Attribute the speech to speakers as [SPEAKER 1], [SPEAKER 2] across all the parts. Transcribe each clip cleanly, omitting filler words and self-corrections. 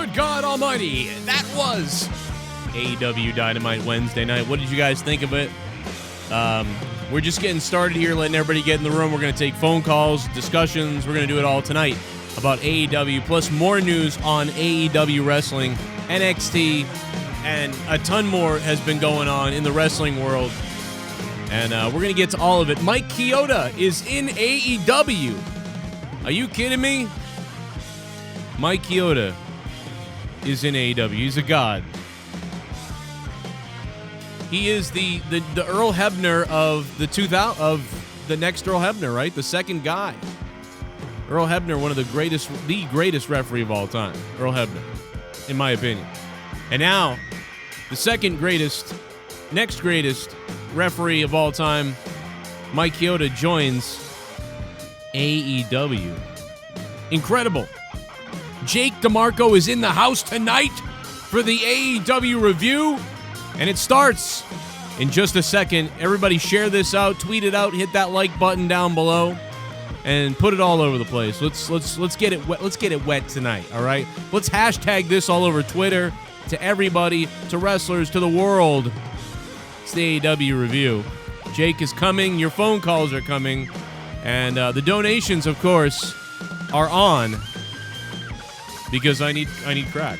[SPEAKER 1] Good God Almighty, that was AEW Dynamite Wednesday night. What did you guys think of it? We're just getting started here, letting everybody get in the room. We're going to take phone calls, discussions. We're going to do it all tonight about AEW, plus more news on AEW wrestling, NXT, and a ton more has been going on in the wrestling world. And we're going to get to all of it. Mike Chioda is in AEW. Are you kidding me? Mike Chioda is in AEW. He's a god. He is the Earl Hebner of the next Earl Hebner, right? The second guy. Earl Hebner, one of the greatest referee of all time. Earl Hebner, in my opinion. And now, the next greatest referee of all time, Mike Chioda, joins AEW. Incredible. Jake DeMarco is in the house tonight for the AEW review, and it starts in just a second. Everybody share this out, tweet it out, hit that like button down below, and put it all over the place. Let's get it wet. Let's get it wet tonight, all right? Let's hashtag this all over Twitter to everybody, to wrestlers, to the world. It's the AEW review. Jake is coming. Your phone calls are coming. And the donations, of course, are on because I need crack.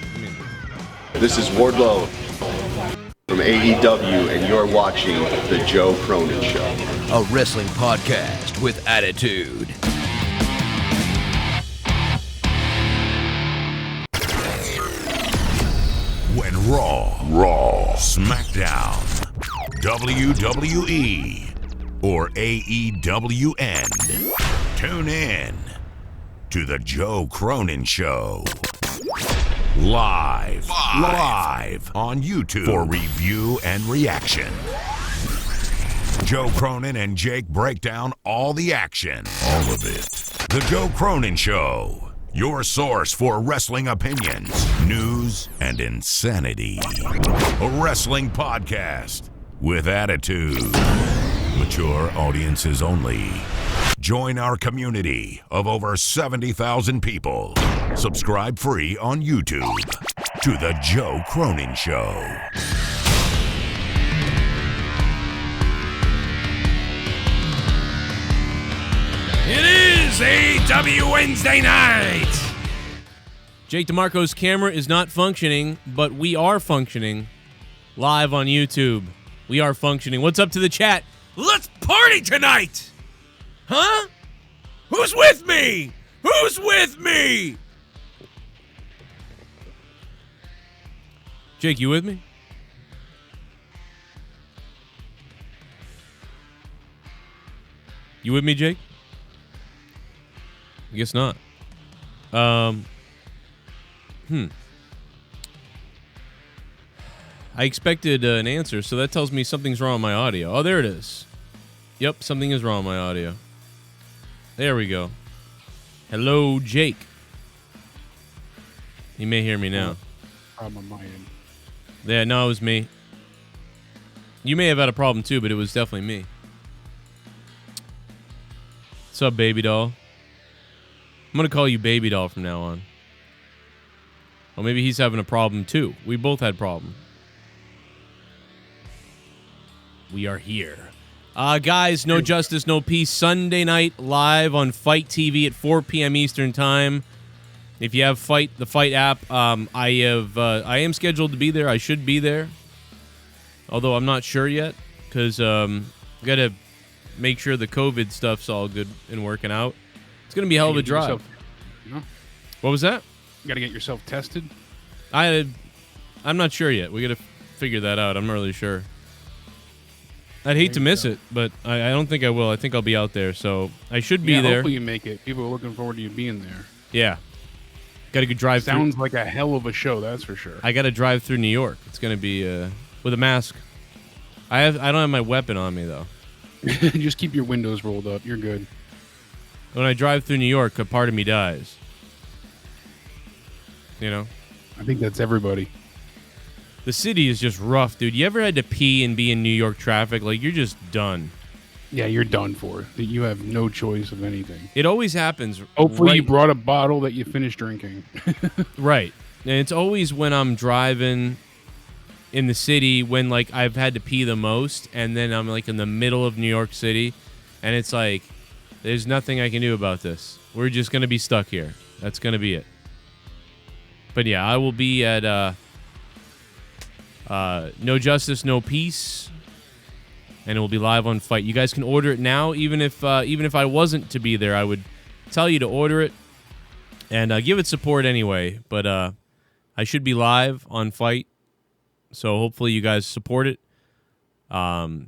[SPEAKER 2] This is Wardlow from AEW, and you're watching The Joe Cronin Show.
[SPEAKER 3] A wrestling podcast with attitude.
[SPEAKER 4] When Raw, SmackDown, WWE, or AEW end, tune in to The Joe Cronin Show. Live on YouTube for review and reaction. Joe Cronin and Jake break down all the action. All of it. The Joe Cronin Show. Your source for wrestling opinions, news, and insanity. A wrestling podcast with attitude. Mature audiences only. Join our community of over 70,000 people. Subscribe free on YouTube to The Joe Cronin Show.
[SPEAKER 1] It is AEW Wednesday night. Jake DeMarco's camera is not functioning, but we are functioning live on YouTube. We are functioning. What's up to the chat? Let's party tonight! Huh? Who's with me? Who's with me? Jake, you with me? You with me, Jake? I guess not. I expected an answer, so that tells me something's wrong with my audio. Oh, there it is. Yep, something is wrong with my audio. There we go. Hello, Jake. You may hear me now.
[SPEAKER 5] I'm on my end.
[SPEAKER 1] Yeah, no, it was me. You may have had a problem too, but it was definitely me. What's up, baby doll? I'm going to call you baby doll from now on. Well, maybe he's having a problem too. We both had problem. We are here. Guys, No Justice, No Peace, Sunday night live on Fight TV at 4 p.m. Eastern Time. If you have the Fight app, I am scheduled to be there. I should be there, although I'm not sure yet because got to make sure the COVID stuff's all good and working out. It's gonna be a hell of a drive. What was that?
[SPEAKER 5] You got to get yourself tested.
[SPEAKER 1] I'm not sure yet. We got to figure that out. I'm not really sure. I'd hate to miss it, but I don't think I will. I think I'll be out there, so I should be there.
[SPEAKER 5] Hopefully you make it. People are looking forward to you being there.
[SPEAKER 1] Yeah. Got to drive through.
[SPEAKER 5] Sounds like a hell of a show, that's for sure.
[SPEAKER 1] I got to drive through New York. It's going to be with a mask. I don't have my weapon on me, though.
[SPEAKER 5] Just keep your windows rolled up. You're good.
[SPEAKER 1] When I drive through New York, a part of me dies. You know?
[SPEAKER 5] I think that's everybody.
[SPEAKER 1] The city is just rough, dude. You ever had to pee and be in New York traffic? Like, you're just done.
[SPEAKER 5] Yeah, you're done for. You have no choice of anything.
[SPEAKER 1] It always happens.
[SPEAKER 5] Hopefully you brought a bottle that you finished drinking.
[SPEAKER 1] Right. And it's always when I'm driving in the city when, like, I've had to pee the most, and then I'm, like, in the middle of New York City, and it's like, there's nothing I can do about this. We're just going to be stuck here. That's going to be it. But, yeah, I will be at No Justice, No Peace, and it will be live on Fight. You guys can order it now. Even if I wasn't to be there, I would tell you to order it and give it support anyway. But I should be live on Fight. So hopefully you guys support it,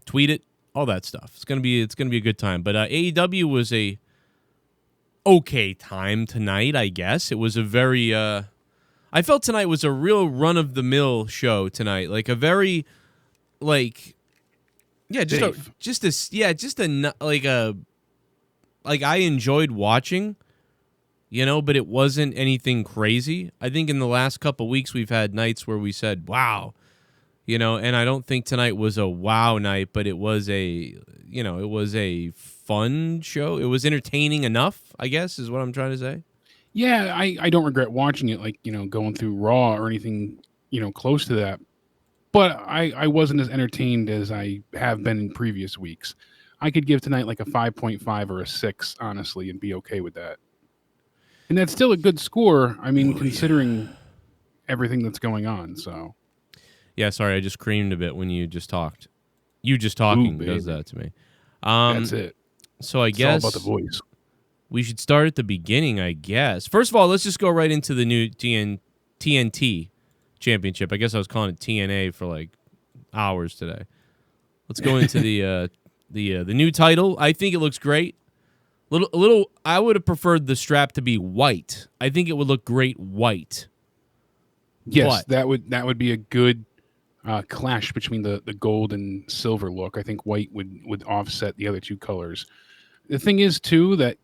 [SPEAKER 1] tweet it, all that stuff. It's gonna be a good time. But AEW was a okay time tonight, I guess. It was a very I felt tonight was a real run of the mill show tonight, like a very like I enjoyed watching, you know, but it wasn't anything crazy. I think in the last couple weeks we've had nights where we said, "Wow." You know, and I don't think tonight was a wow night, but it was a fun show. It was entertaining enough, I guess, is what I'm trying to say.
[SPEAKER 5] Yeah, I don't regret watching it, like, you know, going through Raw or anything, you know, close to that. But I wasn't as entertained as I have been in previous weeks. I could give tonight like a 5.5 or a 6, honestly, and be okay with that. And that's still a good score, I mean, considering everything that's going on, so...
[SPEAKER 1] Yeah, sorry, I just creamed a bit when you just talked. You just talking does that to me.
[SPEAKER 5] That's it.
[SPEAKER 1] So I guess
[SPEAKER 5] it's all about the voice.
[SPEAKER 1] We should start at the beginning, I guess. First of all, let's just go right into the new TNT championship. I guess I was calling it TNA for like hours today. Let's go into the new title. I think it looks great. A little. I would have preferred the strap to be white. I think it would look great white.
[SPEAKER 5] Yes, that would be a good clash between the gold and silver look. I think white would offset the other two colors. The thing is, too, that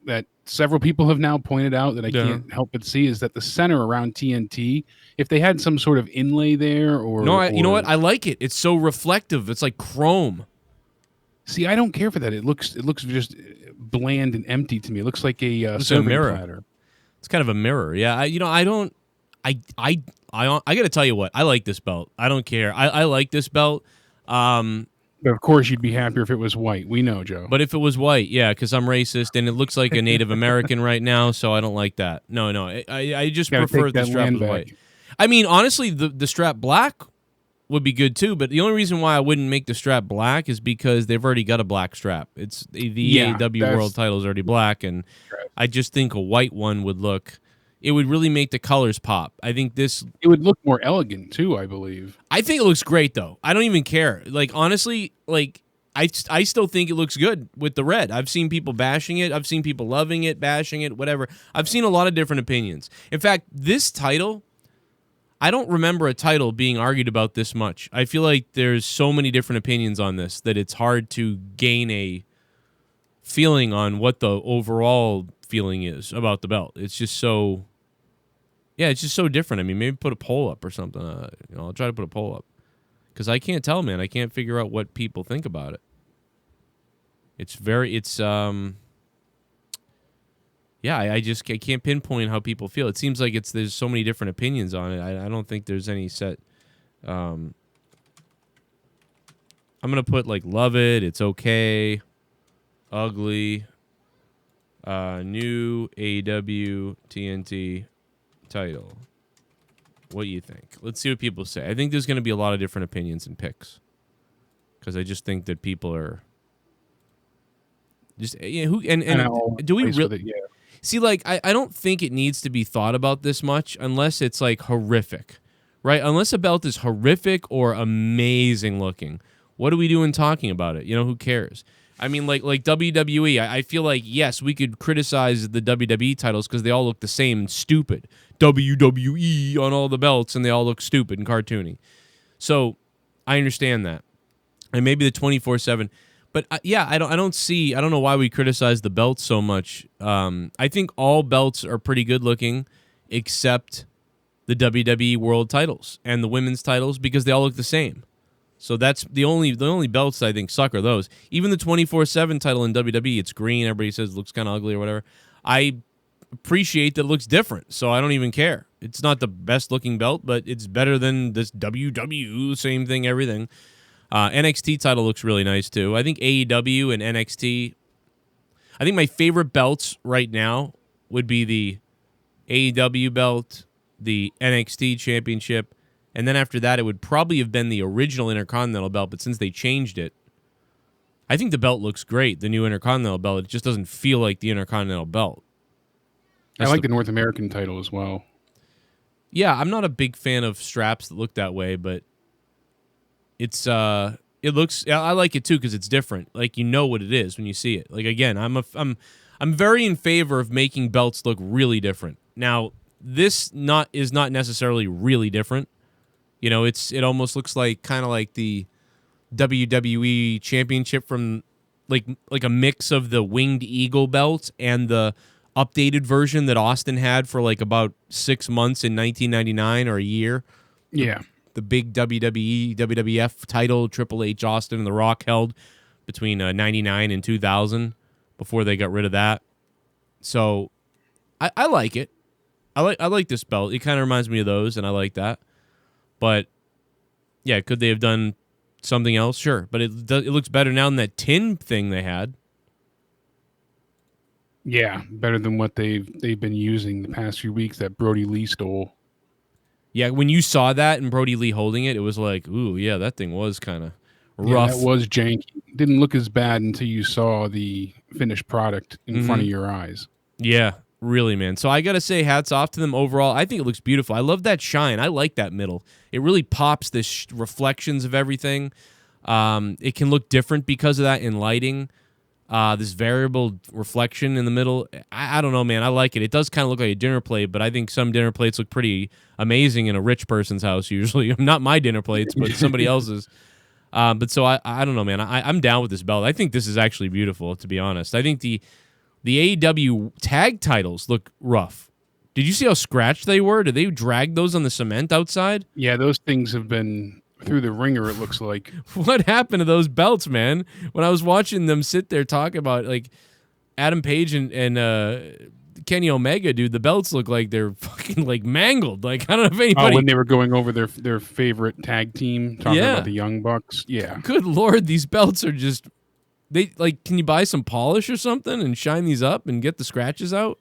[SPEAKER 5] several people have now pointed out that I can't help but see is that the center around TNT, if they had some sort of inlay there or... No,
[SPEAKER 1] you know what? I like it. It's so reflective. It's like chrome.
[SPEAKER 5] See, I don't care for that. It looks just bland and empty to me. It looks like a
[SPEAKER 1] serving
[SPEAKER 5] mirror platter.
[SPEAKER 1] It's kind of a mirror. Yeah, I got to tell you what. I like this belt. I don't care. I like this belt.
[SPEAKER 5] But of course, you'd be happier if it was white. We know, Joe.
[SPEAKER 1] But if it was white, yeah, because I'm racist, and it looks like a Native American right now, so I don't like that. No, I just prefer the strap was white. I mean, honestly, the strap black would be good too, but the only reason why I wouldn't make the strap black is because they've already got a black strap. It's the AEW World title is already black, and I just think a white one would look... It would really make the colors pop. I think this...
[SPEAKER 5] It would look more elegant, too, I believe.
[SPEAKER 1] I think it looks great, though. I don't even care. Like, honestly, like, I still think it looks good with the red. I've seen people bashing it. I've seen people loving it, bashing it, whatever. I've seen a lot of different opinions. In fact, this title, I don't remember a title being argued about this much. I feel like there's so many different opinions on this that it's hard to gain a feeling on what the overall feeling is about the belt. It's just so... Yeah, it's just so different. I mean, maybe put a poll up or something. I'll try to put a poll up. Because I can't tell, man. I can't figure out what people think about it. I can't pinpoint how people feel. It seems like there's so many different opinions on it. I don't think there's any set. I'm going to put, like, love it, it's okay, ugly, new AEW TNT title. What do you think? Let's see what people say. I think there's going to be a lot of different opinions and picks because I just think that people are just do we really see? Like, I don't think it needs to be thought about this much unless it's like horrific, right? Unless a belt is horrific or amazing looking. What are we doing talking about it? You know, who cares? I mean, like WWE, I feel like, yes, we could criticize the WWE titles because they all look the same and stupid. WWE on all the belts, and they all look stupid and cartoony. So I understand that. And maybe the 24/7. But, I don't know why we criticize the belts so much. I think all belts are pretty good looking except the WWE World titles and the women's titles because they all look the same. So that's the only belts I think suck are those. Even the 24/7 title in WWE, it's green. Everybody says it looks kind of ugly or whatever. I appreciate that it looks different, so I don't even care. It's not the best looking belt, but it's better than this WW, same thing, everything. NXT title looks really nice too. I think AEW and NXT, I think my favorite belts right now would be the AEW belt, the NXT championship, and then after that it would probably have been the original Intercontinental belt, but since they changed it, I think the belt looks great, the new Intercontinental belt. It just doesn't feel like the Intercontinental belt.
[SPEAKER 5] I like the North American title as well.
[SPEAKER 1] Yeah, I'm not a big fan of straps that look that way, but it looks. I like it too because it's different. Like you know what it is when you see it. Like again, I'm very in favor of making belts look really different. Now this is not necessarily really different. You know, it almost looks like kind of like the WWE Championship from like a mix of the Winged Eagle belt and the updated version that Austin had for like about 6 months in 1999 or a year.
[SPEAKER 5] Yeah.
[SPEAKER 1] The big WWE, WWF title Triple H, Austin, and The Rock held between 99 and 2000 before they got rid of that. So I like it. I like this belt. It kind of reminds me of those, and I like that. But yeah, could they have done something else? Sure. But it looks better now than that tin thing they had.
[SPEAKER 5] Yeah, better than what they've been using the past few weeks that Brody Lee stole.
[SPEAKER 1] Yeah, when you saw that and Brody Lee holding it, it was like, ooh, yeah, that thing was kind of rough.
[SPEAKER 5] Yeah, that was janky. Didn't look as bad until you saw the finished product in front of your eyes.
[SPEAKER 1] Yeah, really, man. So I got to say hats off to them overall. I think it looks beautiful. I love that shine. I like that middle. It really pops this reflections of everything. It can look different because of that in lighting. This variable reflection in the middle. I don't know, man. I like it. It does kind of look like a dinner plate, but I think some dinner plates look pretty amazing in a rich person's house usually. Not my dinner plates, but somebody else's. But so I don't know, man. I'm down with this belt. I think this is actually beautiful, to be honest. I think the AEW tag titles look rough. Did you see how scratched they were? Did they drag those on the cement outside?
[SPEAKER 5] Yeah, those things have been through the ringer, it looks like.
[SPEAKER 1] What happened to those belts, man? When I was watching them sit there talk about like Adam Page and Kenny Omega, dude, the belts look like they're fucking like mangled. Like I don't know if anybody.
[SPEAKER 5] Oh, when they were going over their favorite tag team, talking about the Young Bucks. Yeah.
[SPEAKER 1] Good Lord, these belts are just they like. Can you buy some polish or something and shine these up and get the scratches out?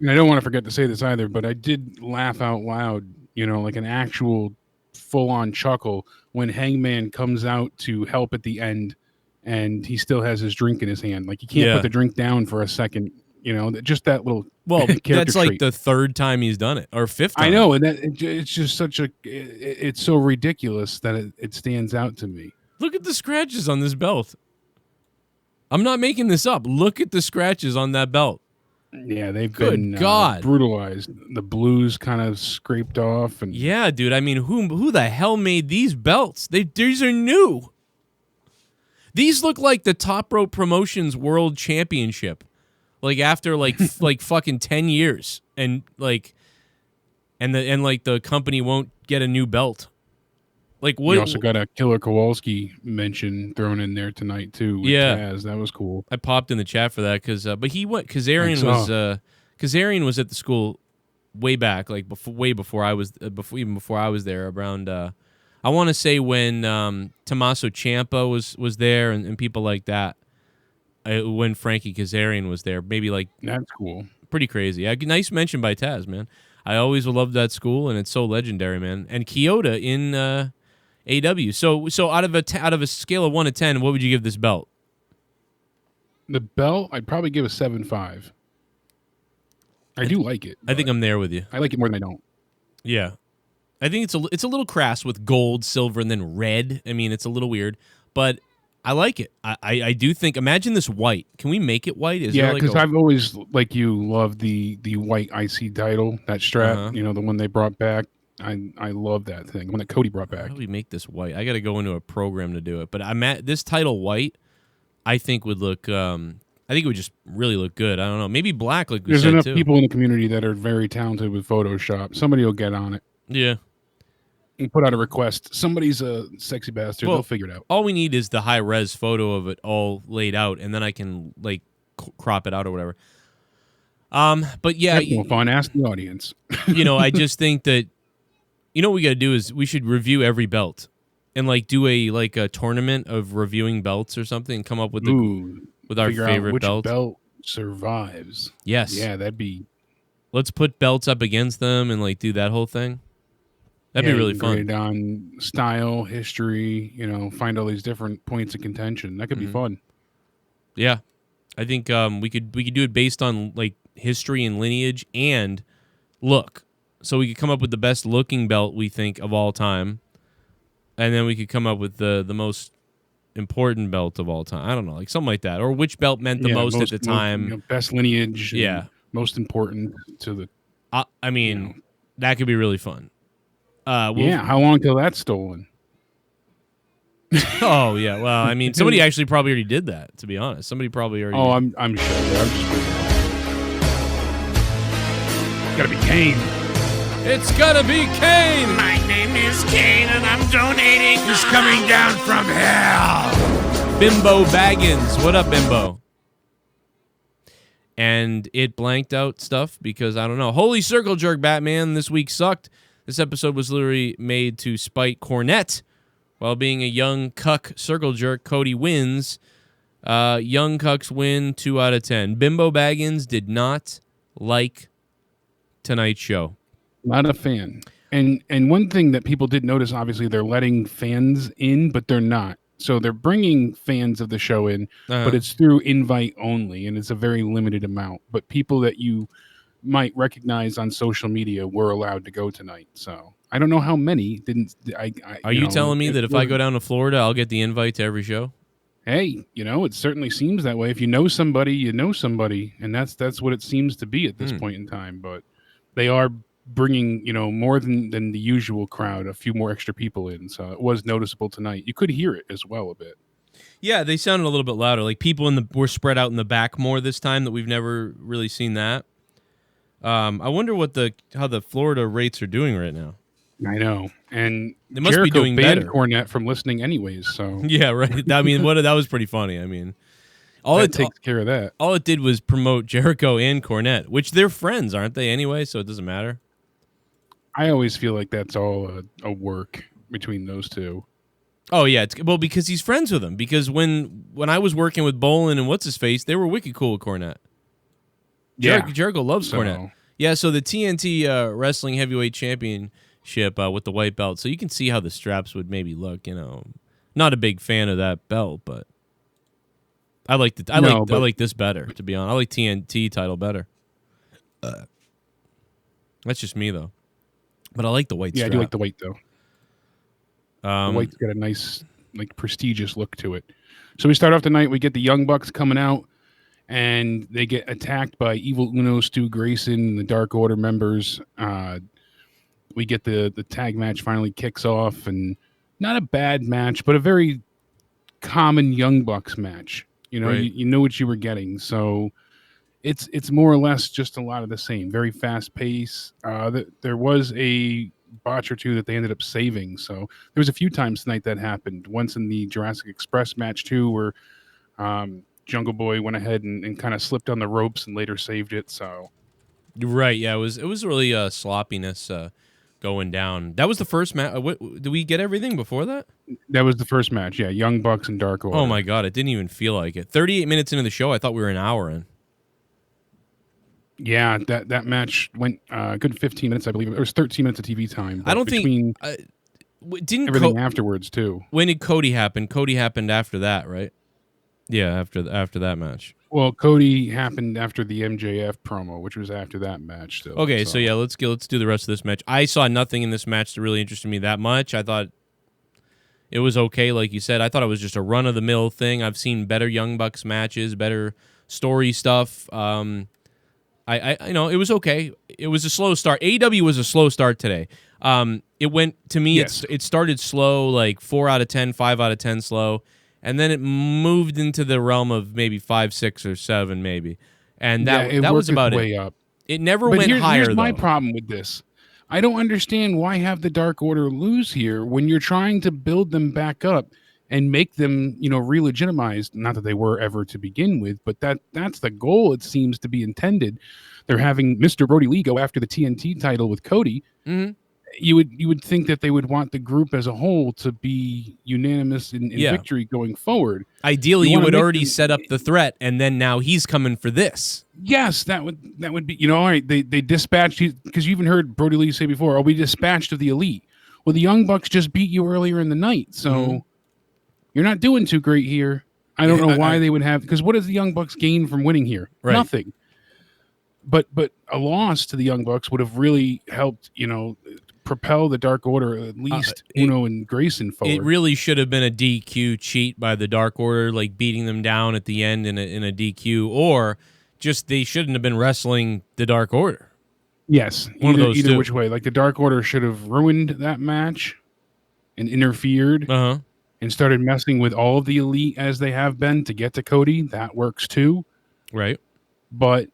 [SPEAKER 5] And I don't want to forget to say this either, but I did laugh out loud. You know, like an actual full-on chuckle when Hangman comes out to help at the end and he still has his drink in his hand. Like, you can't put the drink down for a second, you know, just that little
[SPEAKER 1] that's like
[SPEAKER 5] trait.
[SPEAKER 1] the third time he's done it, or fifth time.
[SPEAKER 5] I know, and it's just such a, it's so ridiculous that it stands out to me.
[SPEAKER 1] Look at the scratches on this belt. I'm not making this up. Look at the scratches on that belt.
[SPEAKER 5] Yeah, they've
[SPEAKER 1] been
[SPEAKER 5] brutalized. The blues kind of scraped off, and
[SPEAKER 1] yeah, dude. I mean, who the hell made these belts? These are new. These look like the Top Rope Promotions World Championship, like after like like fucking 10 years, and like, and the company won't get a new belt. Like what?
[SPEAKER 5] You also got a Killer Kowalski mention thrown in there tonight too. With Taz. That was cool.
[SPEAKER 1] I popped in the chat for that because, but he went. Kazarian was at the school way back, like way before I was, before I was there. Around, I want to say when Tommaso Ciampa was there and people like that. When Frankie Kazarian was there, maybe like
[SPEAKER 5] that's cool.
[SPEAKER 1] Pretty crazy. Yeah, nice mention by Taz, man. I always loved that school, and it's so legendary, man. And Kyoto in. AW. So out of a scale of 1 to 10, what would you give this belt?
[SPEAKER 5] The belt, I'd probably give a 7.5. I do like it.
[SPEAKER 1] I think I'm there with you.
[SPEAKER 5] I like it more than I don't.
[SPEAKER 1] Yeah, I think it's a little crass with gold, silver, and then red. I mean, it's a little weird, but I like it. I do think. Imagine this white. Can we make it white?
[SPEAKER 5] Yeah, because I've always, like you, loved the white IC title, that strap. You know, the one they brought back. I love that thing. When that Cody brought back.
[SPEAKER 1] How do we make this white? I got to go into a program to do it. But I'm at this title white. I think would look. I think it would just really look good. I don't know. Maybe black, like we
[SPEAKER 5] There's
[SPEAKER 1] said
[SPEAKER 5] enough
[SPEAKER 1] too.
[SPEAKER 5] people in the community that are very talented with Photoshop. Somebody will get on it.
[SPEAKER 1] Yeah.
[SPEAKER 5] And put out a request. Somebody's a sexy bastard. They'll figure it out.
[SPEAKER 1] All we need is the high res photo of it all laid out, and then I can like crop it out or whatever. But yeah,
[SPEAKER 5] That's no fun. Ask the audience.
[SPEAKER 1] I just think that what we got to do is we should review every belt and do a tournament of reviewing belts or something and come up with with our favorite
[SPEAKER 5] which
[SPEAKER 1] belt.
[SPEAKER 5] belt survives.
[SPEAKER 1] Yes.
[SPEAKER 5] Yeah, that'd be.
[SPEAKER 1] Let's put belts up against them and do that whole thing. That'd be really fun.
[SPEAKER 5] Grade on style, history, find all these different points of contention. That could be fun.
[SPEAKER 1] Yeah. I think we could do it based on history and lineage and look. So we could come up with the best looking belt we think of all time. And then we could come up with the most important belt of all time. I don't know, something like that. Or which belt meant the most at the time.
[SPEAKER 5] Best lineage.
[SPEAKER 1] Yeah.
[SPEAKER 5] Most important to the...
[SPEAKER 1] that could be really fun.
[SPEAKER 5] How long till that's stolen?
[SPEAKER 1] Oh, yeah. Well, somebody actually probably already did that, to be honest. Somebody probably already did.
[SPEAKER 5] I'm sure. I'm just... Gotta be Kane.
[SPEAKER 1] It's gotta be Kane!
[SPEAKER 3] My name is Kane and I'm donating. He's coming down from hell.
[SPEAKER 1] Bimbo Baggins. What up, Bimbo? And it blanked out stuff because, I don't know. Holy circle jerk, Batman. This week sucked. This episode was literally made to spite Cornette. While being a young cuck circle jerk, Cody wins. Young cucks win 2 out of 10. Bimbo Baggins did not like tonight's show.
[SPEAKER 5] Not a fan. And one thing that people did notice, obviously, they're letting fans in, but they're not. So they're bringing fans of the show in, but it's through invite only, and it's a very limited amount. But people that you might recognize on social media were allowed to go tonight. So I don't know how many didn't.
[SPEAKER 1] Are you telling me that if I go down to Florida, I'll get the invite to every show?
[SPEAKER 5] Hey, it certainly seems that way. If you know somebody, you know somebody, and that's what it seems to be at this point in time. But they are bringing more than the usual crowd, a few more extra people in, so it was noticeable tonight. You could hear it as well a bit.
[SPEAKER 1] Yeah, they sounded a little bit louder. People were spread out in the back more this time that we've never really seen that. I wonder how the Florida rates are doing right now.
[SPEAKER 5] I know, and
[SPEAKER 1] they must
[SPEAKER 5] Jericho
[SPEAKER 1] be doing
[SPEAKER 5] banned
[SPEAKER 1] better.
[SPEAKER 5] Cornette from listening anyways. So
[SPEAKER 1] yeah, right. That was pretty funny. All it
[SPEAKER 5] takes care of that.
[SPEAKER 1] All it did was promote Jericho and Cornette, which they're friends, aren't they? Anyway, so it doesn't matter.
[SPEAKER 5] I always feel like that's all a work between those two.
[SPEAKER 1] Oh yeah, because he's friends with him. Because when I was working with Bolin and what's his face, they were wicked cool with Cornette. Jericho loves Cornette. Yeah, so the TNT Wrestling Heavyweight Championship with the white belt. So you can see how the straps would maybe look. Not a big fan of that belt, but I like this better. To be honest, I like TNT title better. That's just me though. But I like the white strap.
[SPEAKER 5] Yeah, I do like the white, though. The white's got a nice, prestigious look to it. So we start off tonight. We get the Young Bucks coming out, and they get attacked by Evil Uno, Stu Grayson, and the Dark Order members. We get the tag match finally kicks off, and not a bad match, but a very common Young Bucks match.
[SPEAKER 1] Right.
[SPEAKER 5] You know what you were getting. So it's more or less just a lot of the same. Very fast pace. There was a botch or two that they ended up saving. So there was a few times tonight that happened. Once in the Jurassic Express match too, where Jungle Boy went ahead and kind of slipped on the ropes and later saved it. So
[SPEAKER 1] right, yeah, it was really sloppiness going down. That was the first match. Did we get everything before that?
[SPEAKER 5] That was the first match. Yeah, Young Bucks and Dark Order.
[SPEAKER 1] Oh my God, it didn't even feel like it. 38 minutes into the show, I thought we were an hour in.
[SPEAKER 5] Yeah, that match went a good 15 minutes, I believe. It was 13 minutes of TV time.
[SPEAKER 1] I don't think didn't
[SPEAKER 5] everything afterwards too.
[SPEAKER 1] When did Cody happen? Cody happened after that, right? Yeah, after that match.
[SPEAKER 5] Well, Cody happened after the MJF promo, which was after that match. Still.
[SPEAKER 1] Okay, so yeah, let's do the rest of this match. I saw nothing in this match that really interested me that much. I thought it was okay, like you said. I thought it was just a run of the mill thing. I've seen better Young Bucks matches, better story stuff. It was okay. It was a slow start. AEW was a slow start today. It went to me.
[SPEAKER 5] Yes.
[SPEAKER 1] It started slow, like 4 out of 10, 5 out of 10 slow, and then it moved into the realm of maybe 5, 6, or 7, maybe. And that was about it.
[SPEAKER 5] Way up.
[SPEAKER 1] It never went higher.
[SPEAKER 5] Here's my
[SPEAKER 1] though.
[SPEAKER 5] problem with this. I don't understand why have the Dark Order lose here when you're trying to build them back up. and make them, re-legitimized. Not that they were ever to begin with, but that's the goal. It seems to be intended. They're having Mr. Brody Lee go after the TNT title with Cody.
[SPEAKER 1] Mm-hmm.
[SPEAKER 5] You would think that they would want the group as a whole to be unanimous in victory going forward.
[SPEAKER 1] Ideally, you would already set up the threat, and then now he's coming for this.
[SPEAKER 5] Yes, that would be, all right. They dispatched, because you even heard Brody Lee say before, we dispatched of the Elite. Well, the Young Bucks just beat you earlier in the night, so you're not doing too great here. I don't know why they would have, because what does the Young Bucks gain from winning here?
[SPEAKER 1] Right.
[SPEAKER 5] Nothing. But a loss to the Young Bucks would have really helped, propel the Dark Order, at least Uno and Grayson forward.
[SPEAKER 1] It really should have been a DQ cheat by the Dark Order, like beating them down at the end in a DQ, or just they shouldn't have been wrestling the Dark Order.
[SPEAKER 5] Yes,
[SPEAKER 1] one of those
[SPEAKER 5] either
[SPEAKER 1] two.
[SPEAKER 5] Which way. Like the Dark Order should have ruined that match and interfered and started messing with all of the Elite as they have been to get to Cody. That works too.
[SPEAKER 1] Right.
[SPEAKER 5] But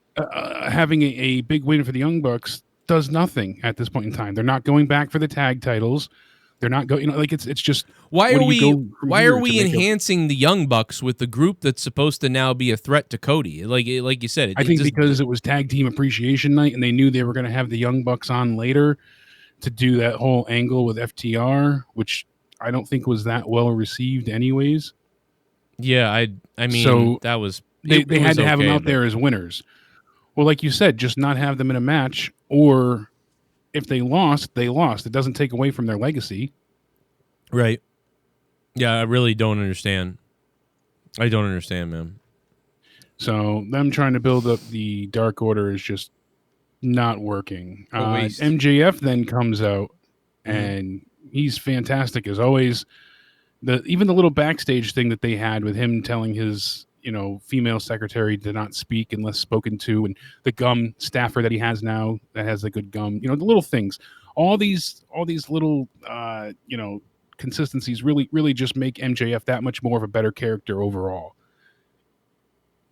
[SPEAKER 5] having a big win for the Young Bucks does nothing at this point in time. They're not going back for the tag titles. They're not going, it's just
[SPEAKER 1] why are we enhancing the Young Bucks with the group that's supposed to now be a threat to Cody? Like you said,
[SPEAKER 5] I think because it was Tag Team Appreciation Night and they knew they were going to have the Young Bucks on later to do that whole angle with FTR, which I don't think was that well received anyways.
[SPEAKER 1] Yeah, I mean,
[SPEAKER 5] so
[SPEAKER 1] that was
[SPEAKER 5] they had to have them out there as winners. Well, like you said, just not have them in a match, or if they lost, they lost. It doesn't take away from their legacy.
[SPEAKER 1] Right. Yeah, I really don't understand. I don't understand, man.
[SPEAKER 5] So them trying to build up the Dark Order is just not working. MJF then comes out, and he's fantastic as always. Even the little backstage thing that they had with him telling his female secretary to not speak unless spoken to, and the gum staffer that he has now that has the good gum, the little things, all these little consistencies really just make MJF that much more of a better character overall.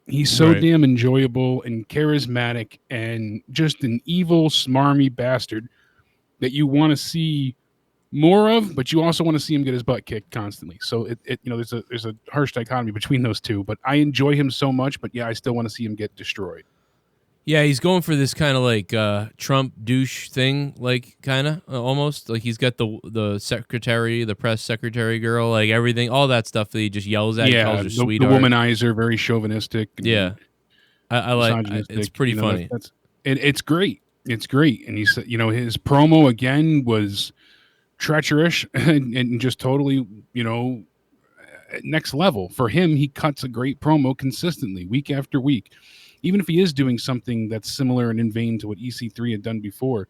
[SPEAKER 5] He's so damn enjoyable and charismatic and just an evil, smarmy bastard that you want to see more of, but you also want to see him get his butt kicked constantly. So there's a harsh dichotomy between those two, but I enjoy him so much, but yeah, I still want to see him get destroyed.
[SPEAKER 1] Yeah, he's going for this kind of like Trump douche thing, like kind of almost like he's got the secretary, the press secretary girl, like everything, all that stuff that he just yells at.
[SPEAKER 5] Yeah,
[SPEAKER 1] calls her
[SPEAKER 5] the
[SPEAKER 1] sweetheart.
[SPEAKER 5] womanizer, very chauvinistic.
[SPEAKER 1] Yeah, I like. It's pretty funny.
[SPEAKER 5] It's great. It's great, and he's his promo again was treacherous and just totally next level for him. He cuts a great promo consistently week after week, even if he is doing something that's similar and in vain to what EC3 had done before.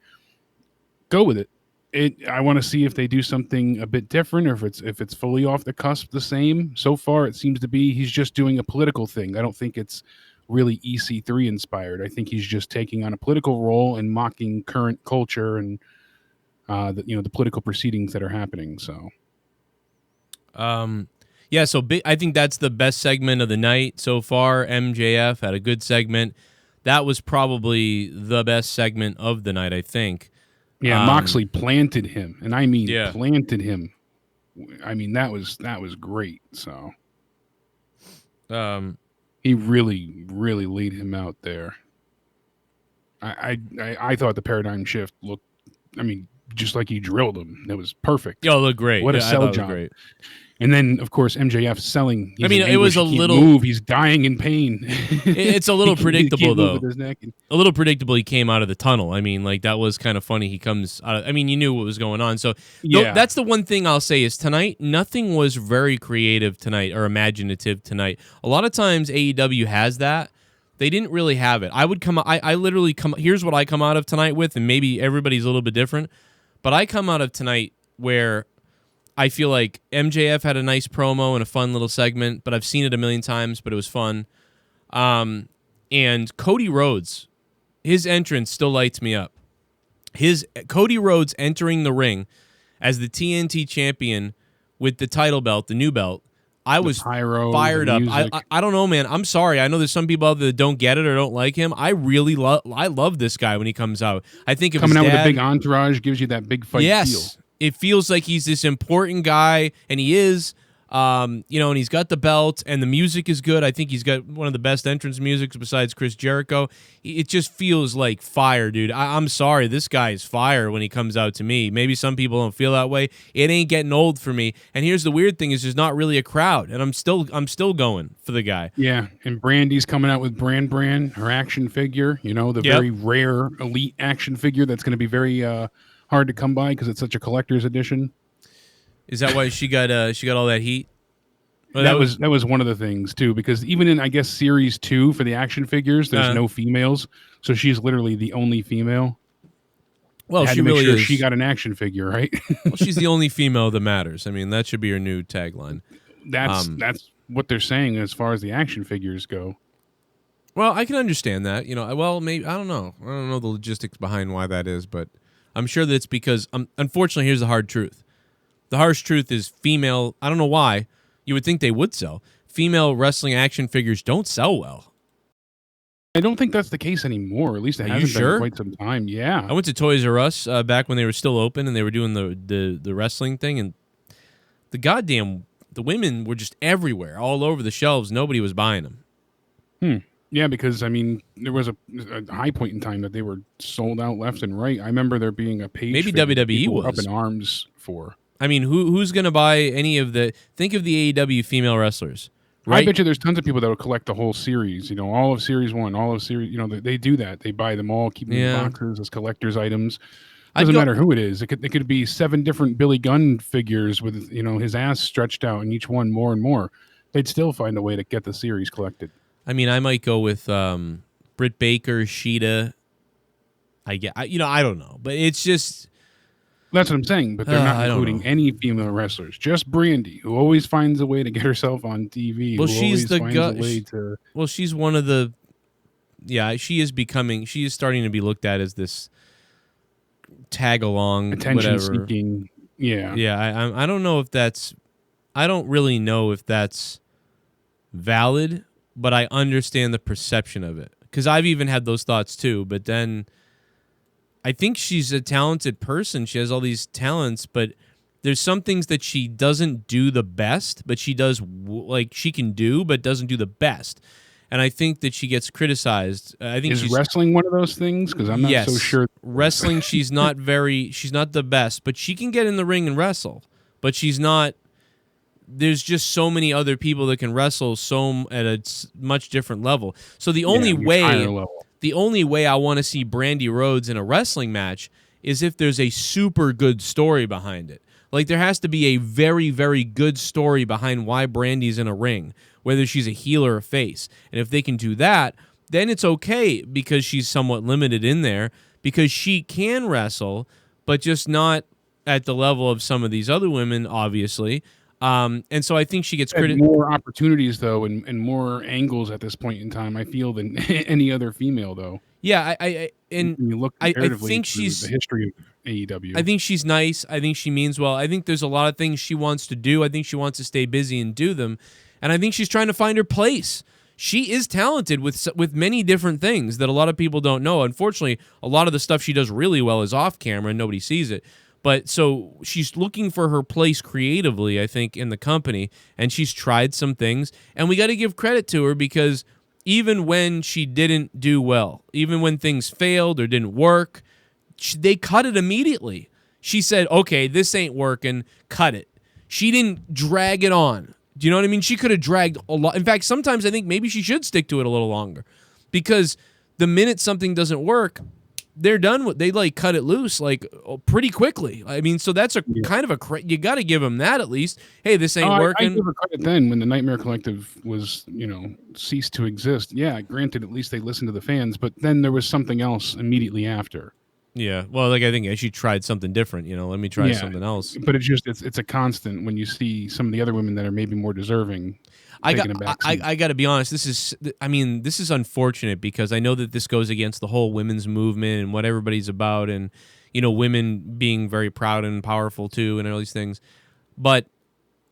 [SPEAKER 5] Go with it. I want to see if they do something a bit different, or if it's fully off the cusp the same. So far it seems to be he's just doing a political thing. I don't think it's really EC3 inspired. I think he's just taking on a political role and mocking current culture and the political proceedings that are happening. So,
[SPEAKER 1] yeah. So I think that's the best segment of the night so far. MJF had a good segment. That was probably the best segment of the night, I think.
[SPEAKER 5] Yeah, Moxley planted him, and I mean planted him. I mean that was great. So, he really laid him out there. I thought the paradigm shift looked. I mean, just like he drilled him. That was perfect.
[SPEAKER 1] Oh, look great.
[SPEAKER 5] What a sell job.
[SPEAKER 1] Great.
[SPEAKER 5] And then, of course, MJF selling.
[SPEAKER 1] It was a little
[SPEAKER 5] move. He's dying in pain.
[SPEAKER 1] It's a little predictable, though.
[SPEAKER 5] With his neck.
[SPEAKER 1] A little predictable. He came out of the tunnel. I mean, like that was kind of funny. He comes out. You knew what was going on. So that's the one thing I'll say is tonight, nothing was very creative tonight or imaginative tonight. A lot of times AEW has that. They didn't really have it. I would come. I literally come. Here's what I come out of tonight with, and maybe everybody's a little bit different, but I come out of tonight where I feel like MJF had a nice promo and a fun little segment, but I've seen it a million times, but it was fun. And Cody Rhodes, his entrance still lights me up. Cody Rhodes entering the ring as the TNT champion with the title belt, the new belt. I was fired up. I don't know, man. I'm sorry. I know there's some people out there that don't get it or don't like him. I love this guy when he comes out. I think
[SPEAKER 5] coming out with a big entourage gives you that big fight feel.
[SPEAKER 1] It feels like he's this important guy, and he is. And he's got the belt, and the music is good. I think he's got one of the best entrance musics besides Chris Jericho. It just feels like fire, dude. I'm sorry, this guy is fire when he comes out to me. Maybe some people don't feel that way. It ain't getting old for me. And here's the weird thing: is there's not really a crowd, and I'm still going for the guy.
[SPEAKER 5] Yeah, and Brandy's coming out with Brand, her action figure. The very rare elite action figure that's going to be very hard to come by because it's such a collector's edition.
[SPEAKER 1] Is that why she got all that heat?
[SPEAKER 5] Well, that was one of the things too, because even in, I guess, Series 2 for the action figures, there's no females, so she's literally the only female.
[SPEAKER 1] Well, she really is.
[SPEAKER 5] She got an action figure, right?
[SPEAKER 1] Well, she's the only female that matters. I mean, that should be her new tagline.
[SPEAKER 5] That's what they're saying as far as the action figures go.
[SPEAKER 1] Well, I can understand that. Well, maybe I don't know. I don't know the logistics behind why that is, but I'm sure that it's because, unfortunately, here's the hard truth. The harsh truth is female, I don't know why, you would think they would sell. Female wrestling action figures don't sell well.
[SPEAKER 5] I don't think that's the case anymore. At least it hasn't been in quite some time. Yeah.
[SPEAKER 1] I went to Toys R Us back when they were still open and they were doing the wrestling thing, and the women were just everywhere, all over the shelves. Nobody was buying them.
[SPEAKER 5] Yeah, because, there was a high point in time that they were sold out left and right. I remember there being a page
[SPEAKER 1] maybe WWE was
[SPEAKER 5] up in arms for.
[SPEAKER 1] I mean, who's going to buy any of the... Think of the AEW female wrestlers, right?
[SPEAKER 5] I bet you there's tons of people that will collect the whole series, all of Series 1, all of Series... they do that. They buy them all, keep them in boxes as collector's items. Doesn't matter who it is. It could be 7 different Billy Gunn figures with, his ass stretched out, and each one more and more. They'd still find a way to get the series collected. I
[SPEAKER 1] mean, I might go with Britt Baker, Sheeta. I don't know. But it's just...
[SPEAKER 5] That's what I'm saying, but they're not including any female wrestlers. Just Brandy, who always finds a way to get herself on TV.
[SPEAKER 1] Well, she's Well, she's one of the. Yeah, she is starting to be looked at as this tag along,
[SPEAKER 5] attention seeking. Yeah,
[SPEAKER 1] yeah. I don't know if that's. I don't really know if that's valid, but I understand the perception of it because I've even had those thoughts too. But then. I think she's a talented person. She has all these talents, but there's some things that she doesn't do the best, but she does she can do, but doesn't do the best. And I think that she gets criticized. I think
[SPEAKER 5] she's wrestling one of those things because I'm not so sure.
[SPEAKER 1] Wrestling, she's not the best, but she can get in the ring and wrestle. But she's not. There's just so many other people that can wrestle at a much different level. So the only way I want to see Brandy Rhodes in a wrestling match is if there's a super good story behind it. Like, there has to be a very, very good story behind why Brandy's in a ring, whether she's a heel or a face. And if they can do that, then it's okay because she's somewhat limited in there because she can wrestle, but just not at the level of some of these other women, obviously. And so I think she gets
[SPEAKER 5] more opportunities though, and more angles at this point in time. I feel than any other female though.
[SPEAKER 1] Yeah, I think she's
[SPEAKER 5] the history of AEW.
[SPEAKER 1] I think she's nice. I think she means well. I think there's a lot of things she wants to do. I think she wants to stay busy and do them, and I think she's trying to find her place. She is talented with many different things that a lot of people don't know. Unfortunately, a lot of the stuff she does really well is off camera and nobody sees it. But so she's looking for her place creatively, I think, in the company, and she's tried some things. And we got to give credit to her because even when she didn't do well, even when things failed or didn't work, they cut it immediately. She said, okay, this ain't working, cut it. She didn't drag it on. Do you know what I mean? She could have dragged a lot. In fact, sometimes I think maybe she should stick to it a little longer because the minute something doesn't work, they're done with. They cut it loose pretty quickly. I mean, so that's kind of you got to give them that at least. Hey, this ain't working.
[SPEAKER 5] I give her credit then when the Nightmare Collective was ceased to exist. Yeah, granted, at least they listened to the fans, but then there was something else immediately after.
[SPEAKER 1] Yeah, well, I think she tried something different. Let me try something else.
[SPEAKER 5] But it's a constant when you see some of the other women that are maybe more deserving. I
[SPEAKER 1] got to be honest. This is unfortunate because I know that this goes against the whole women's movement and what everybody's about, and women being very proud and powerful too, and all these things. But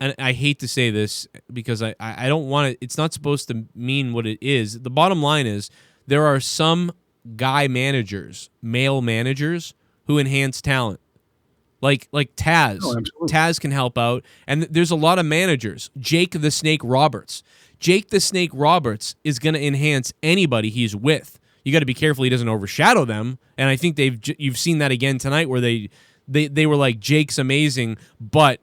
[SPEAKER 1] and I hate to say this because I don't want it. It's not supposed to mean what it is. The bottom line is there are some guy managers, male managers, who enhance talent. like Taz.
[SPEAKER 5] Oh, absolutely.
[SPEAKER 1] Taz can help out, and there's a lot of managers. Jake the Snake Roberts. Jake the Snake Roberts is going to enhance anybody he's with. You got to be careful he doesn't overshadow them, and I think you've seen that again tonight where they were like, Jake's amazing, but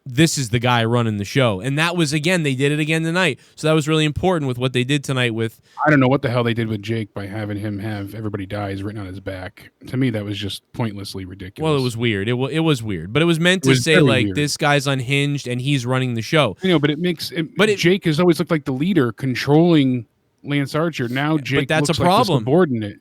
[SPEAKER 1] this is the guy running the show. And that was, again, they did it again tonight. So that was really important with what they did tonight with...
[SPEAKER 5] I don't know what the hell they did with Jake by having him have Everybody Dies written on his back. To me, that was just pointlessly ridiculous.
[SPEAKER 1] Well, it was weird. It was weird. But it was meant to say, like, weird. This guy's unhinged and he's running the show.
[SPEAKER 5] You know, but Jake has always looked like the leader controlling Lance Archer. Now Jake looks like the subordinate.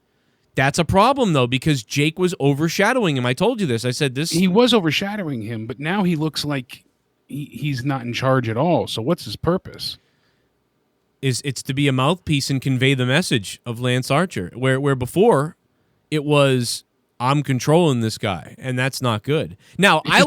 [SPEAKER 1] That's a problem, though, because Jake was overshadowing him. I told you this. I said this...
[SPEAKER 5] He was overshadowing him, but now he looks like... He's not in charge at all. So what's his purpose?
[SPEAKER 1] It's to be a mouthpiece and convey the message of Lance Archer, where before it was, I'm controlling this guy, and that's not good. Now I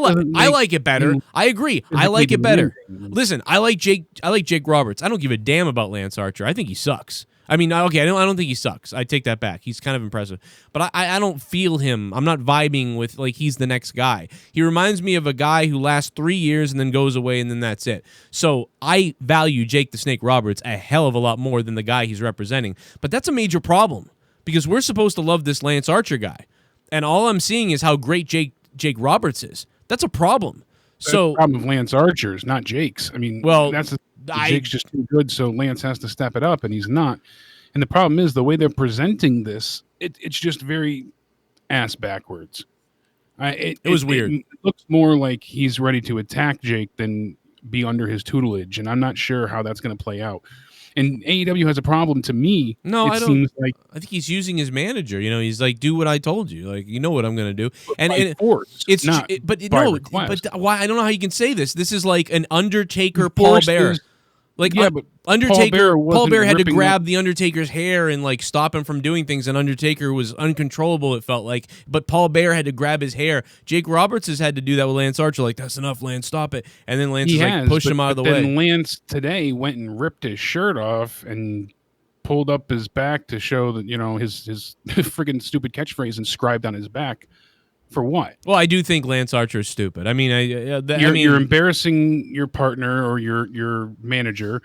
[SPEAKER 1] like it better. I agree. I like it better. Listen, I like Jake Roberts. I don't give a damn about Lance Archer. I think he sucks. I mean, okay, I don't think he sucks. I take that back. He's kind of impressive. But I don't feel him. I'm not vibing with, like, he's the next guy. He reminds me of a guy who lasts 3 years and then goes away and then that's it. So I value Jake the Snake Roberts a hell of a lot more than the guy he's representing. But that's a major problem because we're supposed to love this Lance Archer guy. And all I'm seeing is how great Jake Roberts is. That's a problem. So
[SPEAKER 5] the problem of Lance Archer's, not Jake's. I mean, Jake's just too good, so Lance has to step it up, and he's not. And the problem is the way they're presenting this, it's just very ass backwards. It was
[SPEAKER 1] weird.
[SPEAKER 5] It looks more like he's ready to attack Jake than be under his tutelage, and I'm not sure how that's going to play out. And AEW has a problem to me.
[SPEAKER 1] No, I don't. Seems like I think he's using his manager. You know, he's like, do what I told you. Like, you know what I'm going to do. And
[SPEAKER 5] force,
[SPEAKER 1] it's
[SPEAKER 5] not
[SPEAKER 1] but why? I don't know how you can say this. This is like an Undertaker Paul Bearer. Like,
[SPEAKER 5] yeah, but
[SPEAKER 1] Paul Bearer had to grab the Undertaker's hair and, like, stop him from doing things, and Undertaker was uncontrollable, it felt like. But Paul Bearer had to grab his hair. Jake Roberts has had to do that with Lance Archer, like, that's enough, Lance, stop it. And then Lance pushed him out of the way.
[SPEAKER 5] Then Lance today went and ripped his shirt off and pulled up his back to show that, you know, his friggin' stupid catchphrase inscribed on his back. For what?
[SPEAKER 1] Well, I do think Lance Archer is stupid. I mean,
[SPEAKER 5] you're embarrassing your partner or your manager.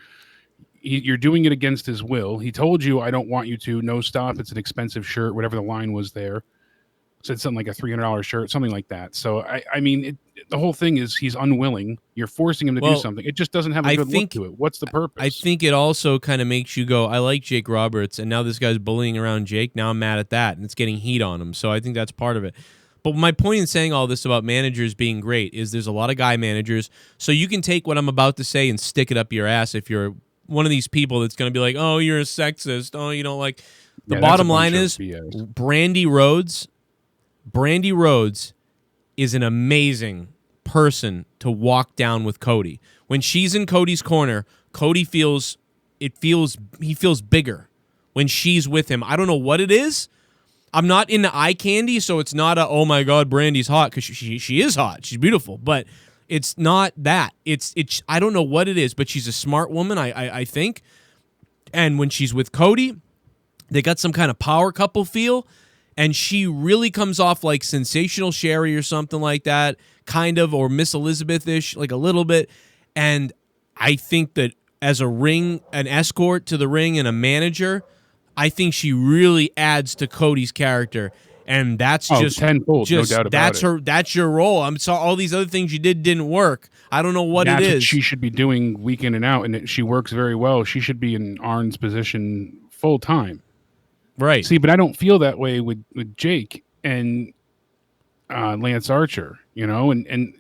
[SPEAKER 5] You're doing it against his will. He told you, I don't want you to. No, stop. It's an expensive shirt, whatever the line was there. Said something like a $300 shirt, something like that. So, I mean, the whole thing is he's unwilling. You're forcing him to do something. It just doesn't have a good look to it. What's the purpose?
[SPEAKER 1] I think it also kind of makes you go, I like Jake Roberts, and now this guy's bullying around Jake. Now I'm mad at that, and it's getting heat on him. So I think that's part of it. But my point in saying all this about managers being great is there's a lot of guy managers. So you can take what I'm about to say and stick it up your ass if you're one of these people that's going to be like, oh, you're a sexist. Oh, you don't like... The bottom line is Brandy Rhodes is an amazing person to walk down with Cody. When she's in Cody's corner, he feels bigger when she's with him. I don't know what it is. I'm not into eye candy, so it's not a, oh my God, Brandy's hot, because she is hot. She's beautiful, but it's not that. It's I don't know what it is, but she's a smart woman, I think. And when she's with Cody, they got some kind of power couple feel, and she really comes off like Sensational Sherry or something like that, kind of, or Miss Elizabeth-ish, like a little bit. And I think that as an escort to the ring and a manager, I think she really adds to Cody's character, and that's just
[SPEAKER 5] tenfold, no doubt about it.
[SPEAKER 1] That's your role. I'm sorry, all these other things you didn't work. I don't know what it is.
[SPEAKER 5] That's what she should be doing week in and out, and she works very well. She should be in Arn's position full time.
[SPEAKER 1] Right.
[SPEAKER 5] See, but I don't feel that way with Jake and Lance Archer. You know, and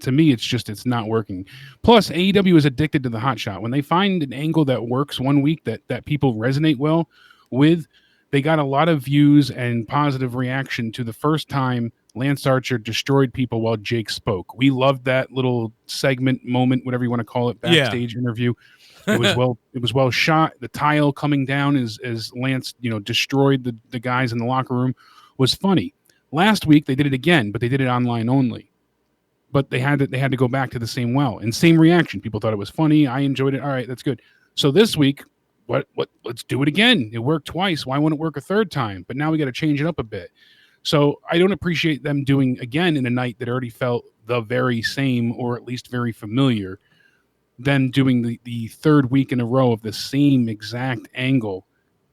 [SPEAKER 5] to me, it's not working. Plus, AEW is addicted to the hot shot. When they find an angle that works one week that people resonate well with, they got a lot of views and positive reaction to the first time Lance Archer destroyed people while Jake spoke. We loved that little segment, moment, whatever you want to call it, backstage interview. It was well shot. The tile coming down as Lance, destroyed the guys in the locker room was funny. Last week they did it again, but they did it online only. But they had to go back to the same well, and same reaction. People thought it was funny. I enjoyed it. All right, that's good. So this week, what? Let's do it again. It worked twice. Why wouldn't it work a third time? But now we got to change it up a bit. So I don't appreciate them doing again in a night that already felt the very same, or at least very familiar, then doing the third week in a row of the same exact angle,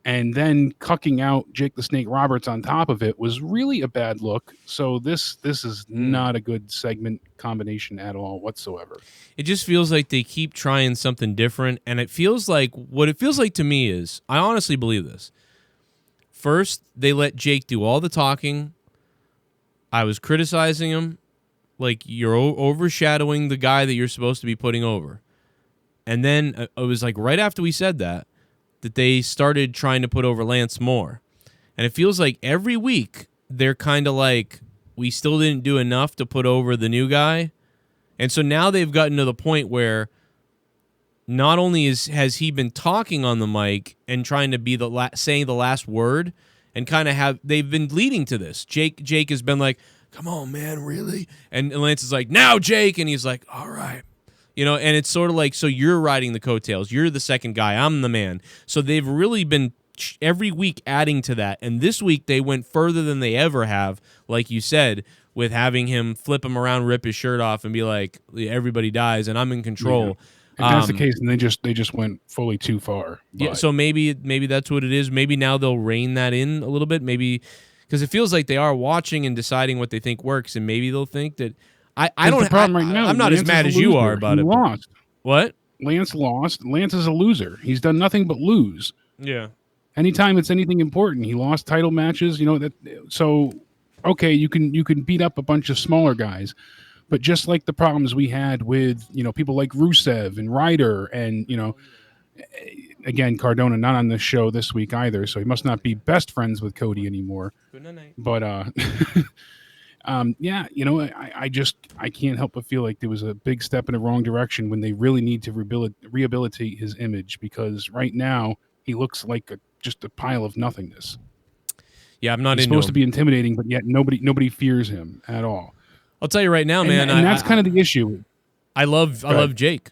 [SPEAKER 5] and then cucking out Jake the Snake Roberts on top of it was really a bad look. So this is not a good segment combination at all whatsoever.
[SPEAKER 1] It just feels like they keep trying something different, and it feels like, what it feels like to me is, I honestly believe this. First, they let Jake do all the talking. I was criticizing him, like, you're overshadowing the guy that you're supposed to be putting over. And then it was like right after we said that they started trying to put over Lance more. And it feels like every week they're kind of like, we still didn't do enough to put over the new guy. And so now they've gotten to the point where not only has he been talking on the mic and trying to be saying the last word, and kind of they've been leading to this. Jake has been like, come on, man, really? And Lance is like, now, Jake. And he's like, all right. You know, and it's sort of like, so you're riding the coattails. You're the second guy. I'm the man. So they've really been every week adding to that. And this week they went further than they ever have, like you said, with having him flip him around, rip his shirt off, and be like, everybody dies, and I'm in control.
[SPEAKER 5] Yeah. If that's the case, then they just went fully too far. But.
[SPEAKER 1] Yeah, so maybe that's what it is. Maybe now they'll rein that in a little bit. Maybe because it feels like they are watching and deciding what they think works, and maybe they'll think that I don't.
[SPEAKER 5] The problem right now,
[SPEAKER 1] I'm not as mad as you are about it.
[SPEAKER 5] Lost.
[SPEAKER 1] What?
[SPEAKER 5] Lance lost. Lance is a loser. He's done nothing but lose.
[SPEAKER 1] Yeah.
[SPEAKER 5] Anytime it's anything important, he lost title matches. You know that. So okay, you can beat up a bunch of smaller guys. But just like the problems we had with, people like Rusev and Ryder and, again, Cardona not on this show this week either, so he must not be best friends with Cody anymore. Good night. But, yeah, I can't help but feel like there was a big step in the wrong direction when they really need to rehabilitate his image, because right now he looks like just a pile of nothingness.
[SPEAKER 1] Yeah, I'm not
[SPEAKER 5] He's supposed to be intimidating, but yet nobody fears him at all.
[SPEAKER 1] I'll tell you right now, man.
[SPEAKER 5] And that's kind of the issue.
[SPEAKER 1] I love Jake.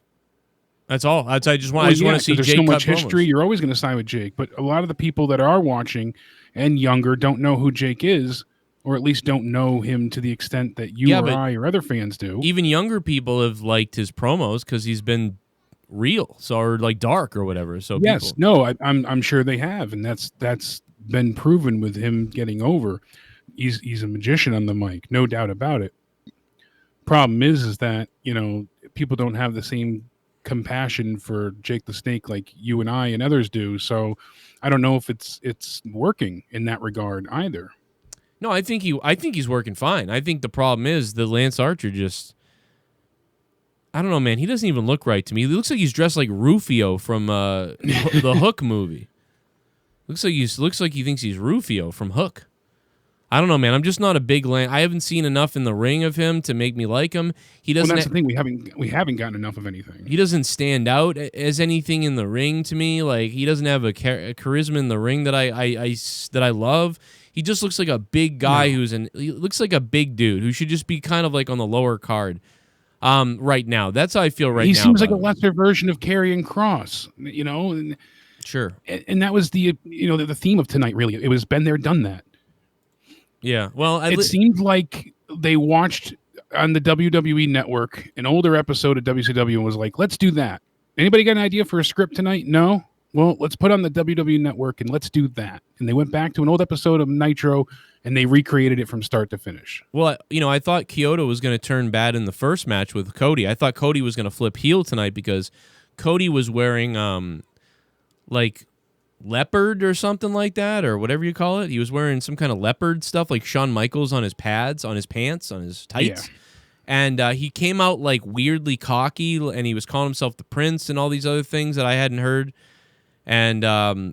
[SPEAKER 1] That's all. I just want to see
[SPEAKER 5] there's
[SPEAKER 1] Jake.
[SPEAKER 5] There's so much
[SPEAKER 1] promos.
[SPEAKER 5] history. You're always going to side with Jake, but a lot of the people that are watching and younger don't know who Jake is, or at least don't know him to the extent that you or I or other fans do.
[SPEAKER 1] Even younger people have liked his promos because he's been real, or like dark or whatever. So
[SPEAKER 5] yes, I'm sure they have, and that's been proven with him getting over. He's a magician on the mic, no doubt about it. Problem is that people don't have the same compassion for Jake the Snake like you and I and others do. So I don't know if it's working in that regard either.
[SPEAKER 1] No, I think he's working fine. I think the problem is the Lance Archer just, I don't know, man. He doesn't even look right to me. He looks like he's dressed like Rufio from the Hook movie. Looks like he thinks he's Rufio from Hook. I don't know, man. I'm just not a big Lance. I haven't seen enough in the ring of him to make me like him. He doesn't.
[SPEAKER 5] Well, that's the thing. We haven't gotten enough of anything.
[SPEAKER 1] He doesn't stand out as anything in the ring to me. Like, he doesn't have a charisma in the ring that I love. He just looks like a big guy he looks like a big dude who should just be kind of like on the lower card. Right now, that's how I feel right now.
[SPEAKER 5] He seems like a lesser version of Karrion Kross.
[SPEAKER 1] Sure.
[SPEAKER 5] And that was the theme of tonight. Really, it was been there, done that.
[SPEAKER 1] Yeah, well,
[SPEAKER 5] it seemed like they watched on the WWE Network an older episode of WCW and was like, let's do that. Anybody got an idea for a script tonight? No? Well, let's put on the WWE Network and let's do that. And they went back to an old episode of Nitro and they recreated it from start to finish.
[SPEAKER 1] Well, I thought Kyoto was going to turn bad in the first match with Cody. I thought Cody was going to flip heel tonight because Cody was wearing, like, leopard or something like that, or whatever you call it. He was wearing some kind of leopard stuff, like Shawn Michaels on his pads, on his pants, on his tights. Yeah. And he came out like weirdly cocky, and he was calling himself the Prince and all these other things that I hadn't heard. And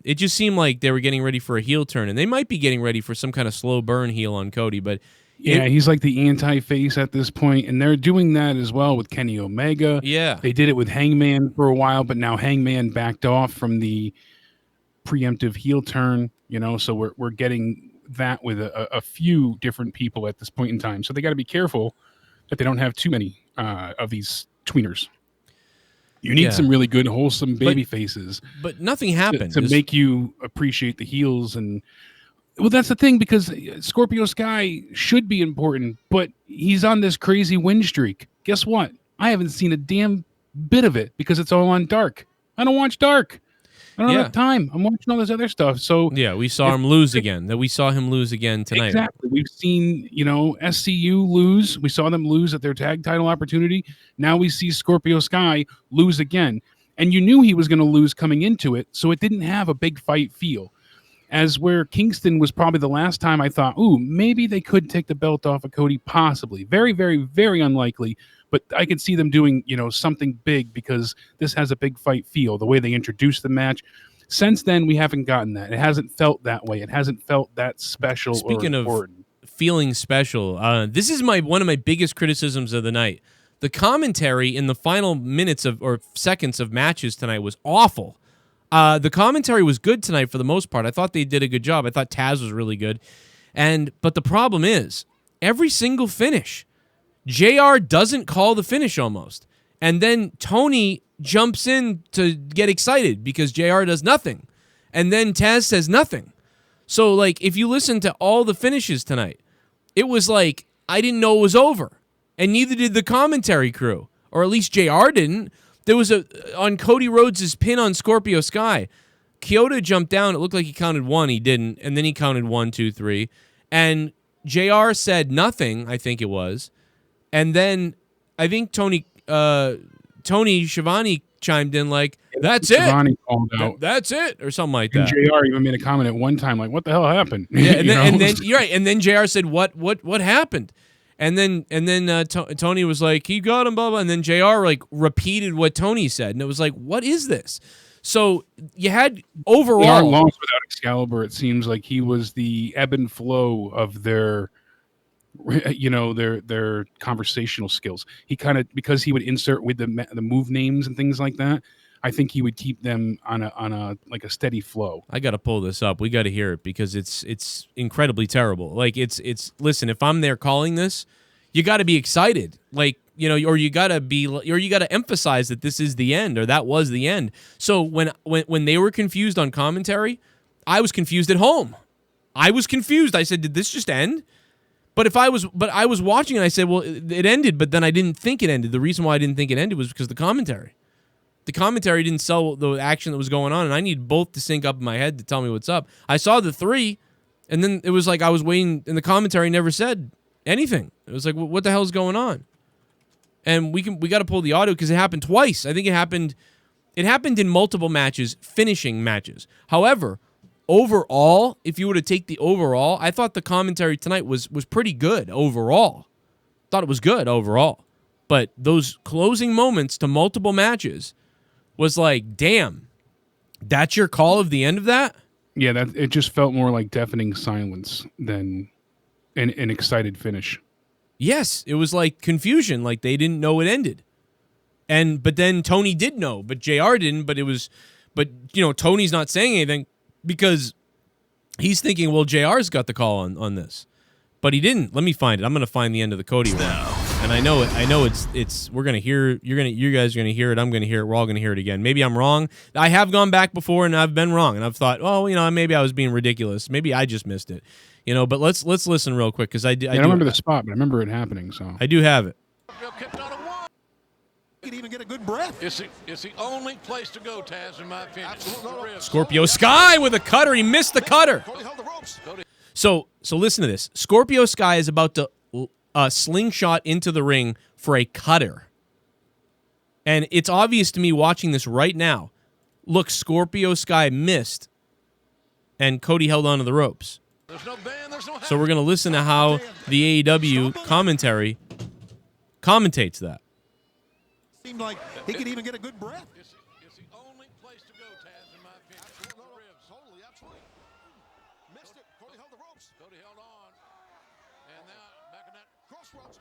[SPEAKER 1] it just seemed like they were getting ready for a heel turn, and they might be getting ready for some kind of slow burn heel on Cody. But
[SPEAKER 5] he's like the anti-face at this point, and they're doing that as well with Kenny Omega.
[SPEAKER 1] Yeah,
[SPEAKER 5] they did it with Hangman for a while, but now Hangman backed off from the preemptive heel turn, so we're getting that with a few different people at this point in time. So they got to be careful that they don't have too many of these tweeners. You need some really good, wholesome baby faces.
[SPEAKER 1] But nothing happened.
[SPEAKER 5] To make you appreciate the heels. And Well, that's the thing, because Scorpio Sky should be important, but he's on this crazy win streak. Guess what? I haven't seen a damn bit of it because it's all on Dark. I don't watch Dark. I don't have time. I'm watching all this other stuff. So
[SPEAKER 1] yeah, we saw him lose again. That we saw him lose again tonight.
[SPEAKER 5] Exactly. We've seen, SCU lose. We saw them lose at their tag title opportunity. Now we see Scorpio Sky lose again. And you knew he was going to lose coming into it, so it didn't have a big fight feel. As where Kingston was probably the last time I thought, maybe they could take the belt off of Cody, possibly. Very, very, very unlikely. But I could see them doing, something big because this has a big fight feel, the way they introduced the match. Since then, we haven't gotten that. It hasn't felt that way. It hasn't felt that special.
[SPEAKER 1] Speaking of feeling special, this is one of my biggest criticisms of the night. The commentary in the final minutes or seconds of matches tonight was awful. The commentary was good tonight for the most part. I thought they did a good job. I thought Taz was really good. But the problem is, every single finish, JR doesn't call the finish almost. And then Tony jumps in to get excited because JR does nothing. And then Taz says nothing. So, like, if you listen to all the finishes tonight, it was like, I didn't know it was over. And neither did the commentary crew. Or at least JR didn't. There was on Cody Rhodes' pin on Scorpio Sky, Kyoto jumped down. It looked like he counted one. He didn't. And then he counted 1, 2, 3. And JR said nothing, I think it was. And then I think Tony Schiavone chimed in like, that's
[SPEAKER 5] Schiavone called out.
[SPEAKER 1] That's it, or something like
[SPEAKER 5] and
[SPEAKER 1] that.
[SPEAKER 5] JR even made a comment at one time like, what the hell happened?
[SPEAKER 1] Yeah, and then you're right. And then JR said, what happened? And then Tony was like, he got him, blah, blah. And then JR like repeated what Tony said. And it was like, what is this? So you had overall.
[SPEAKER 5] JR lost without Excalibur. It seems like he was the ebb and flow of their their conversational skills. He kind of, because he would insert with the move names and things like that, I think he would keep them on a like a steady flow.
[SPEAKER 1] I got to pull this up. We got to hear it because it's incredibly terrible. Like it's listen, if I'm there calling this, you got to be excited. Like, or you got to emphasize that this is the end or that was the end. So when they were confused on commentary, I was confused at home. I was confused. I said, did this just end? But I was watching and I said, well, it ended, but then I didn't think it ended. The reason why I didn't think it ended was because the commentary didn't sell the action that was going on, and I need both to sync up in my head to tell me what's up. I saw the 3, and then it was like I was waiting, and the commentary never said anything. It was like, what the hell is going on? And we got to pull the audio because it happened twice. I think it happened in multiple matches, finishing matches. However, overall, if you were to take the overall, I thought the commentary tonight was pretty good overall. Thought it was good overall. But those closing moments to multiple matches was like, damn, that's your call of the end of that?
[SPEAKER 5] Yeah, that it just felt more like deafening silence than an excited finish.
[SPEAKER 1] Yes, it was like confusion, like they didn't know it ended. But then Tony did know, but JR didn't, but Tony's not saying anything because he's thinking, well, JR's got the call on this. But he didn't. Let me find it. I'm going to find the end of the Cody one. And I know it's we're going to hear, you guys are going to hear it, I'm going to hear it, we're all going to hear it again. Maybe I'm wrong. I have gone back before and I've been wrong and I've thought, maybe I was being ridiculous. Maybe I just missed it. But let's listen real quick because I don't
[SPEAKER 5] remember the spot, but I remember it happening, so.
[SPEAKER 1] I do have it.
[SPEAKER 3] Could even get a good breath. It's the only place to go, Taz, in my opinion.
[SPEAKER 1] Scorpio Sky with a cutter. He missed the cutter. So listen to this. Scorpio Sky is about to slingshot into the ring for a cutter. And it's obvious to me watching this right now. Look, Scorpio Sky missed, and Cody held onto the ropes. So we're going to listen to how the AEW commentary commentates that.
[SPEAKER 3] Seemed like he could even get a good breath. It's the only place to go, Taz, in my opinion. Totally, absolutely. Missed it. Cody held the ropes. Cody held on. And now, back in that crossroads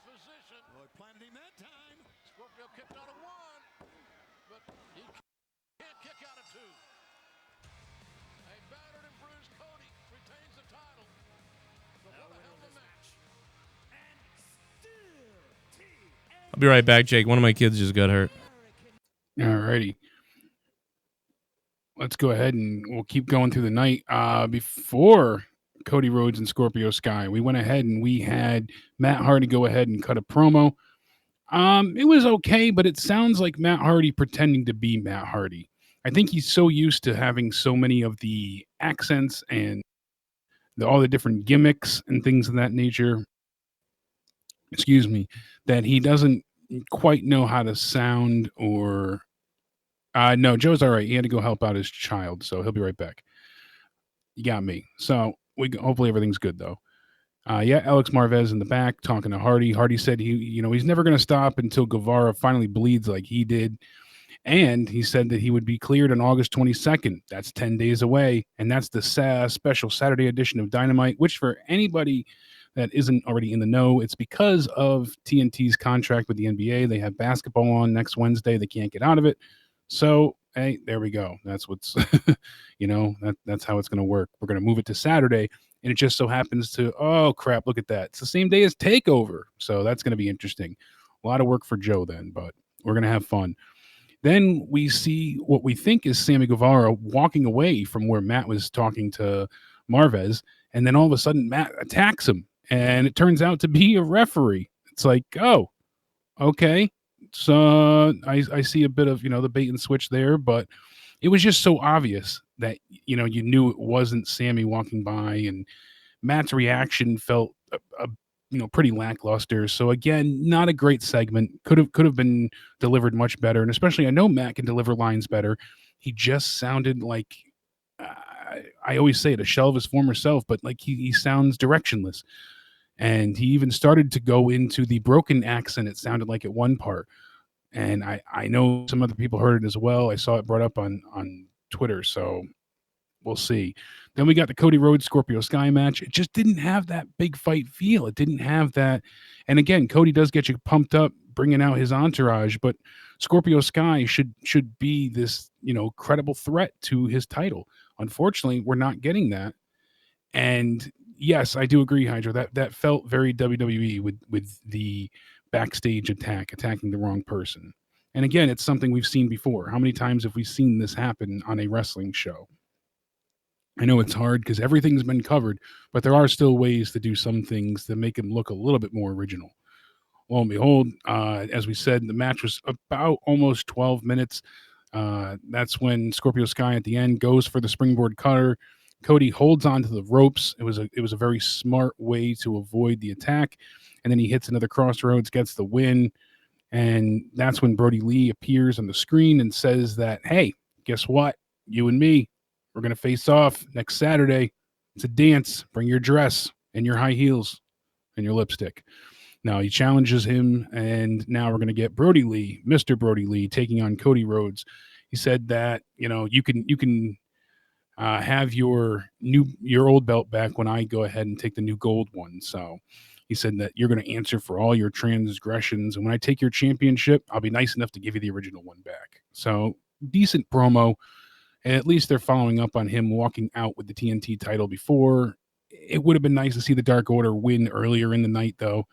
[SPEAKER 3] position. Well, he planted him that time. Scorpio kicked out of 1. But he can't kick out of 2. A battered and bruised Cody retains the title. But what a hell of a match.
[SPEAKER 1] I'll be right back, Jake. One of my kids just got hurt.
[SPEAKER 5] Alrighty. Let's go ahead and we'll keep going through the night. Before Cody Rhodes and Scorpio Sky. We went ahead and we had Matt Hardy go ahead and cut a promo. It was okay, but it sounds like Matt Hardy pretending to be Matt Hardy. I think he's so used to having so many of the accents and all the different gimmicks and things of that nature, that he doesn't quite know how to sound or... no, Joe's all right. He had to go help out his child, so he'll be right back. You got me. So hopefully everything's good, though. Alex Marvez in the back talking to Hardy. Hardy said he's never going to stop until Guevara finally bleeds like he did. And he said that he would be cleared on August 22nd. That's 10 days away. And that's the special Saturday edition of Dynamite, which for anybody that isn't already in the know, it's because of TNT's contract with the NBA. They have basketball on next Wednesday. They can't get out of it. So, hey, there we go. That's what's, that's how it's going to work. We're going to move it to Saturday. And it just so happens to, oh, crap, look at that. It's the same day as TakeOver. So that's going to be interesting. A lot of work for Joe then, but we're going to have fun. Then we see what we think is Sammy Guevara walking away from where Matt was talking to Marvez. And then all of a sudden, Matt attacks him. And it turns out to be a referee. It's like, oh, okay. So I see a bit of, the bait and switch there. But it was just so obvious that, you knew it wasn't Sammy walking by. And Matt's reaction felt pretty lackluster. So again, not a great segment. Could have been delivered much better. And especially, I know Matt can deliver lines better. He just sounded like, I always say it, a shell of his former self, but like he sounds directionless. And he even started to go into the broken accent. It sounded like at one part. And I know some other people heard it as well. I saw it brought up on Twitter. So we'll see. Then we got the Cody Rhodes Scorpio Sky match. It just didn't have that big fight feel. It didn't have that. And again, Cody does get you pumped up, bringing out his entourage, but Scorpio Sky should be this, credible threat to his title. Unfortunately, we're not getting that. And yes, I do agree, Hydra. That felt very WWE with the backstage attacking the wrong person. And again, it's something we've seen before. How many times have we seen this happen on a wrestling show? I know it's hard because everything's been covered, but there are still ways to do some things that make them look a little bit more original. Lo and behold, as we said, the match was about almost 12 minutes. That's when Scorpio Sky at the end goes for the springboard cutter. Cody holds on to the ropes. It was a very smart way to avoid the attack. And then he hits another crossroads, gets the win. And that's when Brody Lee appears on the screen and says that, hey, guess what? You and me, we're going to face off next Saturday. It's a dance. Bring your dress and your high heels and your lipstick. Now he challenges him, and now we're going to get Brody Lee, Mr. Brody Lee, taking on Cody Rhodes. He said that, you can have your old belt back when I go ahead and take the new gold one. So he said that you're going to answer for all your transgressions. And when I take your championship, I'll be nice enough to give you the original one back. So decent promo. And at least they're following up on him walking out with the TNT title before. It would have been nice to see the Dark Order win earlier in the night, though.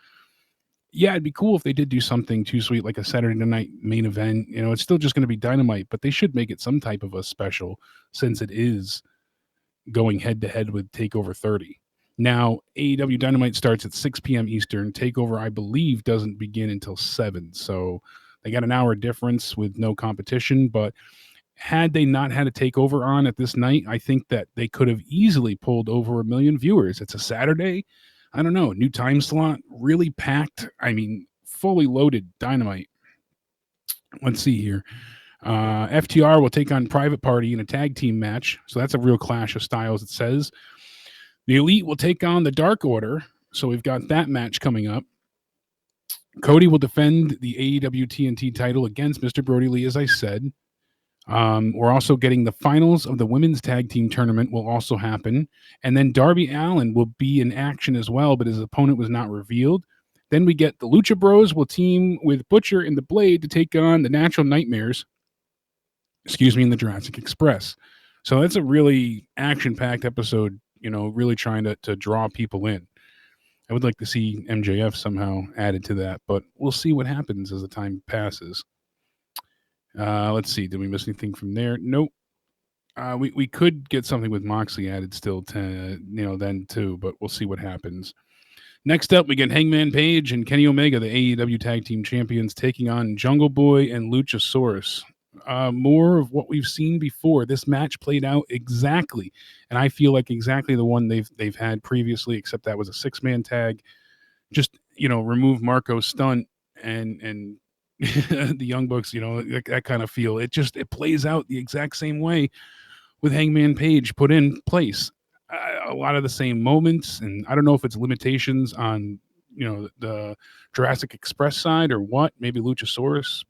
[SPEAKER 5] Yeah, it'd be cool if they did do something too sweet, like a Saturday night main event. It's still just going to be Dynamite, but they should make it some type of a special since it is going head-to-head with TakeOver 30. Now, AEW Dynamite starts at 6 p.m. Eastern. TakeOver, I believe, doesn't begin until 7. So they got an hour difference with no competition. But had they not had a TakeOver on at this night, I think that they could have easily pulled over 1 million viewers. It's a Saturday. I don't know. New time slot, really packed. I mean, fully loaded Dynamite. Let's see here. FTR will take on Private Party in a tag team match. So that's a real clash of styles, it says. The Elite will take on the Dark Order. So we've got that match coming up. Cody will defend the AEW TNT title against Mr. Brody Lee, as I said. We're also getting the finals of the women's tag team tournament will also happen. And then Darby Allin will be in action as well, but his opponent was not revealed. Then we get the Lucha Bros will team with Butcher and the Blade to take on the Natural Nightmares, in the Jurassic Express. So that's a really action-packed episode, really trying to draw people in. I would like to see MJF somehow added to that, but we'll see what happens as the time passes. Let's see. Did we miss anything from there? Nope. We could get something with Moxley added still to, then too, but we'll see what happens. Next up, we get Hangman Page and Kenny Omega, the AEW Tag Team Champions, taking on Jungle Boy and Luchasaurus. More of what we've seen before. This match played out exactly, and I feel like exactly the one they've had previously, except that was a 6-man tag. Just remove Marco's stunt and the Young Bucks, that kind of feel. It plays out the exact same way with Hangman Page put in place. A lot of the same moments, and I don't know if it's limitations on the Jurassic Express side or what, maybe Luchasaurus,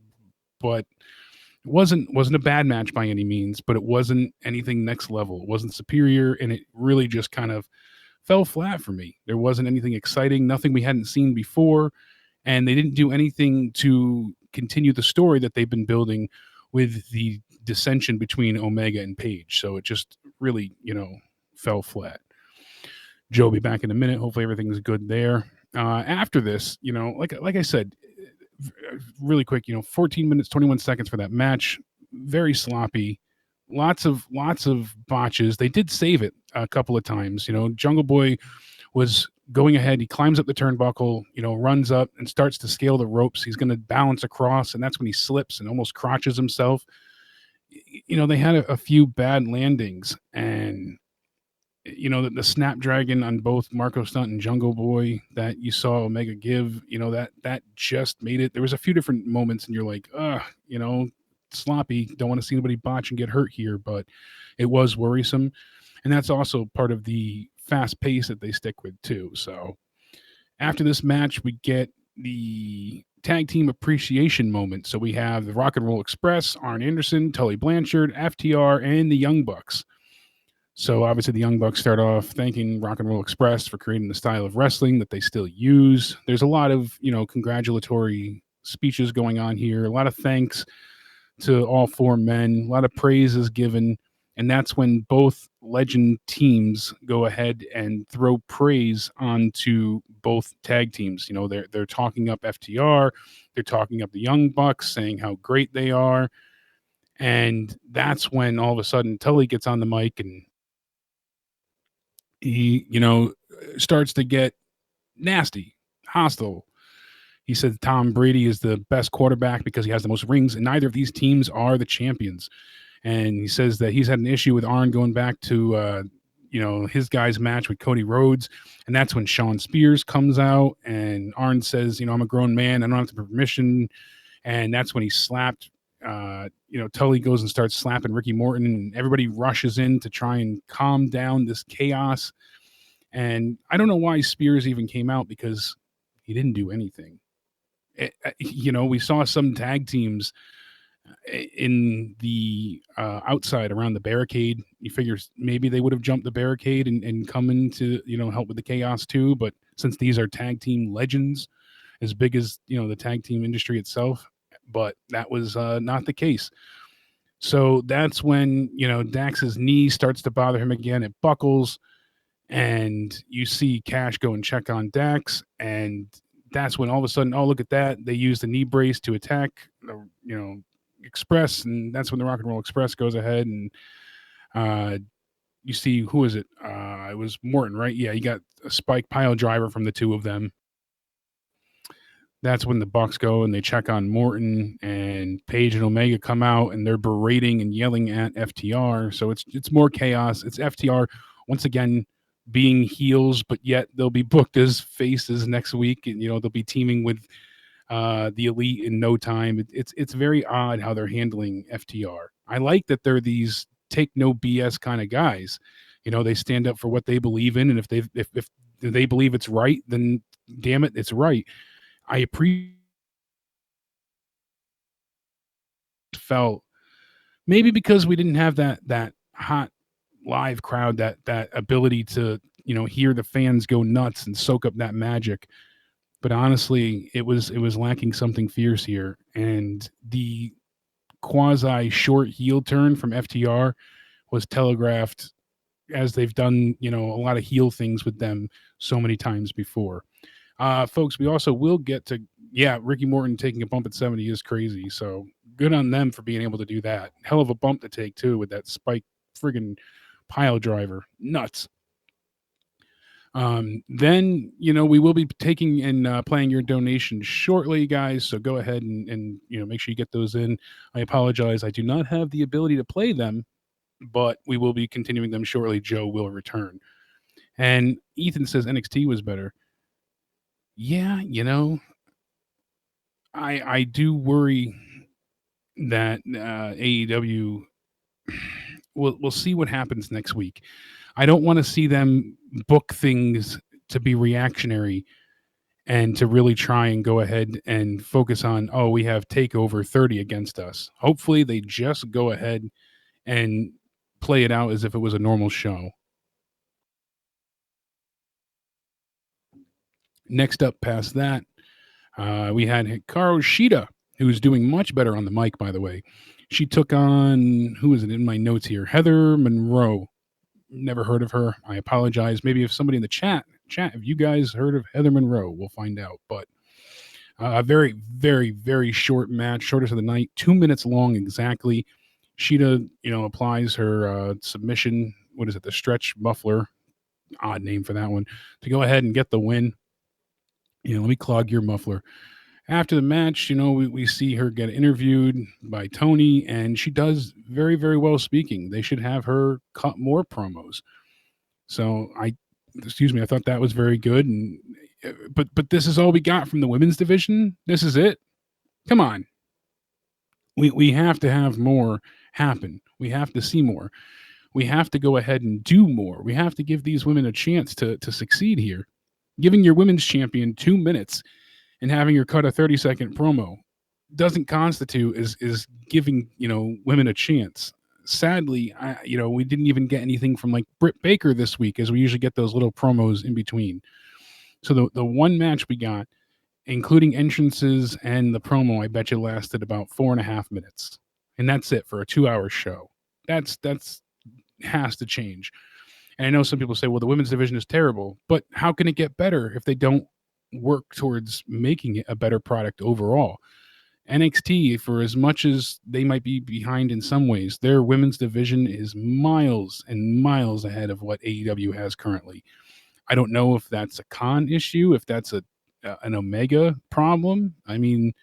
[SPEAKER 5] but it wasn't a bad match by any means, but it wasn't anything next level. It wasn't superior, and it really just kind of fell flat for me. There wasn't anything exciting, nothing we hadn't seen before, and they didn't do anything to continue the story that they've been building with the dissension between Omega and Page. So it just really, fell flat. Joe will be back in a minute. Hopefully everything's good there. After this, like I said, really quick, 14 minutes, 21 seconds for that match. Very sloppy. Lots of botches. They did save it a couple of times. Jungle Boy was going ahead. He climbs up the turnbuckle, runs up and starts to scale the ropes. He's going to balance across, and that's when he slips and almost crotches himself. They had a few bad landings, and the Snapdragon on both Marco Stunt and Jungle Boy that you saw Omega give, that just made it. There was a few different moments, and you're like, sloppy. Don't want to see anybody botch and get hurt here, but it was worrisome, and that's also part of the fast pace that they stick with too. So after this match, we get the tag team appreciation moment. So we have the Rock and Roll Express, Arn Anderson, Tully Blanchard, FTR, and the Young Bucks. So obviously the Young Bucks start off thanking Rock and Roll Express for creating the style of wrestling that they still use. There's a lot of, congratulatory speeches going on here. A lot of thanks to all four men. A lot of praise is given. And that's when both legend teams go ahead and throw praise onto both tag teams. They're talking up FTR. They're talking up the Young Bucks, saying how great they are. And that's when all of a sudden Tully gets on the mic and he, starts to get nasty, hostile. He said Tom Brady is the best quarterback because he has the most rings, and neither of these teams are the champions. And he says that he's had an issue with Arn going back to, his guy's match with Cody Rhodes. And that's when Sean Spears comes out, and Arn says, I'm a grown man. I don't have the permission. And that's when he slapped. Tully goes and starts slapping Ricky Morton, and everybody rushes in to try and calm down this chaos. And I don't know why Spears even came out, because he didn't do anything. We saw some tag teams in the outside around the barricade. You figure maybe they would have jumped the barricade and come in to, help with the chaos too. But since these are tag team legends, as big as, the tag team industry itself, but that was not the case. So that's when, Dax's knee starts to bother him again. It buckles, and you see Cash go and check on Dax, and that's when all of a sudden, oh, look at that. They use the knee brace to attack, Express, and that's when the Rock and Roll Express goes ahead, and you see, who is it? It was Morton, right? Yeah, you got a spike pile driver from the two of them. That's when the Bucks go and they check on Morton, and Page and Omega come out, and they're berating and yelling at FTR. So it's more chaos. It's FTR once again being heels, but yet they'll be booked as faces next week, and they'll be teaming with the Elite in no time. It's very odd how they're handling FTR. I like that they're these take no BS kind of guys. They stand up for what they believe in, and if they believe it's right, then damn it, it's right. I felt maybe because we didn't have that hot live crowd, that ability to hear the fans go nuts and soak up that magic. But honestly, it was lacking something fierce here, and the quasi short heel turn from FTR was telegraphed, as they've done a lot of heel things with them so many times before. Folks, we also will get to, Ricky Morton taking a bump at 70 is crazy. So good on them for being able to do that. Hell of a bump to take too, with that spike friggin' pile driver. Nuts. Then, we will be taking and playing your donations shortly, guys. So go ahead and make sure you get those in. I apologize. I do not have the ability to play them, but we will be continuing them shortly. Joe will return. And Ethan says NXT was better. Yeah, I do worry that AEW we'll see what happens next week. I don't want to see them book things to be reactionary and to really try and go ahead and focus on, we have TakeOver 30 against us. Hopefully they just go ahead and play it out as if it was a normal show. Next up past that, we had Hikaru Shida, who's doing much better on the mic, by the way. She took on, who is it in my notes here? Heather Monroe. Never heard of her. I apologize. Maybe if somebody in the chat, have you guys heard of Heather Monroe? We'll find out. But a very, very, very short match, shortest of the night, 2 minutes long exactly. Shida, applies her submission. What is it? The stretch muffler. Odd name for that one. To go ahead and get the win. Let me clog your muffler. After the match, we see her get interviewed by Tony, and she does very, very well speaking. They should have her cut more promos. So I thought that was very good. And but this is all we got from the women's division. This is it. Come on. We have to have more happen. We have to see more. We have to go ahead and do more. We have to give these women a chance to succeed here. Giving your women's champion 2 minutes and having her cut a 30-second promo doesn't constitute is giving, women a chance. Sadly, we didn't even get anything from like Britt Baker this week, as we usually get those little promos in between. So the one match we got, including entrances and the promo, I bet you lasted about 4.5 minutes. And that's it for a 2-hour show. That's has to change. And I know some people say, well, the women's division is terrible, but how can it get better if they don't work towards making it a better product overall? NXT, for as much as they might be behind in some ways, their women's division is miles and miles ahead of what AEW has currently. I don't know if that's a con issue, if that's an Omega problem. I mean,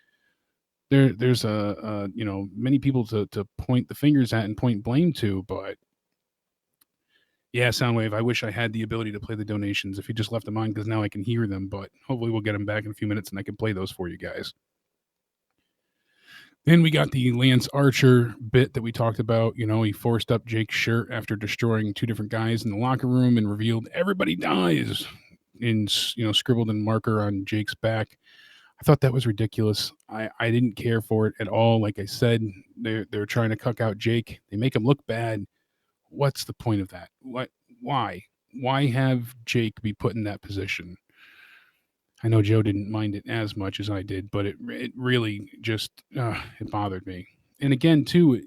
[SPEAKER 5] there's many people to point the fingers at and point blame to, but yeah, Soundwave, I wish I had the ability to play the donations if you just left them on, because now I can hear them, but hopefully we'll get them back in a few minutes and I can play those for you guys. Then we got the Lance Archer bit that we talked about. He forced up Jake's shirt after destroying 2 different guys in the locker room and revealed everybody dies in, scribbled in marker on Jake's back. I thought that was ridiculous. I didn't care for it at all. Like I said, they're trying to cuck out Jake. They make him look bad. What's the point of that? Why have Jake be put in that position? I know Joe didn't mind it as much as I did, but it really just it bothered me. And again, too,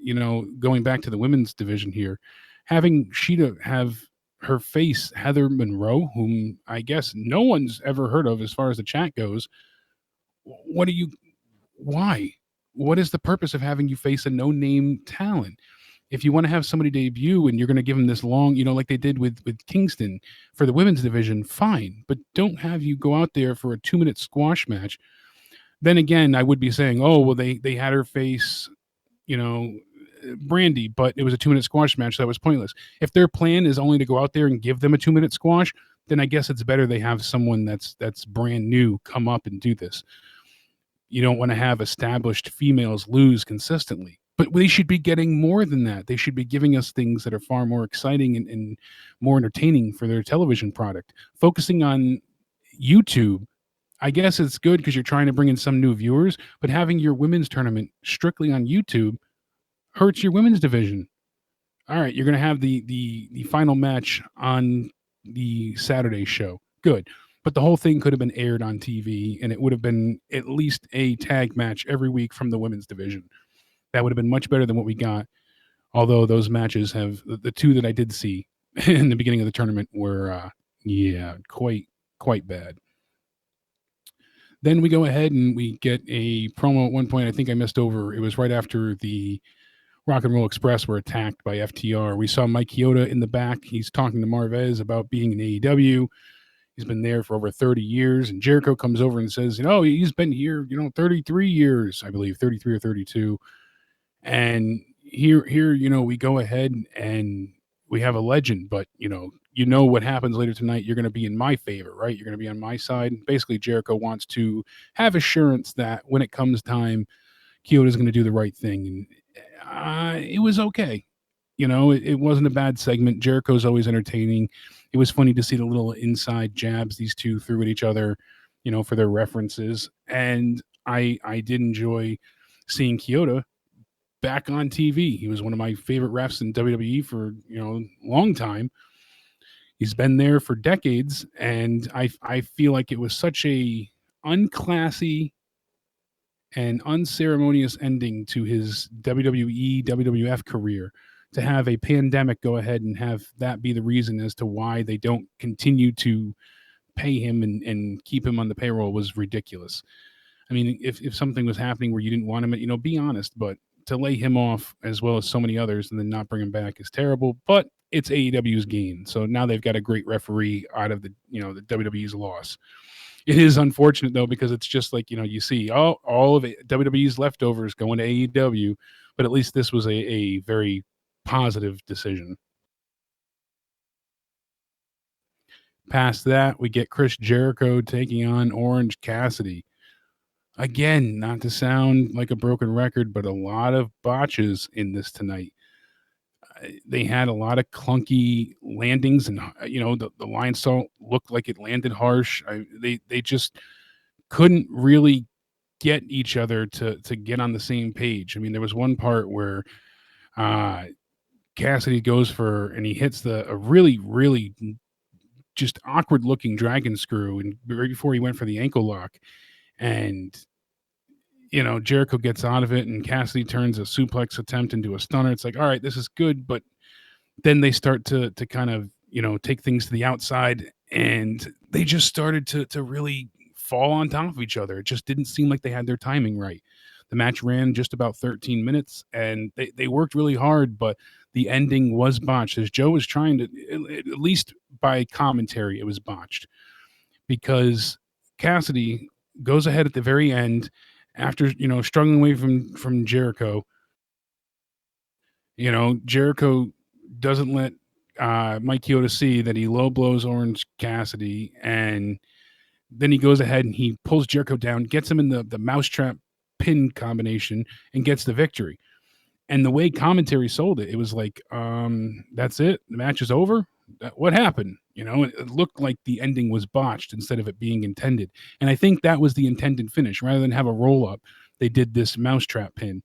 [SPEAKER 5] going back to the women's division here, having Shida have her face Heather Monroe, whom I guess no one's ever heard of as far as the chat goes. Why? What is the purpose of having you face a no-name talent? If you want to have somebody debut and you're going to give them this long, like they did with Kingston for the women's division, fine. But don't have you go out there for a 2-minute squash match. Then again, I would be saying, oh, well, they had her face, Brandy, but it was a 2-minute squash match. So that was pointless. If their plan is only to go out there and give them a 2-minute squash, then I guess it's better they have someone that's brand new come up and do this. You don't want to have established females lose consistently. But they should be getting more than that. They should be giving us things that are far more exciting and more entertaining for their television product. Focusing on YouTube, I guess it's good because you're trying to bring in some new viewers, but having your women's tournament strictly on YouTube hurts your women's division. All right, you're going to have the final match on the Saturday show. Good. But the whole thing could have been aired on TV, and it would have been at least a tag match every week from the women's division. That would have been much better than what we got. Although those matches have the 2 that I did see in the beginning of the tournament were, quite bad. Then we go ahead and we get a promo at one point. I think I missed over. It was right after the Rock and Roll Express were attacked by FTR. We saw Mike Chioda in the back. He's talking to Marvez about being in AEW. He's been there for over 30 years. And Jericho comes over and says, he's been here, 33 years, I believe, 33 or 32. And here, we go ahead and we have a legend, but what happens later tonight, you're going to be in my favor, right? You're going to be on my side. Basically, Jericho wants to have assurance that when it comes time, Chioda's going to do the right thing. And it was okay. It wasn't a bad segment. Jericho's always entertaining. It was funny to see the little inside jabs these two threw at each other, for their references. And I did enjoy seeing Chioda back on TV. He was one of my favorite refs in WWE for, a long time. He's been there for decades. And I feel like it was such a unclassy and unceremonious ending to his WWE, WWF career to have a pandemic go ahead and have that be the reason as to why they don't continue to pay him and keep him on the payroll was ridiculous. I mean, if something was happening where you didn't want him, be honest, but to lay him off as well as so many others and then not bring him back is terrible, but it's AEW's gain. So now they've got a great referee out of the WWE's loss. It is unfortunate, though, because it's just like, you see all of WWE's leftovers going to AEW, but at least this was a very positive decision. Past that, we get Chris Jericho taking on Orange Cassidy. Again, not to sound like a broken record, but a lot of botches in this tonight. They had a lot of clunky landings, and the lion salt looked like it landed harsh. They just couldn't really get each other to get on the same page. I mean, there was one part where Cassidy goes and he hits a really, really just awkward looking dragon screw, and right before he went for the ankle lock, and Jericho gets out of it, and Cassidy turns a suplex attempt into a stunner. It's like, all right, this is good, but then they start to kind of take things to the outside, and they just started to really fall on top of each other. It just didn't seem like they had their timing right. The match ran just about 13 minutes, and they worked really hard, but the ending was botched. As Joe was trying to, at least by commentary, it was botched because Cassidy goes ahead at the very end after, struggling away from Jericho. Jericho doesn't let Mike Chioda see that he low blows Orange Cassidy, and then he goes ahead and he pulls Jericho down, gets him in the mousetrap pin combination, and gets the victory. And the way commentary sold it, it was like, that's it? The match is over? What happened? It looked like the ending was botched instead of it being intended. And I think that was the intended finish. Rather than have a roll-up, they did this mousetrap pin,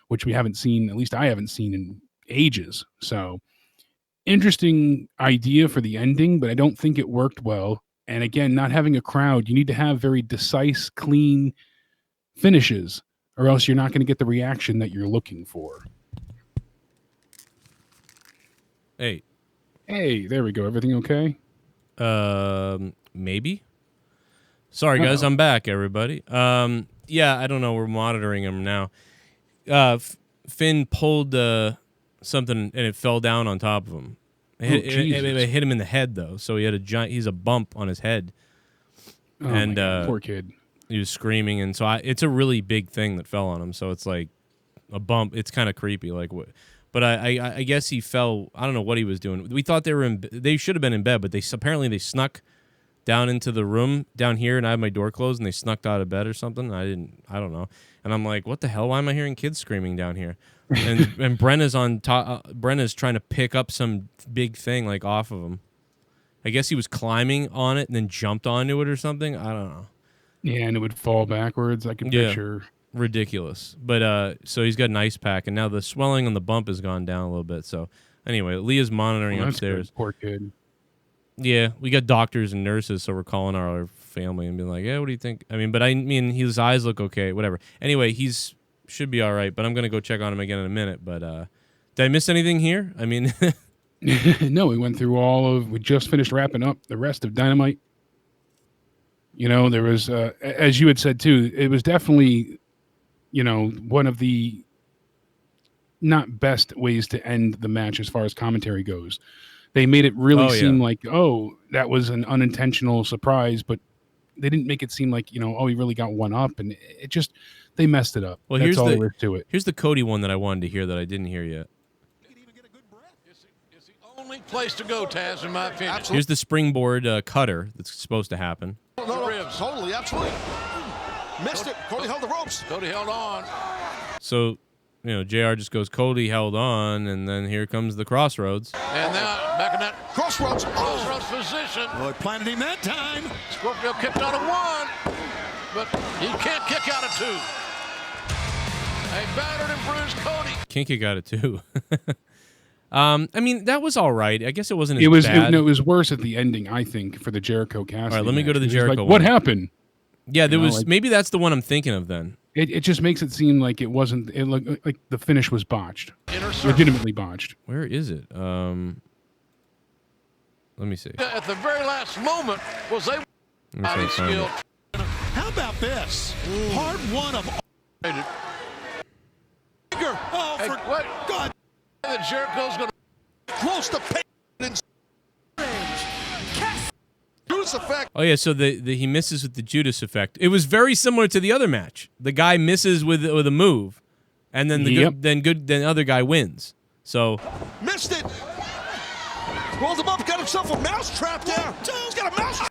[SPEAKER 5] which we haven't seen, at least I haven't seen in ages. So, interesting idea for the ending, but I don't think it worked well. And again, not having a crowd, you need to have very decisive, clean finishes, or else you're not going to get the reaction that you're looking for. Hey, there we go. Everything okay?
[SPEAKER 1] Maybe. Sorry, guys. I'm back, everybody. Yeah, I don't know. We're monitoring him now. Finn pulled something, and it fell down on top of him. It hit him in the head, though. So he had he's a bump on his head.
[SPEAKER 5] Oh, and poor kid.
[SPEAKER 1] He was screaming, and so it's a really big thing that fell on him. So it's like a bump. It's kind of creepy, like what. But I guess he fell. I don't know what he was doing. We thought they should have been in bed, but they snuck down into the room down here, and I had my door closed, and they snuck out of bed or something. I don't know. And I'm like, what the hell? Why am I hearing kids screaming down here? And Brenna's on top. Brenna's trying to pick up some big thing like off of him. I guess he was climbing on it and then jumped onto it or something. I don't know.
[SPEAKER 5] Yeah, and it would fall backwards. I can picture.
[SPEAKER 1] Ridiculous. But so he's got an ice pack, and now the swelling on the bump has gone down a little bit. So anyway, Leah's monitoring upstairs.
[SPEAKER 5] Good. Poor kid.
[SPEAKER 1] Yeah, we got doctors and nurses, so we're calling our family and being like, "Yeah, what do you think?" I mean, his eyes look okay, whatever. Anyway, he's should be all right, but I'm gonna go check on him again in a minute. But did I miss anything here? I mean,
[SPEAKER 5] no, we went through we just finished wrapping up the rest of Dynamite. There was, as you had said too, it was definitely, one of the not best ways to end the match as far as commentary goes. They made it really seem like, oh, that was an unintentional surprise, but they didn't make it seem like, oh, he really got one up, and it just, they messed it up.
[SPEAKER 1] Well,
[SPEAKER 5] that's all there is to it.
[SPEAKER 1] Here's the Cody one that I wanted to hear that I didn't hear yet.
[SPEAKER 3] It's the only place to go, Taz, in my opinion. Absolutely.
[SPEAKER 1] Here's the springboard cutter that's supposed to happen.
[SPEAKER 3] No, ribs. Totally, absolutely. Missed it. Cody held the ropes. Cody held on.
[SPEAKER 1] So, JR just goes, Cody held on, and then here comes the crossroads.
[SPEAKER 3] And now, back in that crossroads position. Well, he planted him that time. Scorpio kicked out of 1, but he can't kick out of 2. A battered and bruised Cody.
[SPEAKER 1] Can't kick out of 2. I mean, that was all right. I guess it wasn't as bad.
[SPEAKER 5] It was worse at the ending, I think, for the Jericho Cassidy.
[SPEAKER 1] All right, let me go to the Jericho one.
[SPEAKER 5] What happened?
[SPEAKER 1] Yeah, there was maybe that's the one I'm thinking of then.
[SPEAKER 5] It just makes it seem like it wasn't. It looked like the finish was botched, legitimately botched.
[SPEAKER 1] Where is it? Let me see.
[SPEAKER 3] At the very last moment, was they body skill? How about this? Part 1 of. Oh, for what? God! That Jericho's going to close to pain. Judas effect.
[SPEAKER 1] Oh yeah, so he misses with the Judas effect. It was very similar to the other match. The guy misses with a move, and then the other guy wins. So
[SPEAKER 3] missed it. Rolled him up, got himself a mousetrap there. He's got a mouse.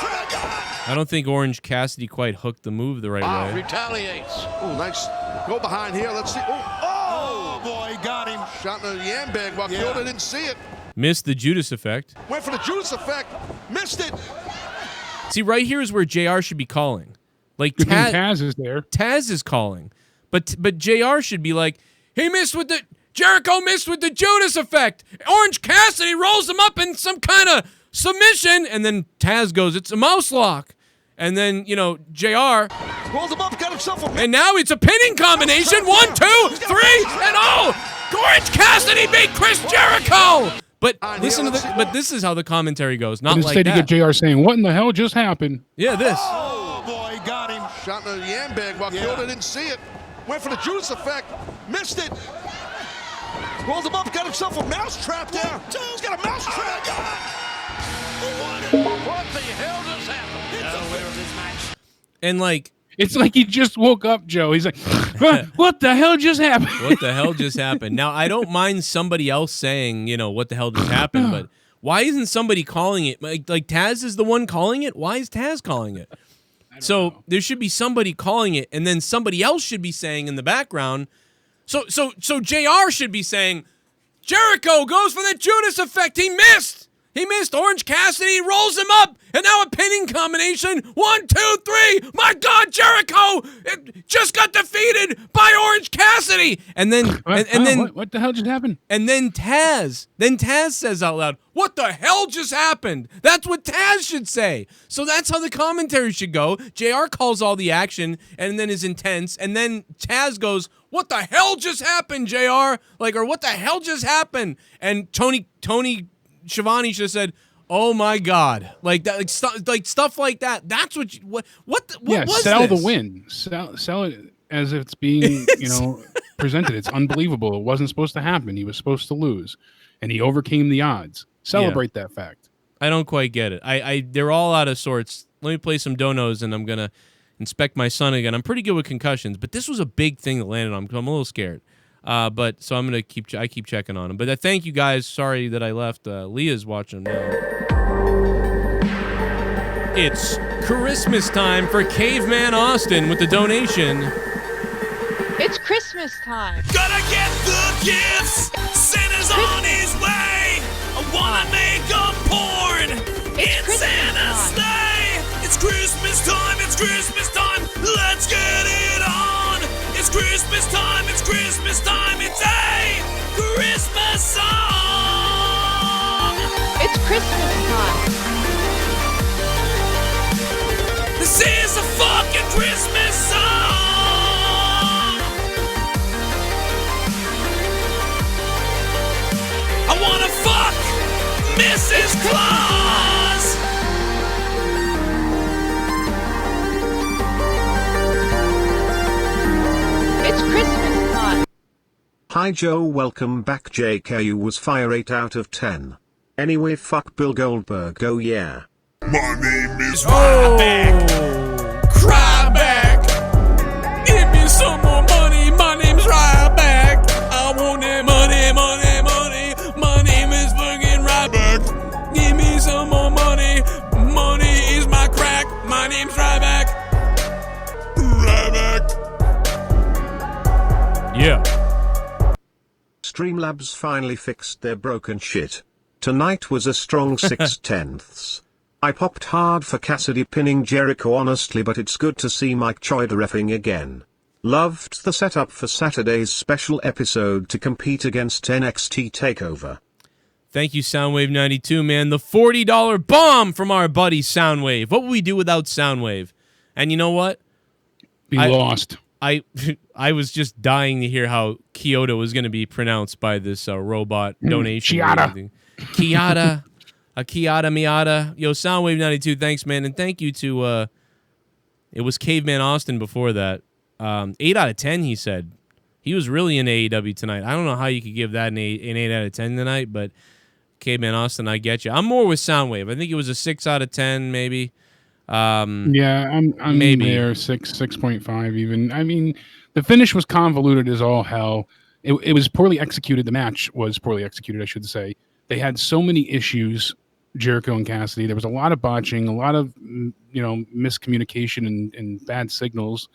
[SPEAKER 1] I don't think Orange Cassidy quite hooked the move the right way.
[SPEAKER 3] Retaliates. Oh, nice. Go behind here. Let's see. Oh, boy, got him. Shot in the yam bag while Kilda didn't see it.
[SPEAKER 1] Missed the Judas effect.
[SPEAKER 3] Went for the Judas effect. Missed it.
[SPEAKER 1] See, right here is where JR should be calling. Like
[SPEAKER 5] Taz is there.
[SPEAKER 1] Taz is calling. But JR should be like, Jericho missed with the Judas effect. Orange Cassidy rolls him up in some kind of submission, and then Taz goes, it's a mouse lock. And then, JR
[SPEAKER 3] rolls him up, got himself a
[SPEAKER 1] and now it's a pinning combination. 1, 2, 3, and Orange Cassidy beat Chris Jericho. But listen to but this is how the commentary goes. Not like that.
[SPEAKER 5] Instead, you get JR saying, "What in the hell just happened?"
[SPEAKER 1] Yeah, this.
[SPEAKER 3] Oh boy, got him. Shot in the yam bag while Kilda didn't see it. Went for the Judas effect. Missed it. Rolled him up, got himself a mousetrap there. He's got a mousetrap. What the hell just happened?
[SPEAKER 1] And
[SPEAKER 5] it's like he just woke up, Joe. He's like, what the hell just happened?
[SPEAKER 1] What the hell just happened? Now, I don't mind somebody else saying, what the hell just happened, but why isn't somebody calling it? Like Taz is the one calling it? Why is Taz calling it? So there should be somebody calling it, and then somebody else should be saying in the background. So JR should be saying, Jericho goes for the Judas effect. He missed. He missed. Orange Cassidy rolls him up, and now a pinning combination. 1, 2, 3. My God, Jericho just got defeated by Orange Cassidy. And then,
[SPEAKER 5] what the hell just happened?
[SPEAKER 1] And then Taz says out loud, "What the hell just happened?" That's what Taz should say. So that's how the commentary should go. JR calls all the action, and then is intense, and then Taz goes, "What the hell just happened, JR?" Or what the hell just happened? And Tony Schiavone should have said, "Oh my God!" Like that, stuff like that. That's what was
[SPEAKER 5] sell
[SPEAKER 1] this?
[SPEAKER 5] the win. Sell it as if it's being presented. It's unbelievable. It wasn't supposed to happen. He was supposed to lose, and he overcame the odds. Celebrate that fact.
[SPEAKER 1] I don't quite get it. They're all out of sorts. Let me play some donos, and I'm gonna inspect my son again. I'm pretty good with concussions, but this was a big thing that landed on him. I'm a little scared. But so I'm gonna keep checking on him. But thank you guys. Sorry that I left. Leah's watching now. It's Christmas time for Caveman Austin with the donation.
[SPEAKER 6] It's Christmas time.
[SPEAKER 7] Gotta get the gifts. Santa's on his way. I wanna make a porn. It's Santa's sleigh. It's Christmas time. It's Christmas time. Let's get it on. It's Christmas time, it's Christmas time, it's a Christmas song!
[SPEAKER 6] It's Christmas time.
[SPEAKER 7] This is a fucking Christmas song! I wanna fuck Mrs. Claus!
[SPEAKER 6] It's Christmas time.
[SPEAKER 8] Hi Joe, welcome back. JKU was fire 8 out of 10. Anyway, fuck Bill Goldberg, oh yeah.
[SPEAKER 7] My name is Ryback. Cryback. Give me some more money. My name's Ryback. I want that money, money, money. My name is fucking Ryback. Give me some more money. Money is my crack. My name's Ryback. Ryback.
[SPEAKER 1] Yeah.
[SPEAKER 8] Streamlabs finally fixed their broken shit. Tonight was a strong 6/10. I popped hard for Cassidy pinning Jericho honestly, but it's good to see Mike Choi reffing again. Loved the setup for Saturday's special episode to compete against NXT TakeOver.
[SPEAKER 1] Thank you, Soundwave92, man. The $40 bomb from our buddy Soundwave. What would we do without Soundwave? And you know what?
[SPEAKER 5] Be lost.
[SPEAKER 1] I was just dying to hear how Kyoto was going to be pronounced by this robot donation.
[SPEAKER 5] Chiata.
[SPEAKER 1] Kiata. A Kiata Miata. Yo, Soundwave92, thanks, man. And thank you to, it was Caveman Austin before that. 8 out of 10, he said. He was really in AEW tonight. I don't know how you could give that an 8 out of 10 tonight, but Caveman Austin, I get you. I'm more with Soundwave. I think it was a 6 out of 10, maybe.
[SPEAKER 5] Yeah, I'm
[SPEAKER 1] maybe
[SPEAKER 5] there, 6.5 even. I mean, the finish was convoluted as all hell. It was poorly executed. The match was poorly executed, I should say. They had so many issues, Jericho and Cassidy. There was a lot of botching, a lot of miscommunication and bad signals.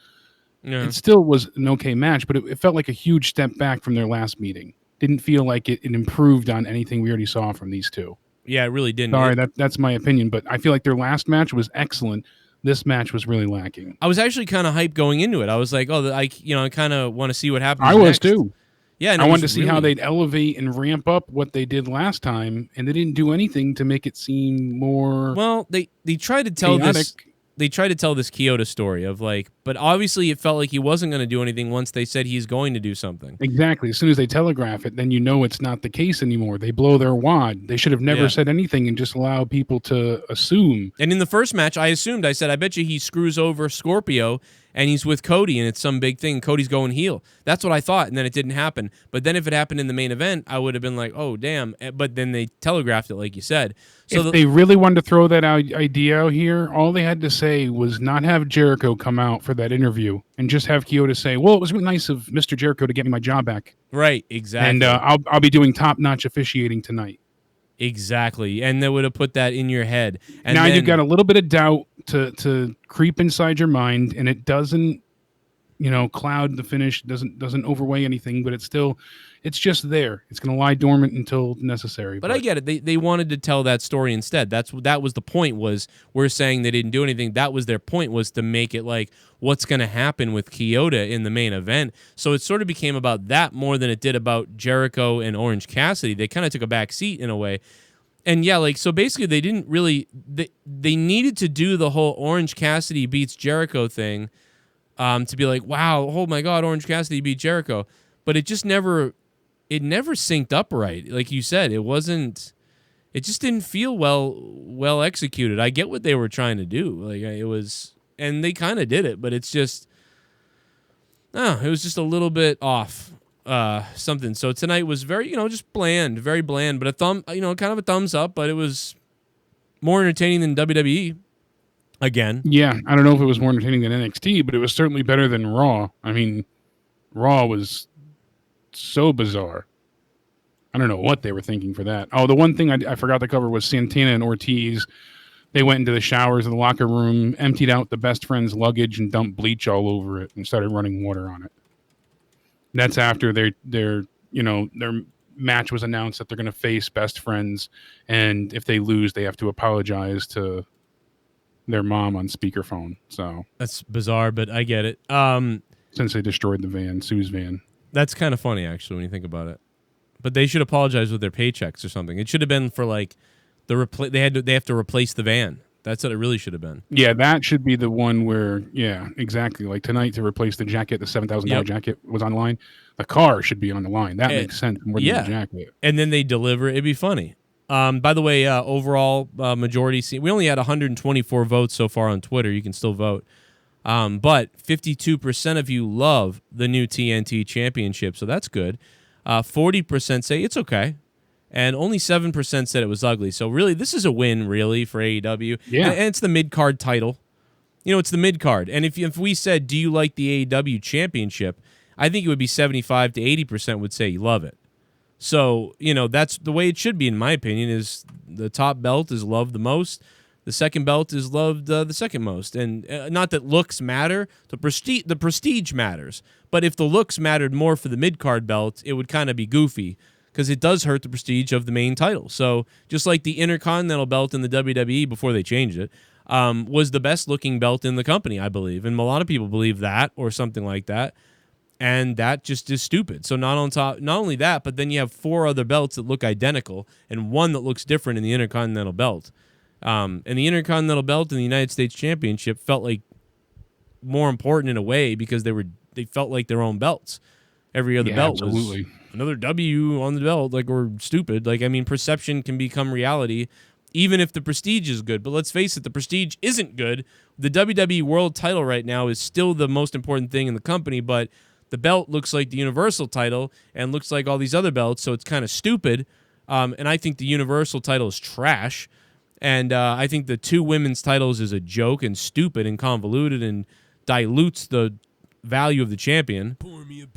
[SPEAKER 5] Yeah. It still was an okay match, but it felt like a huge step back from their last meeting. Didn't feel like it improved on anything we already saw from these two.
[SPEAKER 1] Yeah, it really didn't.
[SPEAKER 5] Sorry, that's my opinion, but I feel like their last match was excellent. This match was really lacking.
[SPEAKER 1] I was actually kind of hyped going into it. I was like, I kind of want to see what happens.
[SPEAKER 5] I was too.
[SPEAKER 1] Yeah, and
[SPEAKER 5] I wanted to see how they'd elevate and ramp up what they did last time, and they didn't do anything to make it seem more.
[SPEAKER 1] Well, they tried to tell
[SPEAKER 5] chaotic.
[SPEAKER 1] this. They tried to tell this Kyoto story of like, but obviously it felt like he wasn't going to do anything once they said he's going to do something.
[SPEAKER 5] Exactly. As soon as they telegraph it, then you know it's not the case anymore. They blow their wad. They should have never said anything and just allow people to assume.
[SPEAKER 1] And in the first match, I assumed, I said, I bet you he screws over Scorpio and he's with Cody and it's some big thing. Cody's going heel. That's what I thought, and then it didn't happen. But then if it happened in the main event, I would have been like, oh, damn. But then they telegraphed it like you said. So
[SPEAKER 5] if they really wanted to throw that idea out here, all they had to say was not have Jericho come out for that interview and just have Kyoto say, well, it was really nice of Mr. Jericho to get me my job back.
[SPEAKER 1] Right, exactly.
[SPEAKER 5] And I'll be doing top-notch officiating tonight.
[SPEAKER 1] Exactly. And they would have put that in your head. And
[SPEAKER 5] now
[SPEAKER 1] then,
[SPEAKER 5] you've got a little bit of doubt to creep inside your mind, and it doesn't, cloud the finish, doesn't overweigh anything, but it's just there. It's going to lie dormant until necessary.
[SPEAKER 1] But I get it. They wanted to tell that story instead. That was the point. Was we're saying they didn't do anything. That was their point, was to make it like what's going to happen with Kyoto in the main event. So it sort of became about that more than it did about Jericho and Orange Cassidy. They kind of took a back seat in a way. And yeah, like, so basically they didn't really, they needed to do the whole Orange Cassidy beats Jericho thing to be like, wow, oh my God, Orange Cassidy beat Jericho. But it just never synced up right. Like you said, it just didn't feel well executed. I get what they were trying to do. Like it was, and they kind of did it, but it's just, it was just a little bit off. Something. So tonight was very, just bland, very bland, but kind of a thumbs up, but it was more entertaining than WWE again.
[SPEAKER 5] Yeah. I don't know if it was more entertaining than NXT, but it was certainly better than Raw. I mean, Raw was so bizarre. I don't know what they were thinking for that. Oh, the one thing I forgot to cover was Santana and Ortiz. They went into the showers of the locker room, emptied out the best friend's luggage and dumped bleach all over it and started running water on it. That's after their match was announced that they're going to face best friends, and if they lose, they have to apologize to their mom on speakerphone. So
[SPEAKER 1] that's bizarre, but I get it.
[SPEAKER 5] Since they destroyed the van, Sue's van.
[SPEAKER 1] That's kind of funny, actually, when you think about it. But they should apologize with their paychecks or something. It should have been for like they have to replace the van. That's what it really should have been.
[SPEAKER 5] Yeah, that should be the one where, yeah, exactly. Like tonight to replace the jacket, the $7,000 jacket was on the line. The car should be on the line. That makes sense more than the jacket.
[SPEAKER 1] And then they deliver. It'd be funny. By the way, overall majority, we only had 124 votes so far on Twitter. You can still vote. But 52% of you love the new TNT championship, so that's good. 40% say it's okay. And only 7% said it was ugly. So really, this is a win, really, for AEW.
[SPEAKER 5] Yeah.
[SPEAKER 1] And it's the mid-card title. You know, it's the mid-card. And if we said, do you like the AEW championship, I think it would be 75 to 80% would say you love it. So, you know, that's the way it should be, in my opinion, is the top belt is loved the most. The second belt is loved the second most. And not that looks matter. The prestige matters. But if the looks mattered more for the mid-card belt, it would kind of be goofy, because it does hurt the prestige of the main title. So just like the Intercontinental belt in the WWE before they changed it, was the best-looking belt in the company, I believe. And a lot of people believe that or something like that. And that just is stupid. So not only that, but then you have 4 other belts that look identical and one that looks different in the Intercontinental belt. And the Intercontinental belt and the United States Championship felt like more important in a way because they felt like their own belts. Every other belt was another W on the belt, like, or stupid. Like, I mean, perception can become reality even if the prestige is good. But let's face it, the prestige isn't good. The WWE World title right now is still the most important thing in the company, but the belt looks like the Universal title and looks like all these other belts, so it's kind of stupid. And I think the Universal title is trash. And I think the 2 women's titles is a joke and stupid and convoluted and dilutes the value of the champion.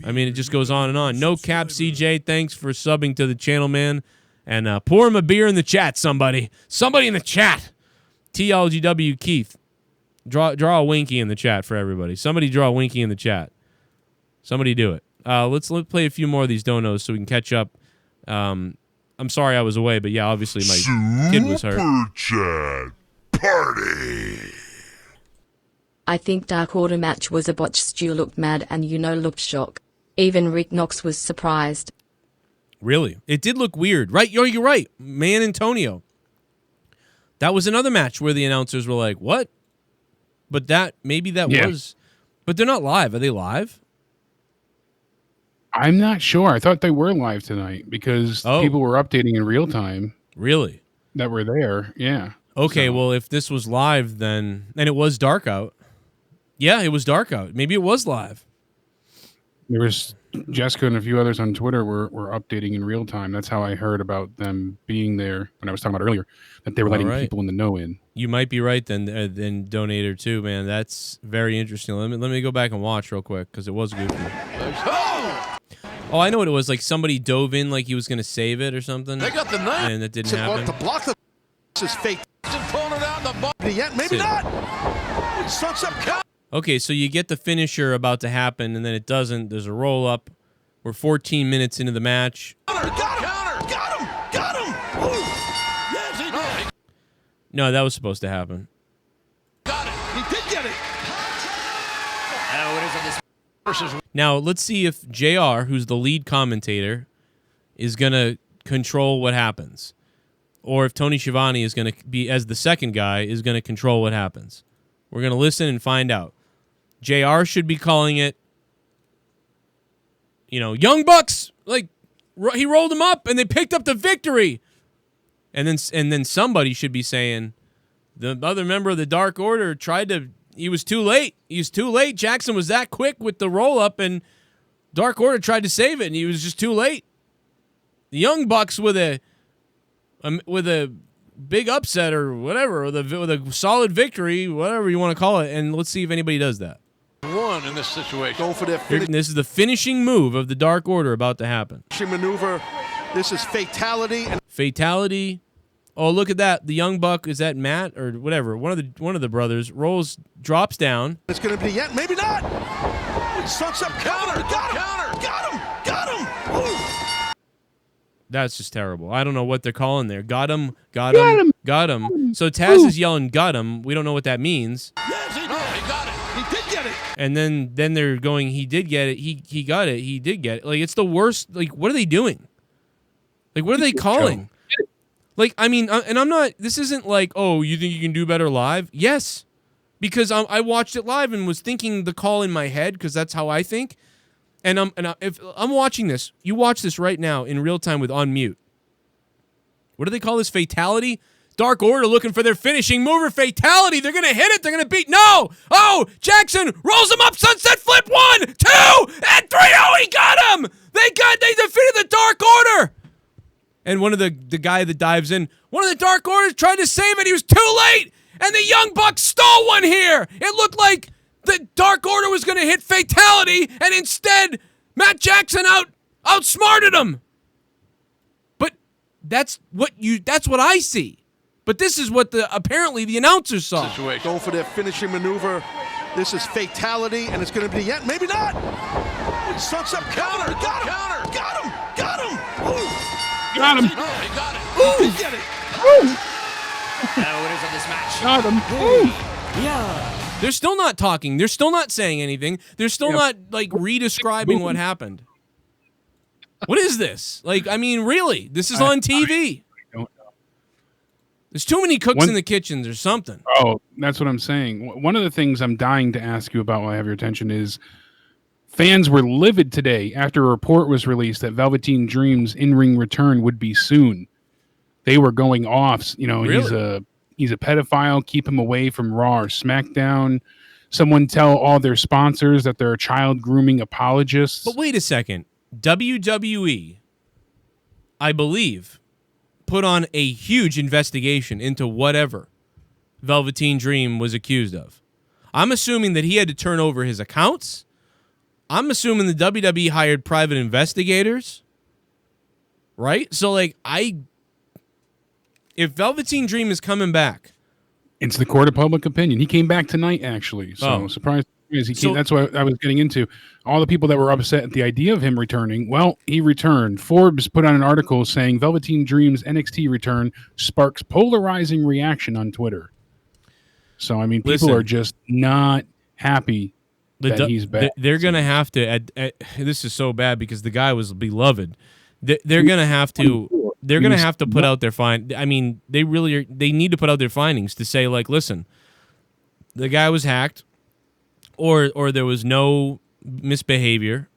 [SPEAKER 1] I mean, it just goes on and on. No Cap CJ, thanks for subbing to the channel, man. And pour him a beer in the chat, somebody. Somebody in the chat. TLGW Keith. Draw a winky in the chat for everybody. Somebody draw a winky in the chat. Somebody do it. Let's play a few more of these donos so we can catch up. I'm sorry I was away, but yeah, obviously my kid was hurt.
[SPEAKER 4] Super Chat Party.
[SPEAKER 9] I think Dark Order match was a botch. Stu looked mad and looked shocked. Even Rick Knox was surprised.
[SPEAKER 1] Really? It did look weird. Right? You're right. Man Antonio. That was another match where the announcers were like, what? But maybe that was. But they're not live. Are they live?
[SPEAKER 5] I'm not sure. I thought they were live tonight because people were updating in real time.
[SPEAKER 1] Really?
[SPEAKER 5] That were there. Yeah.
[SPEAKER 1] Okay, well, if this was live, then it was dark out. Yeah, it was dark out. Maybe it was live.
[SPEAKER 5] There was Jessica and a few others on Twitter were updating in real time. That's how I heard about them being there when I was talking about earlier, that they were letting people in the know in. You
[SPEAKER 1] might be right then Donator too, man. That's very interesting. Let me go back and watch real quick because it was goofy. Oh, I know what it was. Like somebody dove in like he was going to save it or something.
[SPEAKER 3] They got the knife.
[SPEAKER 1] And that didn't happen.
[SPEAKER 3] To block the is fake. Pulling it out the ball. Yet maybe not. Starts up count.
[SPEAKER 1] Okay, so you get the finisher about to happen, and then it doesn't. There's a roll-up. We're 14 minutes into the match.
[SPEAKER 3] Got him! Ooh. Yes, he did.
[SPEAKER 1] No, that was supposed to happen.
[SPEAKER 3] Got it. He did get it.
[SPEAKER 1] Now, let's see if JR, who's the lead commentator, is going to control what happens. Or if Tony Schiavone is going to be, as the second guy, is going to control what happens. We're going to listen and find out. JR should be calling it, Young Bucks, like, he rolled him up and they picked up the victory. And then somebody should be saying, the other member of the Dark Order he was too late. He was too late. Jackson was that quick with the roll-up, and Dark Order tried to save it, and he was just too late. The Young Bucks with a big upset or whatever, with a solid victory, whatever you want to call it, and let's see if anybody does that.
[SPEAKER 3] One in this situation. Going for their
[SPEAKER 1] This is the finishing move of the Dark Order about to happen.
[SPEAKER 3] Maneuver. This is fatality.
[SPEAKER 1] Fatality. Oh, look at that. The Young Buck, is that Matt or whatever? One of the brothers drops down.
[SPEAKER 3] It's going to be yet, maybe not. Starts up counter. Got him. Ooh.
[SPEAKER 1] That's just terrible. I don't know what they're calling there. Got him. So Taz is yelling, got him. We don't know what that means.
[SPEAKER 3] Yes, he got it. He did get it.
[SPEAKER 1] And then they're going, he did get it. He got it. He did get it. Like, it's the worst. Like, what are they doing? Like, what are they calling? Like, I mean, and I'm not, this isn't like, oh, you think you can do better live? Yes. Because I watched it live and was thinking the call in my head because that's how I think. And if I'm watching this, you watch this right now in real time with on mute. What do they call this? Fatality? Dark Order looking for their finishing mover. Fatality. They're going to hit it. They're going to beat. No. Oh, Jackson rolls him up. Sunset flip. 1, 2, and 3. Oh, he got him. Thank God they defeated the Dark Order. And one of the guy that dives in, one of the Dark Orders tried to save it. He was too late. And the Young Bucks stole one here. It looked like the Dark Order was going to hit fatality, and instead, Matt Jackson outsmarted him. But that's what I see. But this is what apparently the announcers saw.
[SPEAKER 3] Situation. Going for their finishing maneuver. This is fatality, and it's going to be the end. Maybe not. Starts up counter. Got him. Got him. Ooh.
[SPEAKER 5] Got him.
[SPEAKER 3] No, he got it. Ooh. Get it.
[SPEAKER 5] Ooh.
[SPEAKER 7] Now it is of this match.
[SPEAKER 5] Got him. Ooh.
[SPEAKER 7] Yeah.
[SPEAKER 1] They're still not talking. They're still not saying anything. They're still not, like, re-describing what happened. What is this? Like, I mean, really? This is on TV.
[SPEAKER 5] I don't know.
[SPEAKER 1] There's too many cooks in the kitchens or something.
[SPEAKER 5] Oh, that's what I'm saying. One of the things I'm dying to ask you about while I have your attention is fans were livid today after a report was released that Velveteen Dream's in-ring return would be soon. They were going off. You know,
[SPEAKER 1] Really?
[SPEAKER 5] he's a pedophile. Keep him away from Raw or SmackDown. Someone tell all their sponsors that they're child grooming apologists.
[SPEAKER 1] But wait a second. WWE, I believe, put on a huge investigation into whatever Velveteen Dream was accused of. I'm assuming that he had to turn over his accounts. I'm assuming the WWE hired private investigators. Right? So, like, if Velveteen Dream is coming back.
[SPEAKER 5] It's the court of public opinion. He came back tonight, actually. So, surprise. That's what I was getting into. All the people that were upset at the idea of him returning, well, he returned. Forbes put out an article saying Velveteen Dream's NXT return sparks polarizing reaction on Twitter. So, I mean, people are just not happy that he's back.
[SPEAKER 1] They're going to have to, this is so bad because the guy was beloved. They're going to have to, put out their I mean, they need to put out their findings to say, like, listen, the guy was hacked. Or there was no misbehavior.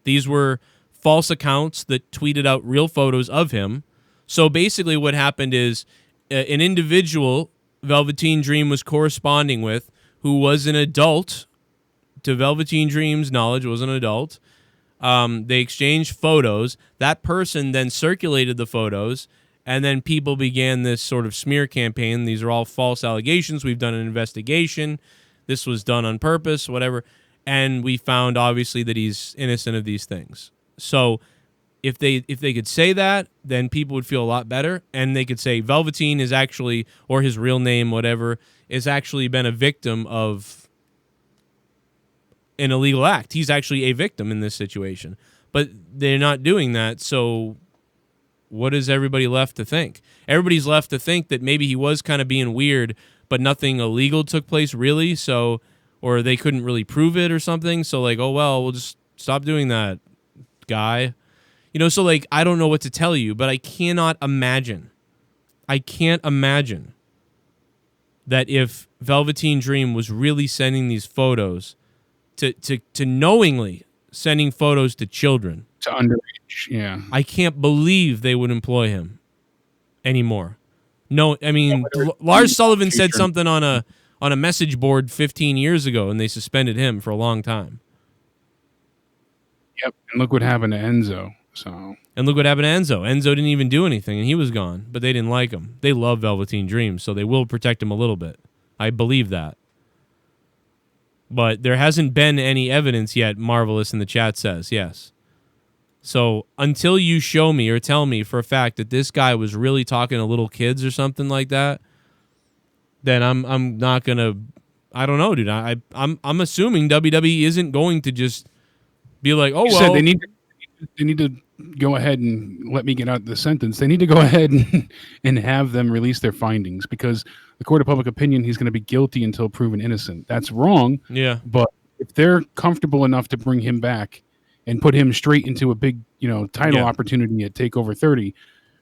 [SPEAKER 1] These were false accounts that tweeted out real photos of him. So basically what happened is an individual Velveteen Dream was corresponding with who was an adult, to Velveteen Dream's knowledge, was an adult. They exchanged photos. That person then circulated the photos, and then people began this sort of smear campaign. These are all false allegations. We've done an investigation. This was done on purpose, whatever. And we found, obviously, that he's innocent of these things. So if they could say that, then people would feel a lot better. And they could say Velveteen is actually, or his real name, whatever, is actually been a victim of an illegal act. He's actually a victim in this situation. But they're not doing that, so what is everybody left to think? Everybody's left to think that maybe he was kind of being weird, but nothing illegal took place, really, so, or they couldn't really prove it or something, so like, oh, well, we'll just stop doing that, guy. You know, so like, I don't know what to tell you, but I can't imagine that if Velveteen Dream was really sending these photos to knowingly sending photos to children.
[SPEAKER 5] To underage, yeah.
[SPEAKER 1] I can't believe they would employ him anymore. No, I mean, Lars Sullivan said something on a message board 15 years ago, and they suspended him for a long time.
[SPEAKER 5] Yep, and look what happened to Enzo.
[SPEAKER 1] And look what happened to Enzo. Enzo didn't even do anything, and he was gone, but they didn't like him. They love Velveteen Dream, so they will protect him a little bit. I believe that. But there hasn't been any evidence yet, Marvelous in the chat says, yes. So until you show me or tell me for a fact that this guy was really talking to little kids or something like that, then I'm not gonna. I don't know, dude. I'm assuming WWE isn't going to just be like, oh, well.
[SPEAKER 5] They need to go ahead and let me get out the sentence. They need to go ahead and have them release their findings, because the court of public opinion, he's going to be guilty until proven innocent. That's wrong.
[SPEAKER 1] Yeah.
[SPEAKER 5] But if they're comfortable enough to bring him back and put him straight into a big, title opportunity at TakeOver 30,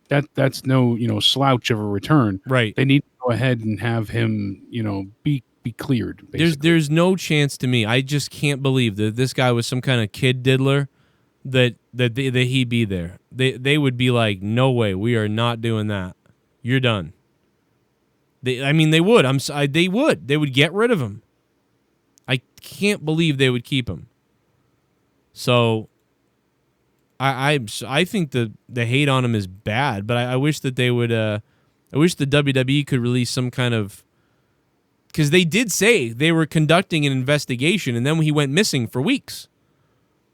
[SPEAKER 5] that's no, slouch of a return.
[SPEAKER 1] Right.
[SPEAKER 5] They need to go ahead and have him, be cleared. Basically.
[SPEAKER 1] There's no chance to me. I just can't believe that this guy was some kind of kid diddler that he'd be there. They would be like, no way, we are not doing that. You're done. They would. They would get rid of him. I can't believe they would keep him. So I think the hate on him is bad, but I wish that they would. I wish the WWE could release some kind of, because they did say they were conducting an investigation, and then he went missing for weeks.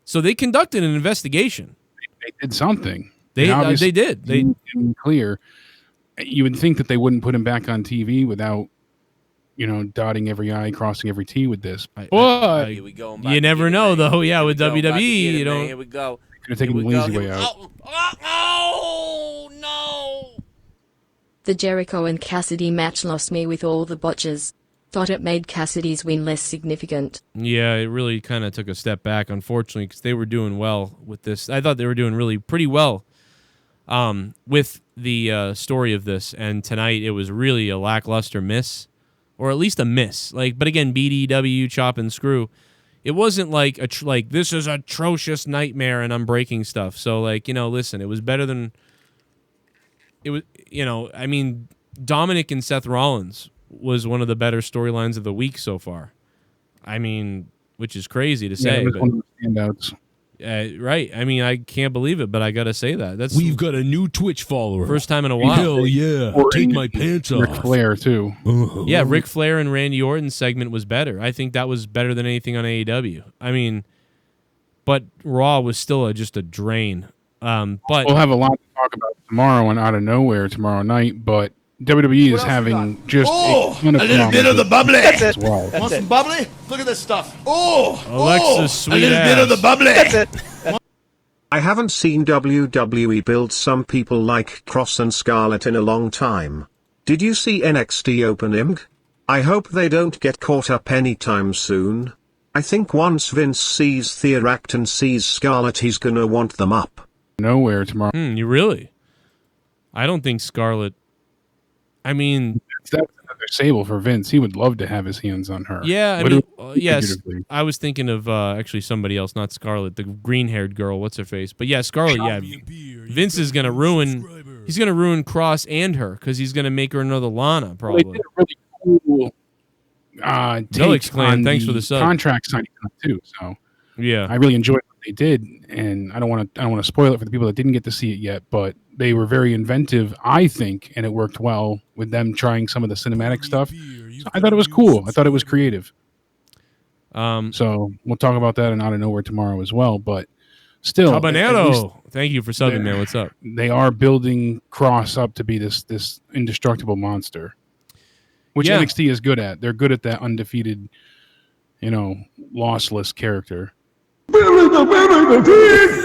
[SPEAKER 1] So they conducted an investigation.
[SPEAKER 5] They did something.
[SPEAKER 1] They did. They
[SPEAKER 5] clear. You would think that they wouldn't put him back on TV without, dotting every I, crossing every T with this. But
[SPEAKER 7] Here we go.
[SPEAKER 1] you never know, though. Yeah, with WWE, you don't.
[SPEAKER 7] Here we go.
[SPEAKER 5] Could have taken the lazy way out.
[SPEAKER 7] Oh, no.
[SPEAKER 9] The Jericho and Cassidy match lost me with all the botches. Thought it made Cassidy's win less significant.
[SPEAKER 1] Yeah, it really kind of took a step back, unfortunately, because they were doing well with this. I thought they were doing really pretty well with the story of this, and tonight it was really a lackluster miss, or at least a miss. But again, BDW, chop and screw. It wasn't like this is an atrocious nightmare and I'm breaking stuff. So listen, it was better than it was. I mean, Dominic and Seth Rollins was one of the better storylines of the week so far. I mean, which is crazy to say, but
[SPEAKER 5] one of the standouts.
[SPEAKER 1] Right. I mean, I can't believe it, but I got to say that.
[SPEAKER 10] We've got a new Twitch follower.
[SPEAKER 1] First time in a while.
[SPEAKER 10] Hell yeah. Take my pants off.
[SPEAKER 5] Ric Flair, too.
[SPEAKER 1] Yeah, Ric Flair and Randy Orton's segment was better. I think that was better than anything on AEW. I mean, but Raw was still just a drain. But
[SPEAKER 5] we'll have a lot to talk about tomorrow on Out of Nowhere tomorrow night, but WWE is having just
[SPEAKER 3] a little bit of the bubbly.
[SPEAKER 5] That's it. Well.
[SPEAKER 3] Want some bubbly? Look at this stuff.
[SPEAKER 1] Alexa's sweet
[SPEAKER 3] a little
[SPEAKER 1] ass.
[SPEAKER 3] bit of the bubbly. That's it.
[SPEAKER 8] I haven't seen WWE build some people like Cross and Scarlett in a long time. Did you see NXT opening? I hope they don't get caught up anytime soon. I think once Vince sees Thea act and sees Scarlett, he's gonna want them up.
[SPEAKER 5] Nowhere tomorrow.
[SPEAKER 1] You really? I don't think Scarlett. I mean,
[SPEAKER 5] that's another Sable for Vince. He would love to have his hands on her.
[SPEAKER 1] Yeah, I mean, yes. I was thinking of actually somebody else, not Scarlett, the green-haired girl. What's her face? But yeah, Scarlett. Yeah, Vince is gonna ruin. He's gonna ruin Cross and her because he's gonna make her another Lana. Probably.
[SPEAKER 5] Well, they did a really cool take on
[SPEAKER 1] thanks for the sub.
[SPEAKER 5] Contract signing too. So
[SPEAKER 1] yeah,
[SPEAKER 5] I really enjoyed what they did, and I don't want to spoil it for the people that didn't get to see it yet, but they were very inventive, I think, and it worked well with them trying some of the cinematic stuff. So I thought it was cool. I thought it was creative. So we'll talk about that in Out of Nowhere tomorrow as well. But still,
[SPEAKER 1] Habanero. Thank you for subbing, man. What's up?
[SPEAKER 5] They are building Cross up to be this indestructible monster, which NXT is good at. They're good at that undefeated, lossless character.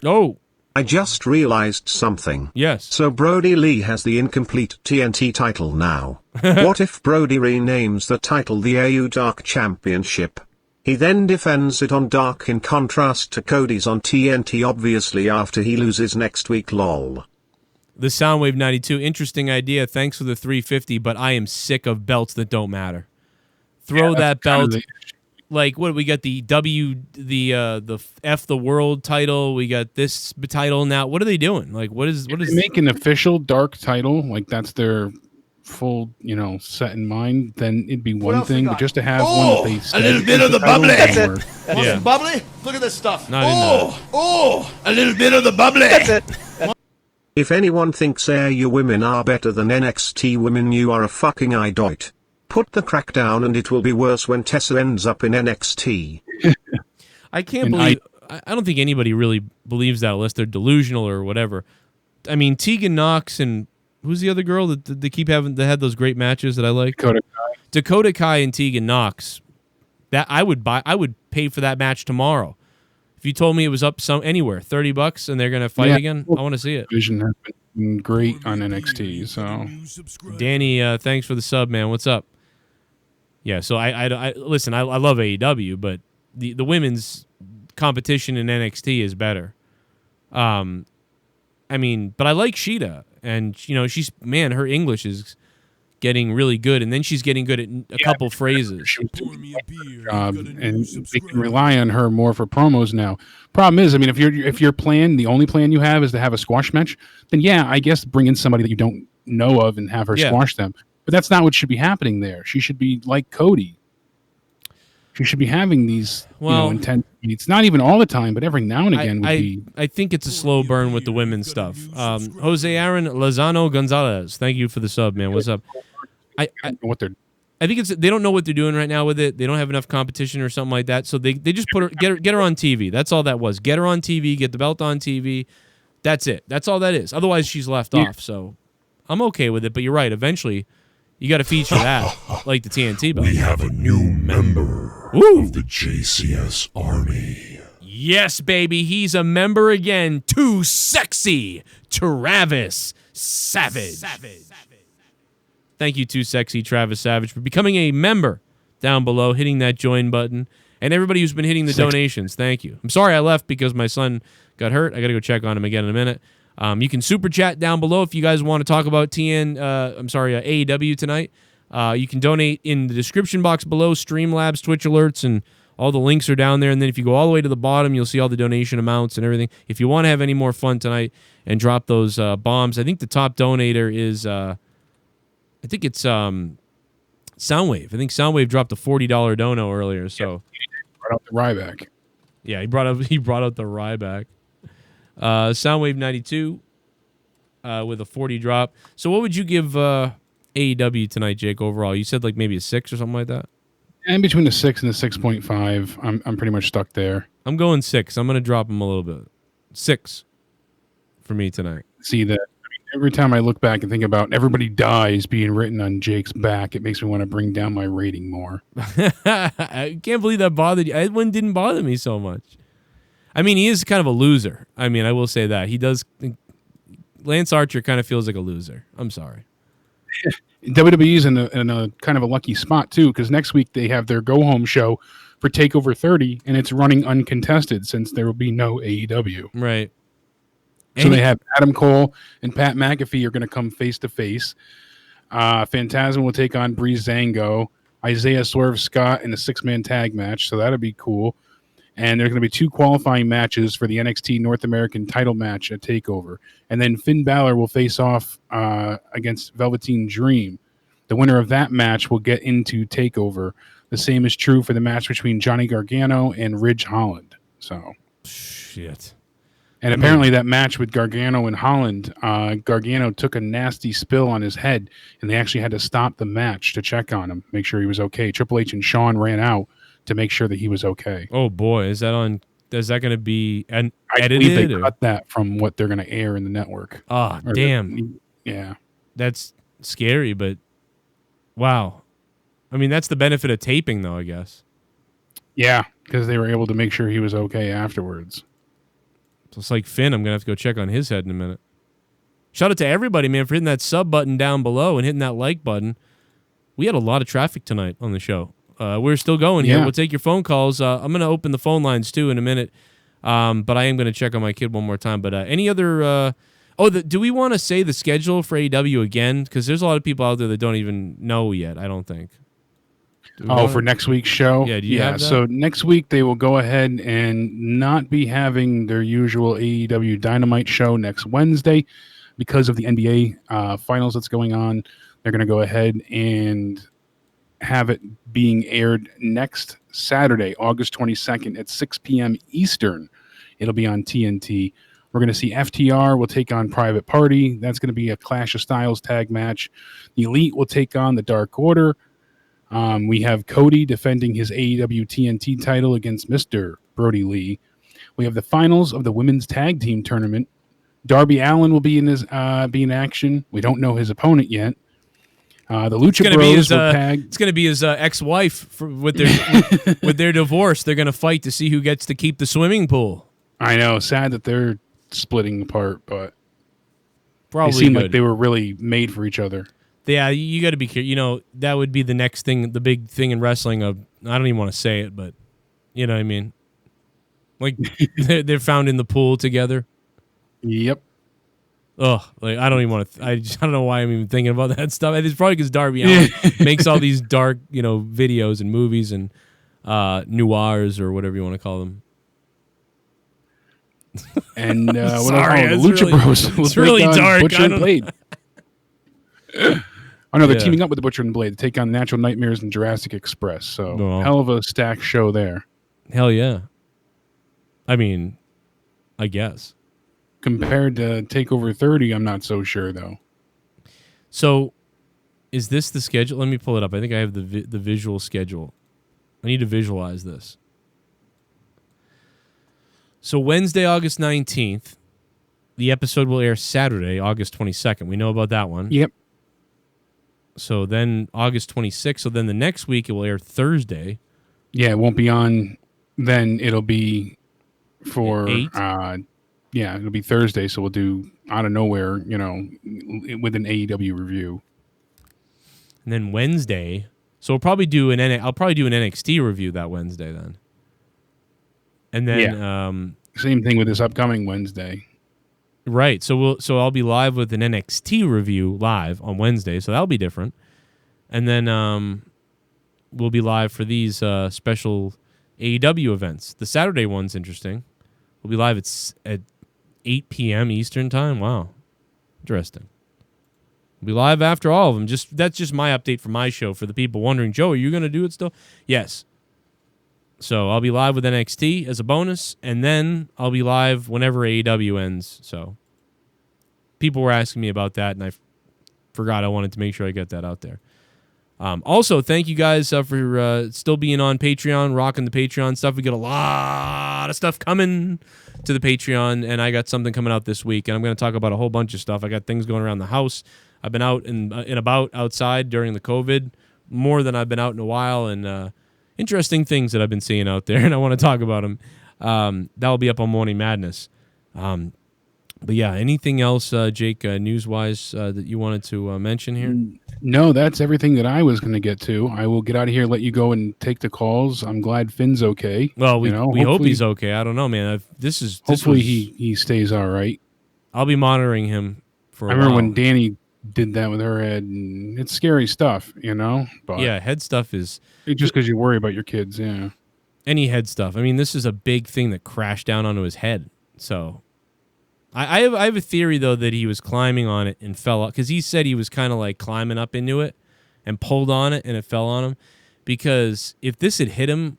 [SPEAKER 1] Oh.
[SPEAKER 8] I just realized something.
[SPEAKER 1] Yes.
[SPEAKER 8] So Brody Lee has the incomplete TNT title now. What if Brody renames the title the AEW Dark Championship? He then defends it on Dark in contrast to Cody's on TNT, obviously after he loses next week, lol.
[SPEAKER 1] The Soundwave 92, interesting idea. Thanks for the 350, but I am sick of belts that don't matter. Throw that belt. Like, what we got, the F the World title, we got this title now. What are they doing? Like, what is
[SPEAKER 5] they make an official Dark title, like that's their full, set in mind, then it'd be one thing, but just to have one that they
[SPEAKER 3] a little bit of the bubbly.
[SPEAKER 5] That's it.
[SPEAKER 3] Want some bubbly? Look at this stuff.
[SPEAKER 1] Not
[SPEAKER 3] a little bit of the bubbly. That's it.
[SPEAKER 8] If anyone thinks AEW women are better than NXT women, you are a fucking idiot. Put the crack down and it will be worse when Tessa ends up in NXT.
[SPEAKER 1] I can't believe... I don't think anybody really believes that unless they're delusional or whatever. I mean, Tegan Knox and... Who's the other girl that they keep having? That had those great matches that I like? Dakota Kai and Tegan Knox. That I would pay for that match tomorrow. If you told me it was up anywhere, $30 and they're going to fight again, I want to see it.
[SPEAKER 5] Vision has been great on NXT, so...
[SPEAKER 1] Danny, thanks for the sub, man. What's up? Yeah, so I listen, I love AEW, but the women's competition in NXT is better. I mean, but I like Sheeta, and she's her English is getting really good, and then she's getting good at a couple phrases.
[SPEAKER 5] And they can rely on her more for promos now. Problem is, I mean, if your plan, the only plan you have is to have a squash match, then I guess bring in somebody that you don't know of and have her squash them. But that's not what should be happening there. She should be like Cody. She should be having these,
[SPEAKER 1] Well,
[SPEAKER 5] intense meets. Not even all the time, but every now and again would be.
[SPEAKER 1] I think it's a slow burn with the women's stuff. Jose Aaron Lozano Gonzalez, thank you for the sub, man. What's up? I
[SPEAKER 5] what they're.
[SPEAKER 1] I think they don't know what they're doing right now with it. They don't have enough competition or something like that. So they just get her on TV. That's all that was. Get her on TV. Get the belt on TV. That's it. That's all that is. Otherwise, she's left off. So I'm okay with it. But you're right. Eventually, you got to feature that, like the TNT belt.
[SPEAKER 4] We have a new member of the JCS Army.
[SPEAKER 1] Yes, baby. He's a member again. Too sexy. Travis Savage. Thank you, Too Sexy Travis Savage, for becoming a member down below, hitting that join button. And everybody who's been hitting the donations, thank you. I'm sorry I left because my son got hurt. I got to go check on him again in a minute. You can super chat down below if you guys want to talk about AEW tonight. You can donate in the description box below, Streamlabs, Twitch alerts, and all the links are down there. And then if you go all the way to the bottom, you'll see all the donation amounts and everything. If you want to have any more fun tonight and drop those bombs, I think the top donator is... I think it's Soundwave. I think Soundwave dropped a $40 dono earlier. So
[SPEAKER 5] brought out the Ryback.
[SPEAKER 1] Yeah, he brought out the Ryback. Soundwave 92 with a 40 drop. So what would you give AEW tonight, Jake? Overall, you said like maybe a 6 or something like that.
[SPEAKER 5] And between the 6 and the 6.5, I'm pretty much stuck there.
[SPEAKER 1] I'm going 6. I'm gonna drop him a little bit. 6 for me tonight.
[SPEAKER 5] See that. Every time I look back and think about everybody dies being written on Jake's back, it makes me want to bring down my rating more.
[SPEAKER 1] I can't believe that bothered you. That one didn't bother me so much. I mean, he is kind of a loser. I mean, I will say that. He does. Lance Archer kind of feels like a loser. I'm sorry.
[SPEAKER 5] WWE's in a kind of a lucky spot, too, because next week they have their go-home show for TakeOver 30, and it's running uncontested since there will be no AEW.
[SPEAKER 1] Right.
[SPEAKER 5] So they have Adam Cole and Pat McAfee are going to come face-to-face. Phantasm will take on Breezango. Isaiah Swerve Scott in a 6-man tag match, so that'll be cool. And there's going to be 2 qualifying matches for the NXT North American title match at TakeOver. And then Finn Balor will face off against Velveteen Dream. The winner of that match will get into TakeOver. The same is true for the match between Johnny Gargano and Ridge Holland. So,
[SPEAKER 1] shit.
[SPEAKER 5] And apparently that match with Gargano and Holland, Gargano took a nasty spill on his head, and they actually had to stop the match to check on him, make sure he was okay. Triple H and Shawn ran out to make sure that he was okay.
[SPEAKER 1] Oh, boy. Is that going to be edited?
[SPEAKER 5] I believe they cut that from what they're going to air in the network.
[SPEAKER 1] Oh, damn.
[SPEAKER 5] Yeah.
[SPEAKER 1] That's scary, but wow. I mean, that's the benefit of taping, though, I guess.
[SPEAKER 5] Yeah, because they were able to make sure he was okay afterwards.
[SPEAKER 1] So it's like Finn. I'm going to have to go check on his head in a minute. Shout out to everybody, man, for hitting that sub button down below and hitting that like button. We had a lot of traffic tonight on the show. We're still going here.
[SPEAKER 5] Yeah.
[SPEAKER 1] We'll take your phone calls. I'm going to open the phone lines, too, in a minute. But I am going to check on my kid one more time. But any other... do we want to say the schedule for AEW again? Because there's a lot of people out there that don't even know yet, I don't think.
[SPEAKER 5] For next week's show?
[SPEAKER 1] Yeah, do you have that?
[SPEAKER 5] So next week they will go ahead and not be having their usual AEW Dynamite show next Wednesday because of the NBA finals that's going on. They're going to go ahead and have it being aired next Saturday, August 22nd at 6 p.m. Eastern. It'll be on TNT. We're going to see FTR will take on Private Party. That's going to be a Clash of Styles tag match. The Elite will take on the Dark Order. We have Cody defending his AEW TNT title against Mr. Brody Lee. We have the finals of the women's tag team tournament. Darby Allin will be in action. We don't know his opponent yet. The Lucha Bros will tag.
[SPEAKER 1] It's going to be his ex-wife with their divorce. They're going to fight to see who gets to keep the swimming pool.
[SPEAKER 5] I know. Sad that they're splitting apart, but
[SPEAKER 1] probably
[SPEAKER 5] they seem
[SPEAKER 1] good.
[SPEAKER 5] like they were really made for each other.
[SPEAKER 1] Yeah, you got to be careful. You know, that would be the next thing, the big thing in wrestling. I don't even want to say it, but you know what I mean. Like they're found in the pool together.
[SPEAKER 5] Yep.
[SPEAKER 1] Oh, like I don't even want to. I don't know why I'm even thinking about that stuff. It's probably because Darby Allin makes all these dark, videos and movies and noirs or whatever you want to call them.
[SPEAKER 5] And what
[SPEAKER 1] sorry,
[SPEAKER 5] the Lucha Bros.
[SPEAKER 1] It's really dark.
[SPEAKER 5] Butcher and Blade. Oh no, they're
[SPEAKER 1] Yeah.
[SPEAKER 5] teaming up with the Butcher and Blade to take on Natural Nightmares and Jurassic Express. So
[SPEAKER 1] Well.
[SPEAKER 5] hell of a stacked show there.
[SPEAKER 1] Hell yeah. I mean, I guess.
[SPEAKER 5] Compared to Takeover 30, I'm not so sure though.
[SPEAKER 1] So, is this the schedule? Let me pull it up. I think I have the visual schedule. I need to visualize this. So Wednesday, August 19th, the episode will air Saturday, August 22nd. We know about that one.
[SPEAKER 5] Yep.
[SPEAKER 1] So then August 26th. So then the next week it will air Thursday.
[SPEAKER 5] Yeah, it won't be on then. It'll be for
[SPEAKER 1] 8?
[SPEAKER 5] Yeah, it'll be Thursday, so we'll do out of nowhere, with an AEW review.
[SPEAKER 1] And then Wednesday, so I'll probably do an NXT review that Wednesday then. And then
[SPEAKER 5] Same thing with this upcoming Wednesday.
[SPEAKER 1] Right. So I'll be live with an NXT review live on Wednesday, so that'll be different. And then we'll be live for these special AEW events. The Saturday one's interesting. We'll be live at 8 p.m. Eastern time. Wow. Interesting. We'll be live after all of them. That's just my update for my show for the people wondering, Joe, are you going to do it still? Yes. So I'll be live with NXT as a bonus, and then I'll be live whenever AEW ends. So people were asking me about that, and I forgot I wanted to make sure I get that out there. Also, thank you guys for still being on Patreon, rocking the Patreon stuff. We got a lot of stuff coming to the Patreon, and I got something coming out this week, and I'm going to talk about a whole bunch of stuff. I got things going around the house. I've been out and about outside during the COVID more than I've been out in a while, and interesting things that I've been seeing out there, and I want to talk about them. That'll be up on Morning Madness. But yeah, anything else, Jake, news-wise, that you wanted to mention here?
[SPEAKER 5] No, that's everything that I was going to get to. I will get out of here, let you go and take the calls. I'm glad Finn's okay.
[SPEAKER 1] Well, we hope he's okay. I don't know, man.
[SPEAKER 5] Hopefully he stays all right.
[SPEAKER 1] I'll be monitoring him for a while.
[SPEAKER 5] I remember when Danny did that with her head, and it's scary stuff, But
[SPEAKER 1] yeah, head stuff is...
[SPEAKER 5] just because you worry about your kids, yeah.
[SPEAKER 1] Any head stuff. I mean, this is a big thing that crashed down onto his head. So I have a theory, though, that he was climbing on it and fell off. Because he said he was kind of like climbing up into it and pulled on it and it fell on him. Because if this had hit him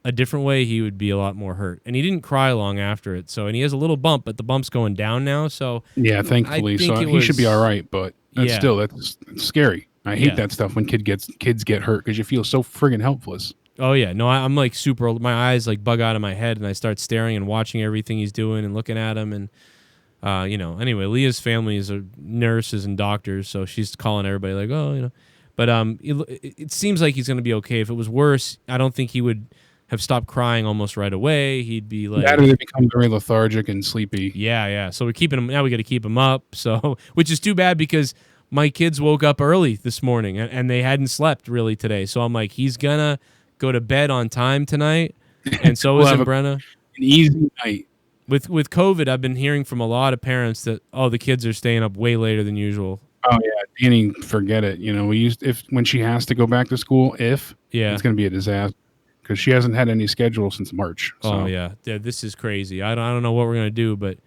[SPEAKER 1] a different way, he would be a lot more hurt. And he didn't cry long after it. And he has a little bump, but the bump's going down now. So
[SPEAKER 5] yeah, thankfully. So he should be all right. But that's scary. I hate that stuff when kids get hurt because you feel so friggin' helpless.
[SPEAKER 1] Oh, yeah. No, I'm like super old. My eyes like bug out of my head and I start staring and watching everything he's doing and looking at him. And, anyway, Leah's family is nurses and doctors. So she's calling everybody like, But it seems like he's going to be okay. If it was worse, I don't think he would have stopped crying almost right away. He'd be like...
[SPEAKER 5] That or they become very lethargic and sleepy.
[SPEAKER 1] Yeah. So we're keeping him... Now we got to keep him up. So, which is too bad because my kids woke up early this morning and they hadn't slept really today. So I'm like, he's going to go to bed on time tonight. And so is Brenna.
[SPEAKER 5] An easy night.
[SPEAKER 1] With COVID, I've been hearing from a lot of parents that, the kids are staying up way later than usual.
[SPEAKER 5] Oh, yeah. Danny, forget it. When she has to go back to school, it's going to be a disaster. Because she hasn't had any schedule since March. So.
[SPEAKER 1] Oh, yeah. This is crazy. I don't know what we're going to do, but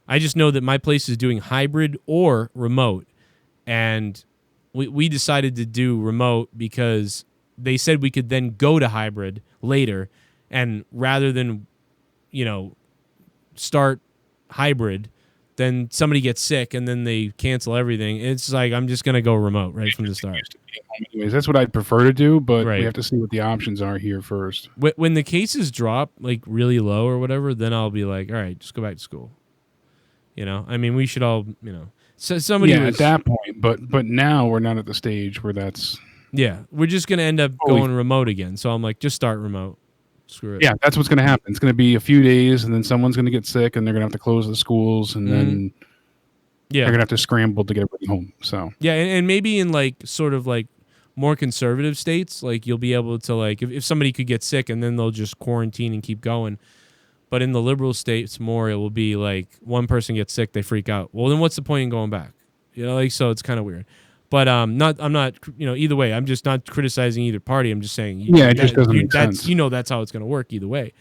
[SPEAKER 1] I just know that my place is doing hybrid or remote. And we decided to do remote because they said we could then go to hybrid later. And rather than, start hybrid, then somebody gets sick and then they cancel everything. It's like I'm just going to go remote right from the start.
[SPEAKER 5] Anyways, that's what I'd prefer to do, but we have to see what the options are here first.
[SPEAKER 1] When the cases drop like really low or whatever, then I'll be like, all right, just go back to school. I mean, we should all, So somebody
[SPEAKER 5] at that point, but now we're not at the stage where that's...
[SPEAKER 1] Yeah, we're just going to end up going remote again. So I'm like, just start remote. Screw it.
[SPEAKER 5] Yeah, that's what's going to happen. It's going to be a few days, and then someone's going to get sick, and they're going to have to close the schools, and then they're going to have to scramble to get everybody home. So
[SPEAKER 1] yeah, and maybe in like sort of like more conservative states, like you'll be able to like if somebody could get sick, and then they'll just quarantine and keep going. But in the liberal states, more it will be like one person gets sick, they freak out. Well, then what's the point in going back? So it's kind of weird. But I'm not, either way, I'm just not criticizing either party. I'm just saying,
[SPEAKER 5] it just doesn't make sense.
[SPEAKER 1] That's how it's going to work either way.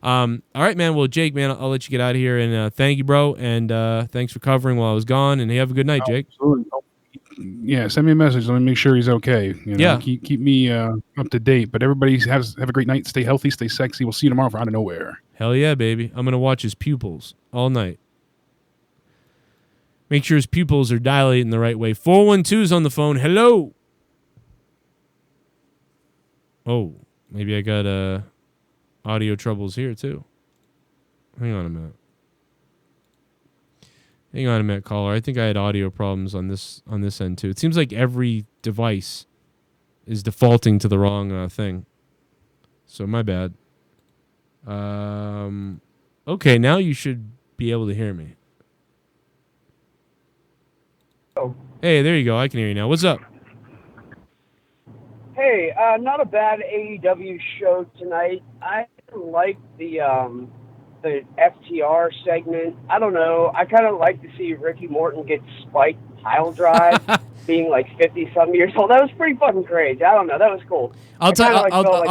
[SPEAKER 1] All right, man. Well, Jake, man, I'll let you get out of here, and thank you, bro, and thanks for covering while I was gone, and have a good night, Jake.
[SPEAKER 5] Absolutely. send me a message. Let me make sure he's okay.
[SPEAKER 1] Yeah.
[SPEAKER 5] Keep me up to date. But everybody have a great night. Stay healthy. Stay sexy. We'll see you tomorrow for Out of Nowhere.
[SPEAKER 1] Hell yeah, baby. I'm going to watch his pupils all night. Make sure his pupils are dilating the right way. 412's on the phone. Hello. Oh, maybe I got audio troubles here too. Hang on a minute, caller. I think I had audio problems on this end too. It seems like every device is defaulting to the wrong thing. So my bad. Okay, now you should be able to hear me.
[SPEAKER 11] Oh.
[SPEAKER 1] Hey, there you go. I can hear you now. What's up?
[SPEAKER 11] Hey, not a bad AEW show tonight. I like the FTR segment. I don't know. I kind of like to see Ricky Morton get spiked pile drive, being like 50-some years old. That was pretty fucking crazy. I don't know. That was cool.
[SPEAKER 1] I'll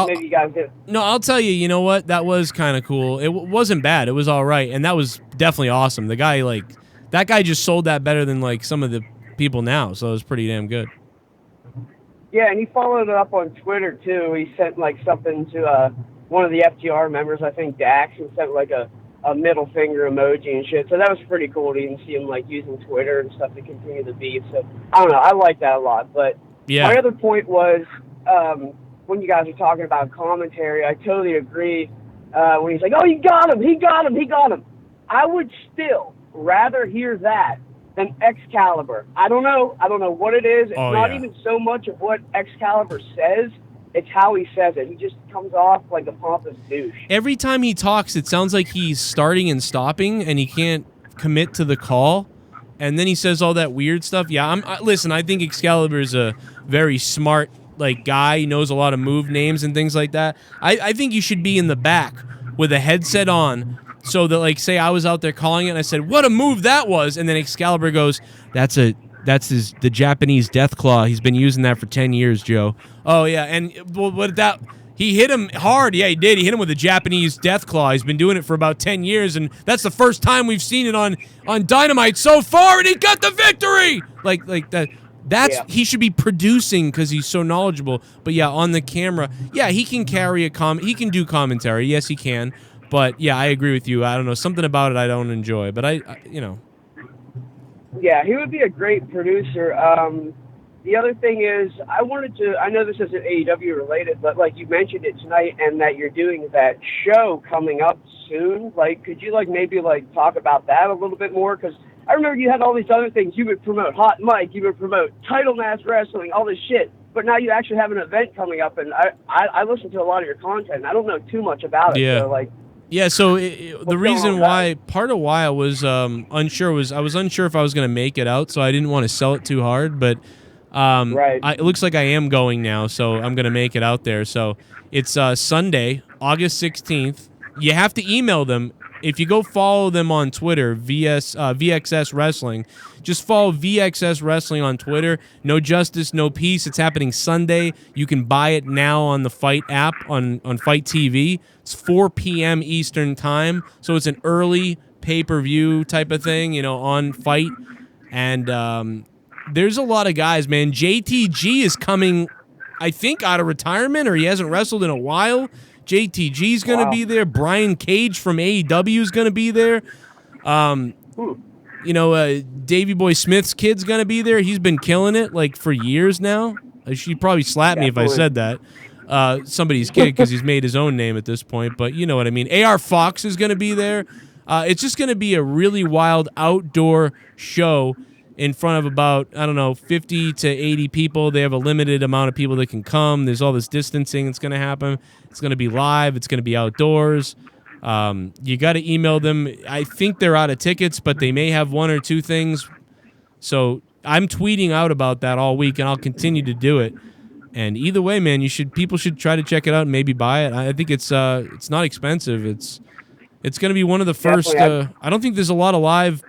[SPEAKER 11] maybe you guys did.
[SPEAKER 1] No, I'll tell you. You know what? That was kind of cool. It wasn't bad. It was all right, and that was definitely awesome. The guy, that guy just sold that better than some of the people now. So it was pretty damn good.
[SPEAKER 11] Yeah, and he followed it up on Twitter too. He sent something to one of the FTR members, I think Dax, and sent a middle finger emoji and shit. So that was pretty cool to even see him using Twitter and stuff to continue the beef. So I don't know, I like that a lot. But
[SPEAKER 1] yeah.
[SPEAKER 11] My other point was when you guys are talking about commentary, I totally agree. When he's like, "Oh, he got him." I would still rather hear that than Excalibur. I don't know what it is. It's not even so much of what Excalibur says. It's how he says it. He just comes off like a pompous douche.
[SPEAKER 1] Every time he talks, it sounds like he's starting and stopping, and he can't commit to the call. And then he says all that weird stuff. Yeah, listen, I think Excalibur is a very smart guy. He knows a lot of move names and things like that. I think you should be in the back with a headset on, so that say I was out there calling it and I said, "What a move that was," and then Excalibur goes, That's the Japanese death claw. He's been using that for 10 years, Joe. Oh yeah, and he hit him hard. Yeah, he did. He hit him with a Japanese death claw. He's been doing it for about 10 years, and that's the first time we've seen it on Dynamite so far, and he got the victory. Like that. He should be producing because he's so knowledgeable. But yeah, on the camera, yeah, he can carry he can do commentary. Yes, he can. But yeah, I agree with you. I don't know, something about it I don't enjoy. But
[SPEAKER 11] Yeah, he would be a great producer. The other thing is, I know this isn't AEW related, but you mentioned it tonight, and that you're doing that show coming up soon. Could you maybe talk about that a little bit more? Because I remember you had all these other things. You would promote Hot Mic, you would promote Title Match Wrestling, all this shit. But now you actually have an event coming up, and I listen to a lot of your content, and I don't know too much about it.
[SPEAKER 1] Yeah.
[SPEAKER 11] So,
[SPEAKER 1] yeah, so the reason why, part of why I was unsure was I was unsure if I was going to make it out, so I didn't want to sell it too hard. But
[SPEAKER 11] right.
[SPEAKER 1] It looks like I am going now, so I'm going to make it out there. So it's Sunday, August 16th. You have to email them. If you go follow them on Twitter, VXS Wrestling, just follow VXS Wrestling on Twitter. No Justice, No Peace. It's happening Sunday. You can buy it now on the Fight app on Fight TV. It's 4 p.m. Eastern time, so it's an early pay-per-view type of thing, on Fight. And there's a lot of guys, man. JTG is coming, I think, out of retirement, or he hasn't wrestled in a while. JTG's going to be there. Brian Cage from AEW is going to be there. Davey Boy Smith's kid's going to be there. He's been killing it for years now. She'd probably slap me if I said that. Somebody's kid, because he's made his own name at this point, but you know what I mean. AR Fox is going to be there. It's just going to be a really wild outdoor show in front of about, 50 to 80 people. They have a limited amount of people that can come. There's all this distancing that's going to happen. It's going to be live. It's going to be outdoors. You got to email them. I think they're out of tickets, but they may have one or two things. So I'm tweeting out about that all week, and I'll continue to do it. And either way, man, people should try to check it out and maybe buy it. I think it's not expensive. It's going to be one of the first. I don't think there's a lot of live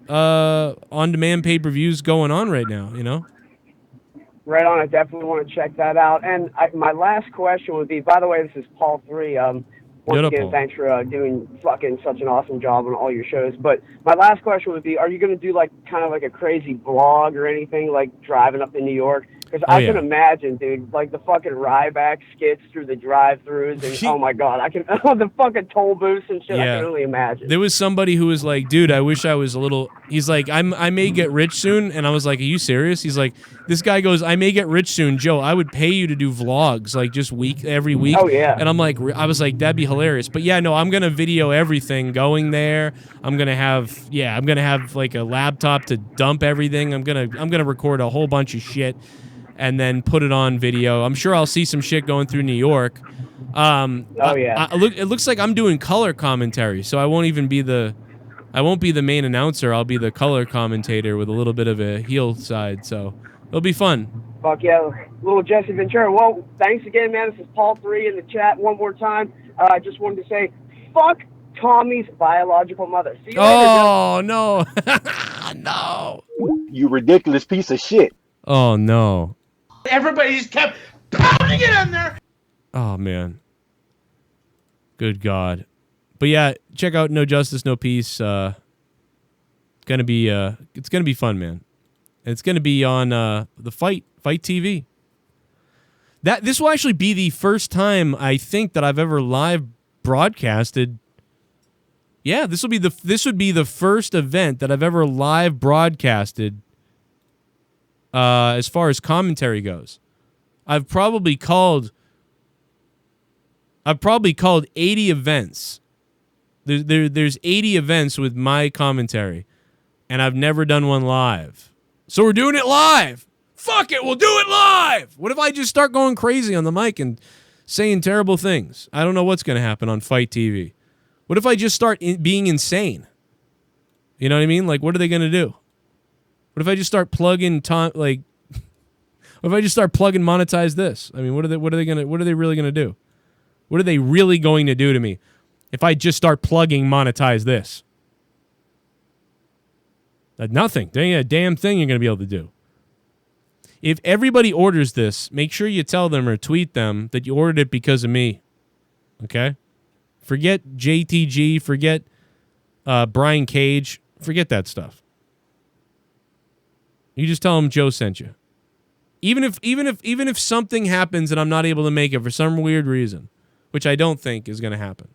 [SPEAKER 1] on-demand pay-per-views going on right now.
[SPEAKER 11] Right on. I definitely want to check that out. And my last question would be, by the way, this is Paul 3. Once
[SPEAKER 1] Beautiful.
[SPEAKER 11] again, thanks for doing fucking such an awesome job on all your shows. But my last question would be, are you going to do like kind of like a crazy vlog or anything, like driving up to New York? Because I can imagine, dude, like the fucking Ryback skits through the drive-thrus, and oh my god, I can the fucking toll booths and shit. I can only imagine.
[SPEAKER 1] There was somebody who was like, dude, I wish I was a little. He's like, I may get rich soon, and I was like, are you serious? He's like, this guy goes, I may get rich soon, Joe. I would pay you to do vlogs like just every week.
[SPEAKER 11] Oh yeah.
[SPEAKER 1] And I'm like, I was like, that'd be hilarious. But yeah, no, I'm gonna video everything going there. I'm gonna have like a laptop to dump everything. I'm gonna record a whole bunch of shit and then put it on video. I'm sure I'll see some shit going through New York. It looks like I'm doing color commentary, so I won't be the main announcer. I'll be the color commentator with a little bit of a heel side, so it'll be fun.
[SPEAKER 11] Fuck yeah, little Jesse Ventura. Well, thanks again, man. This is Paul 3 in the chat one more time. I just wanted to say, fuck Tommy's biological mother. See you later,
[SPEAKER 1] no. No.
[SPEAKER 12] You ridiculous piece of shit.
[SPEAKER 1] Oh, no.
[SPEAKER 13] Everybody just kept pounding it on there.
[SPEAKER 1] Oh, man. Good God. But yeah, check out No Justice, No Peace. It's gonna be fun, man. And it's gonna be on the Fight TV. This will actually be the first time I think that I've ever live broadcasted. Yeah, this would be the first event that I've ever live broadcasted. As far as commentary goes, I've probably called 80 events. There's 80 events with my commentary, and I've never done one live. So we're doing it live. Fuck it, we'll do it live. What if I just start going crazy on the mic and saying terrible things? I don't know what's going to happen on Fight TV. What if I just start being insane? You know what I mean? Like, what are they going to do? What if I just start plugging what if I just start plugging monetize this? I mean, what are they really gonna do? What are they really going to do to me if I just start plugging monetize this? Nothing. There ain't a damn thing you're gonna be able to do. If everybody orders this, make sure you tell them or tweet them that you ordered it because of me. Okay? Forget JTG, forget Brian Cage, forget that stuff. You just tell them Joe sent you. Even if something happens and I'm not able to make it for some weird reason, which I don't think is going to happen.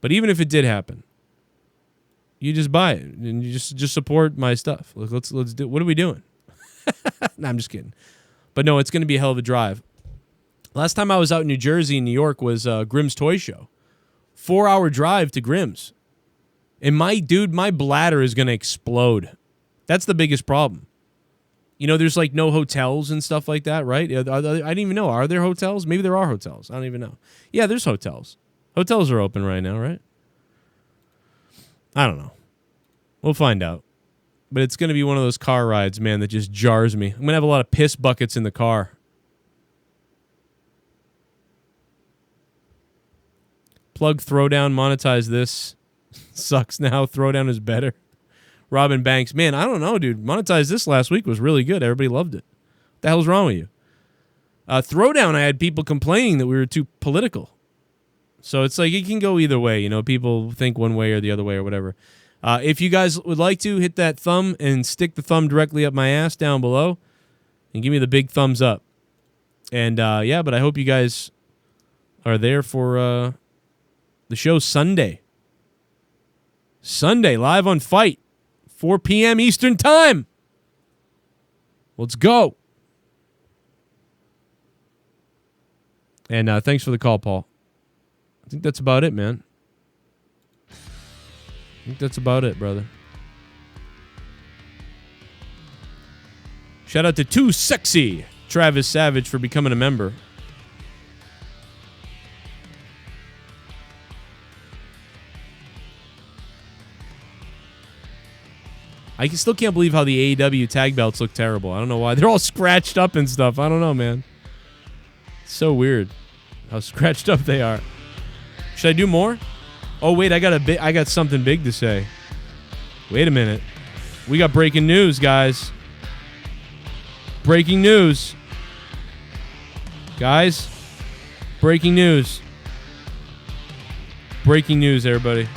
[SPEAKER 1] But even if it did happen, you just buy it and you just support my stuff. Let's do. What are we doing? No, I'm just kidding. But no, it's going to be a hell of a drive. Last time I was out in New Jersey and New York was Grimm's Toy Show. 4-hour drive to Grimm's. And my bladder is going to explode. That's the biggest problem. You know, there's like no hotels and stuff like that, right? I didn't even know. Are there hotels? Maybe there are hotels. I don't even know. Yeah, there's hotels. Hotels are open right now, right? I don't know. We'll find out. But it's going to be one of those car rides, man, that just jars me. I'm going to have a lot of piss buckets in the car. Plug Throwdown, monetize this. Sucks now. Throwdown is better. Robin Banks, man, I don't know, dude. Monetize this last week was really good. Everybody loved it. What the hell's wrong with you? Throwdown, I had people complaining that we were too political. So it's like it can go either way. You know, people think one way or the other way or whatever. If you guys would like to, hit that thumb and stick the thumb directly up my ass down below and give me the big thumbs up. And, yeah, but I hope you guys are there for the show Sunday. Sunday, live on Fight. 4 p.m. Eastern Time. Let's go. And thanks for the call, Paul. I think that's about it, man. I think that's about it, brother. Shout out to Too Sexy Travis Savage for becoming a member. I still can't believe how the AEW tag belts look terrible. I don't know why. They're all scratched up and stuff. I don't know, man. It's so weird how scratched up they are. Should I do more? Oh, wait, I got something big to say. Wait a minute. We got breaking news, guys. Breaking news. Guys, breaking news. Breaking news, everybody.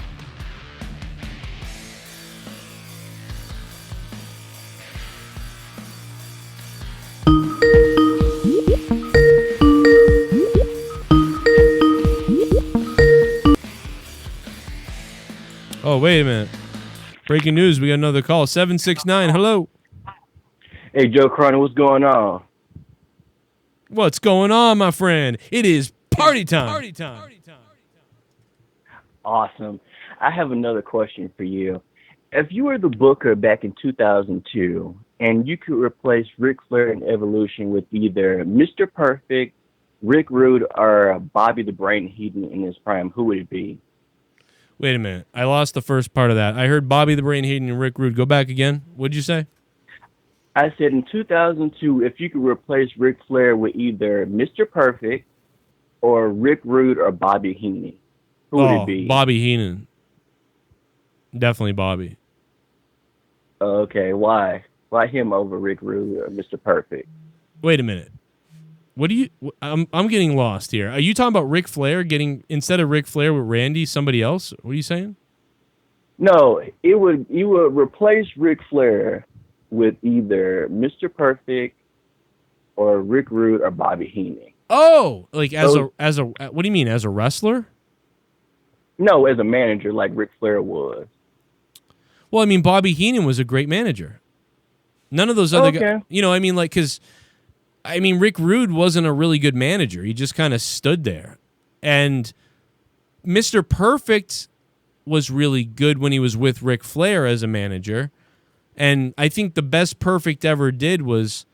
[SPEAKER 1] Oh, wait a minute. Breaking news. We got another call. 769. Hello.
[SPEAKER 14] Hey, Joe Cronin, what's going on?
[SPEAKER 1] What's going on, my friend? It is party time. Party time.
[SPEAKER 14] Awesome. I have another question for you. If you were the booker back in 2002 and you could replace Ric Flair in Evolution with either Mr. Perfect, Rick Rude, or Bobby the Brain Heenan in his prime, who would it be?
[SPEAKER 1] Wait a minute. I lost the first part of that. I heard Bobby the Brain Heenan and Rick Rude. Go back again. What'd you say?
[SPEAKER 14] I said in 2002, if you could replace Ric Flair with either Mr. Perfect or Rick Rude or Bobby Heenan, who would it be?
[SPEAKER 1] Bobby Heenan. Definitely Bobby.
[SPEAKER 14] Okay, why? Why him over Rick Rude or Mr. Perfect?
[SPEAKER 1] Wait a minute. What do you? I'm getting lost here. Are you talking about Ric Flair getting instead of Ric Flair with Randy, somebody else? What are you saying?
[SPEAKER 14] No, you would replace Ric Flair with either Mr. Perfect or Rick Rude or Bobby Heenan.
[SPEAKER 1] Oh, like as a what do you mean, as a wrestler?
[SPEAKER 14] No, as a manager like Ric Flair was.
[SPEAKER 1] Well, I mean, Bobby Heenan was a great manager. None of those other guys, you know, I mean, like, because, I mean, Rick Rude wasn't a really good manager. He just kind of stood there. And Mr. Perfect was really good when he was with Ric Flair as a manager. And I think the best Perfect ever did was,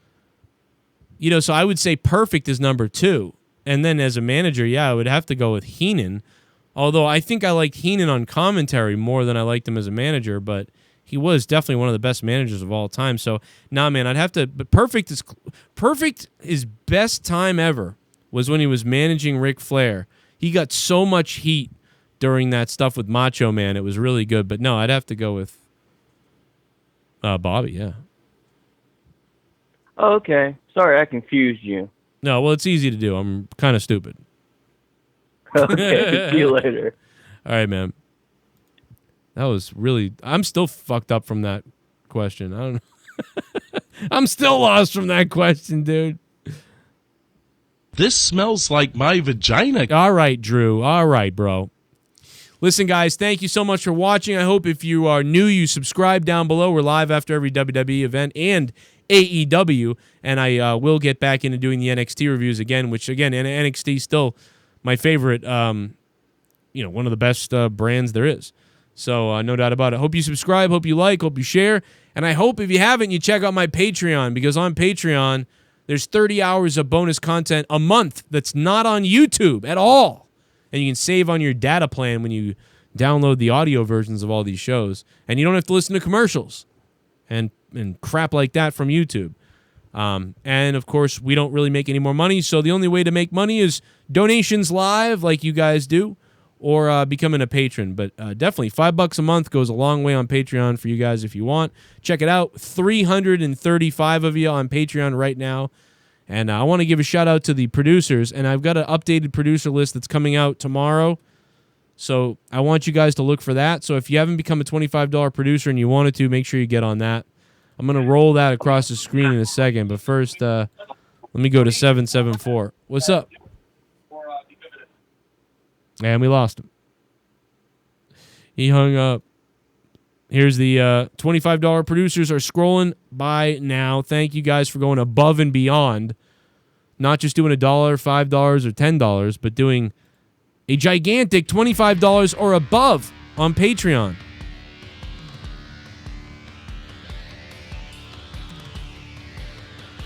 [SPEAKER 1] you know, so I would say Perfect is number 2. And then as a manager, yeah, I would have to go with Heenan. Although I think I liked Heenan on commentary more than I liked him as a manager, but he was definitely one of the best managers of all time. So, nah, man, I'd have to. But Perfect, his best time ever was when he was managing Ric Flair. He got so much heat during that stuff with Macho Man. It was really good. But no, I'd have to go with Bobby, yeah.
[SPEAKER 14] Oh, okay. Sorry, I confused you.
[SPEAKER 1] No, well, it's easy to do. I'm kind of stupid.
[SPEAKER 14] Okay, see you later.
[SPEAKER 1] All right, man. That was really... I'm still fucked up from that question. I don't know. I'm still lost from that question, dude.
[SPEAKER 15] This smells like my vagina.
[SPEAKER 1] All right, Drew. All right, bro. Listen, guys, thank you so much for watching. I hope if you are new, you subscribe down below. We're live after every WWE event and AEW, and I will get back into doing the NXT reviews again, which, again, NXT still my favorite, one of the best brands there is. So no doubt about it. Hope you subscribe, hope you like, hope you share, and I hope if you haven't, you check out my Patreon, because on Patreon, there's 30 hours of bonus content a month that's not on YouTube at all. And you can save on your data plan when you download the audio versions of all these shows. And you don't have to listen to commercials and crap like that from YouTube. And, of course, we don't really make any more money, so the only way to make money is donations live like you guys do, or becoming a patron. But definitely, $5 a month goes a long way on Patreon for you guys if you want. Check it out. 335 of you on Patreon right now. And I want to give a shout-out to the producers, and I've got an updated producer list that's coming out tomorrow. So I want you guys to look for that. So if you haven't become a $25 producer and you wanted to, make sure you get on that. I'm going to roll that across the screen in a second, but first, let me go to 774. What's up? And we lost him. He hung up. Here's the $25 producers are scrolling by now. Thank you guys for going above and beyond. Not just doing $1, $5, or $10, but doing a gigantic $25 or above on Patreon.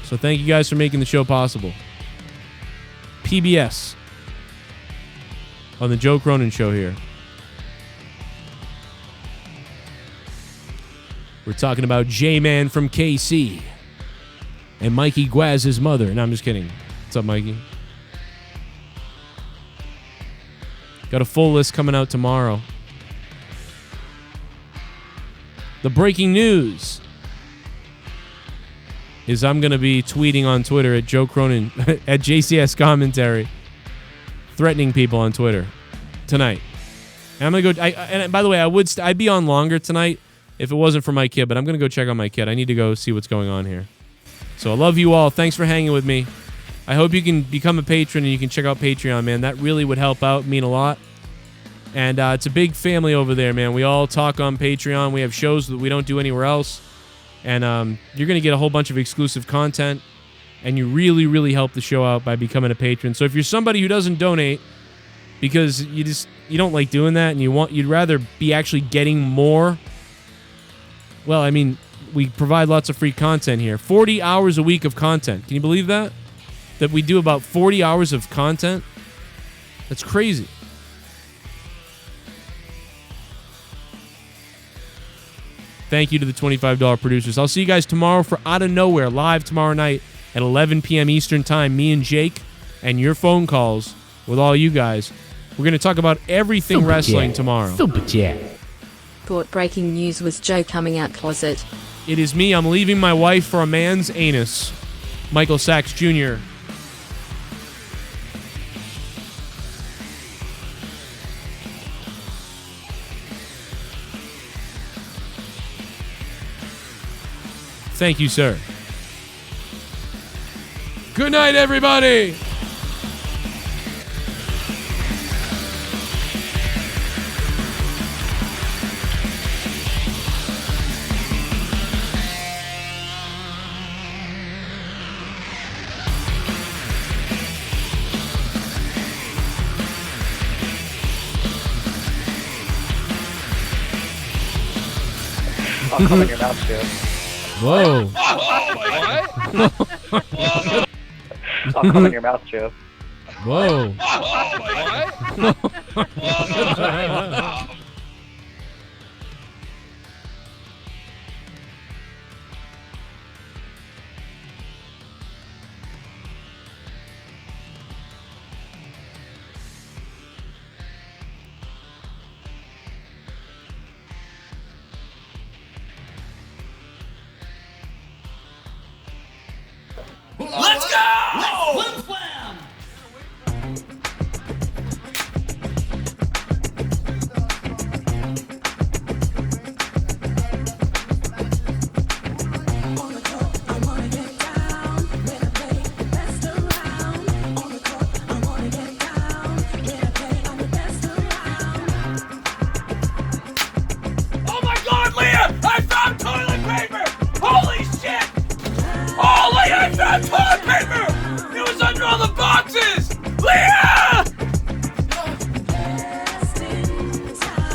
[SPEAKER 1] So thank you guys for making the show possible. PBS on the Joe Cronin Show here. We're talking about Jman from KC and Mikey Gwaz's mother. No, I'm just kidding. What's up, Mikey? Got a full list coming out tomorrow. The breaking news is I'm going to be tweeting on Twitter at Joe Cronin, at JCS Commentary, threatening people on Twitter tonight. And I'm gonna go. And by the way, I'd be on longer tonight if it wasn't for my kid, but I'm gonna go check on my kid. I need to go see what's going on here. So I love you all. Thanks for hanging with me. I hope you can become a patron and you can check out Patreon, man. That really would help out, mean a lot. And it's a big family over there, man. We all talk on Patreon. We have shows that we don't do anywhere else. And you're going to get a whole bunch of exclusive content. And you really, really help the show out by becoming a patron. So if you're somebody who doesn't donate because you don't like doing that and you'd rather be actually getting more, well, I mean, we provide lots of free content here. 40 hours a week of content. Can you believe that? That we do about 40 hours of content? That's crazy. Thank you to the $25 producers. I'll see you guys tomorrow for Out of Nowhere, live tomorrow night at 11 p.m. Eastern Time. Me and Jake and your phone calls with all you guys. We're going to talk about everything wrestling tomorrow.
[SPEAKER 9] Super chat. Thought breaking news was Joe coming out closet.
[SPEAKER 1] It is me. I'm leaving my wife for a man's anus. Michael Sachs Jr. Thank you, sir. Good night, everybody.
[SPEAKER 16] I'll come in your mouth, Joe.
[SPEAKER 1] Whoa.
[SPEAKER 16] What? I'll come in your mouth, Joe.
[SPEAKER 1] Whoa.
[SPEAKER 16] What?
[SPEAKER 7] Let's go! Flim flam! Oh my God, Leah! I found toilet paper! Holy shit! Holy, I found toilet paper! It was under all the boxes! Leah!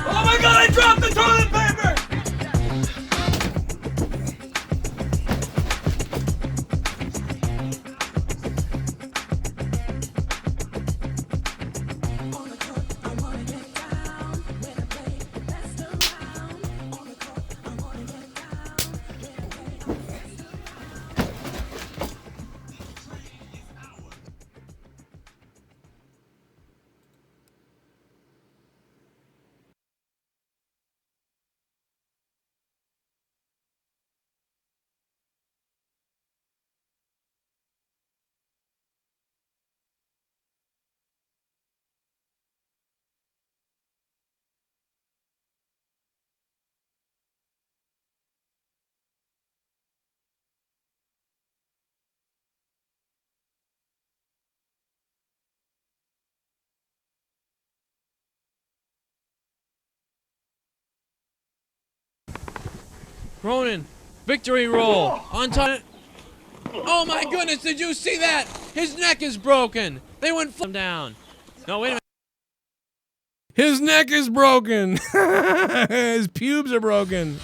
[SPEAKER 7] Oh my God, I dropped the toilet paper!
[SPEAKER 1] Ronan, victory roll. On time. Oh my goodness, did you see that? His neck is broken. They went down. No, wait a minute. His neck is broken. His pubes are broken.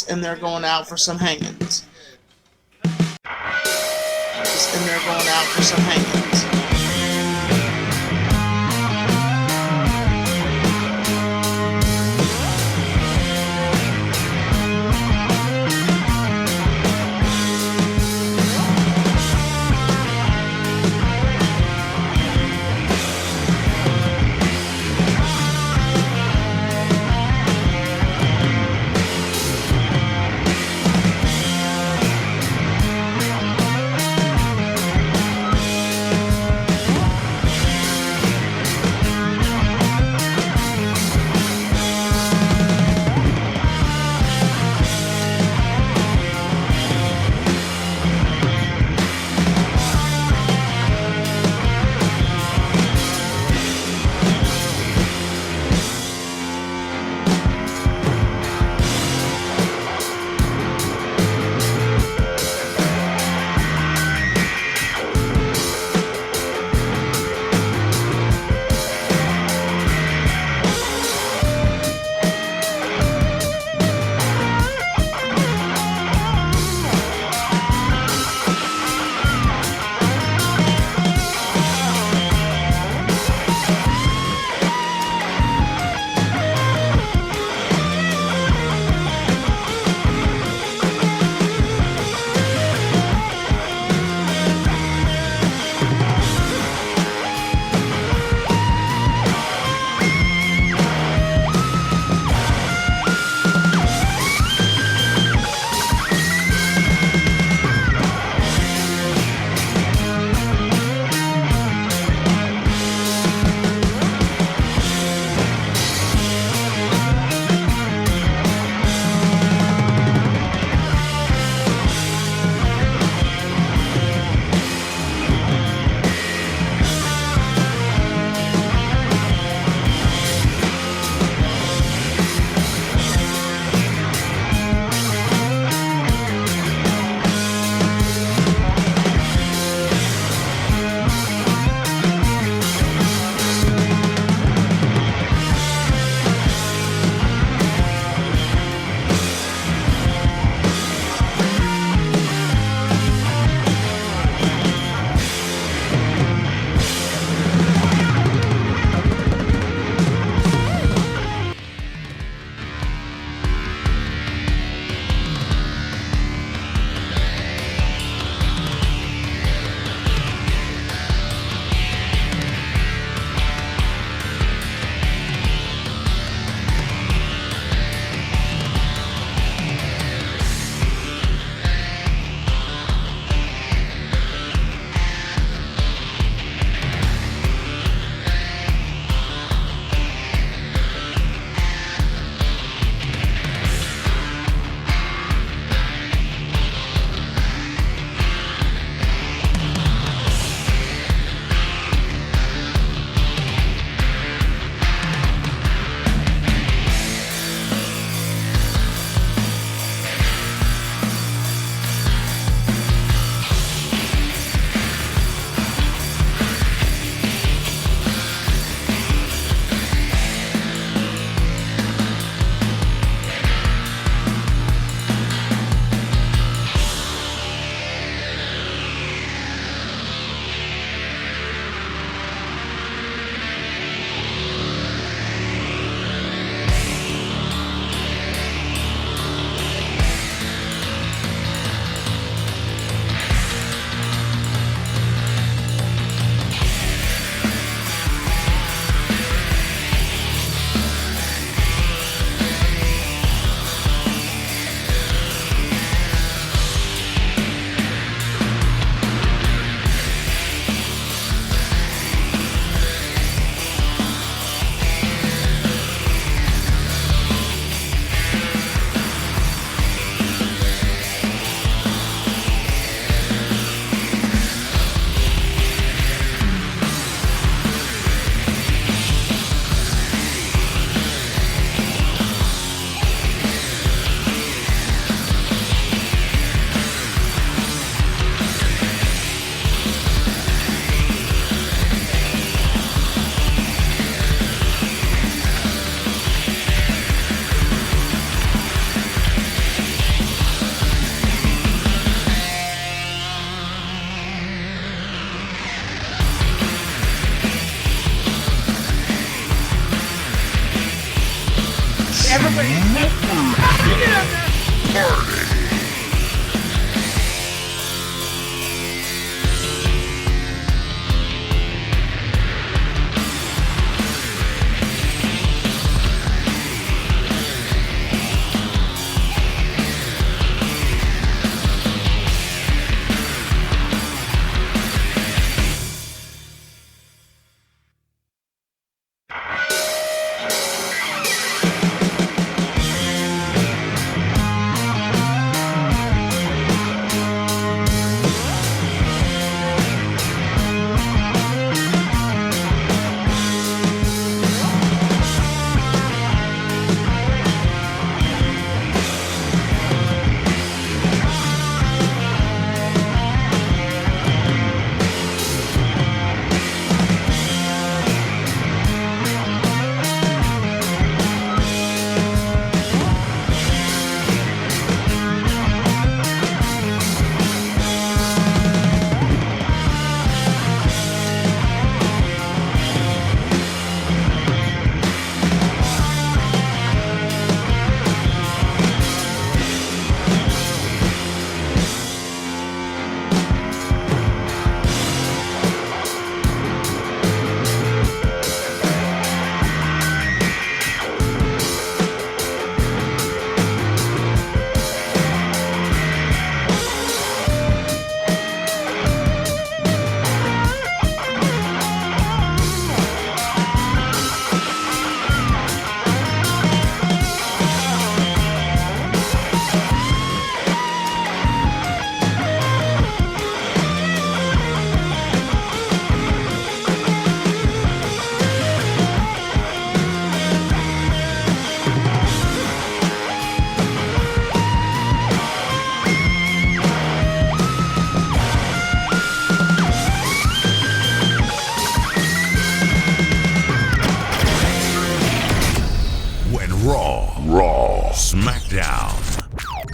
[SPEAKER 17] And they're going out for some hangings. And they're going out for some hangings.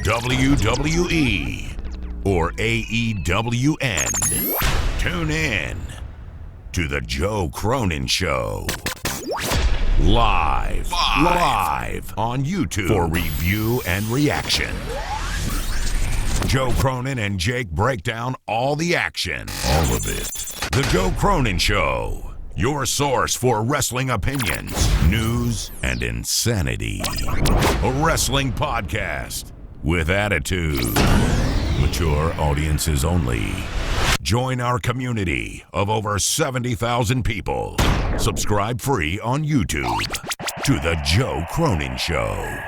[SPEAKER 4] WWE, or AEWN. Tune in to The Joe Cronin Show. Live on YouTube for review and reaction. Joe Cronin and Jake break down all the action. All of it. The Joe Cronin Show. Your source for wrestling opinions, news, and insanity. A wrestling podcast with attitude. Mature audiences only. Join our community of over 70,000 people. Subscribe free on YouTube to The Joe Cronin Show.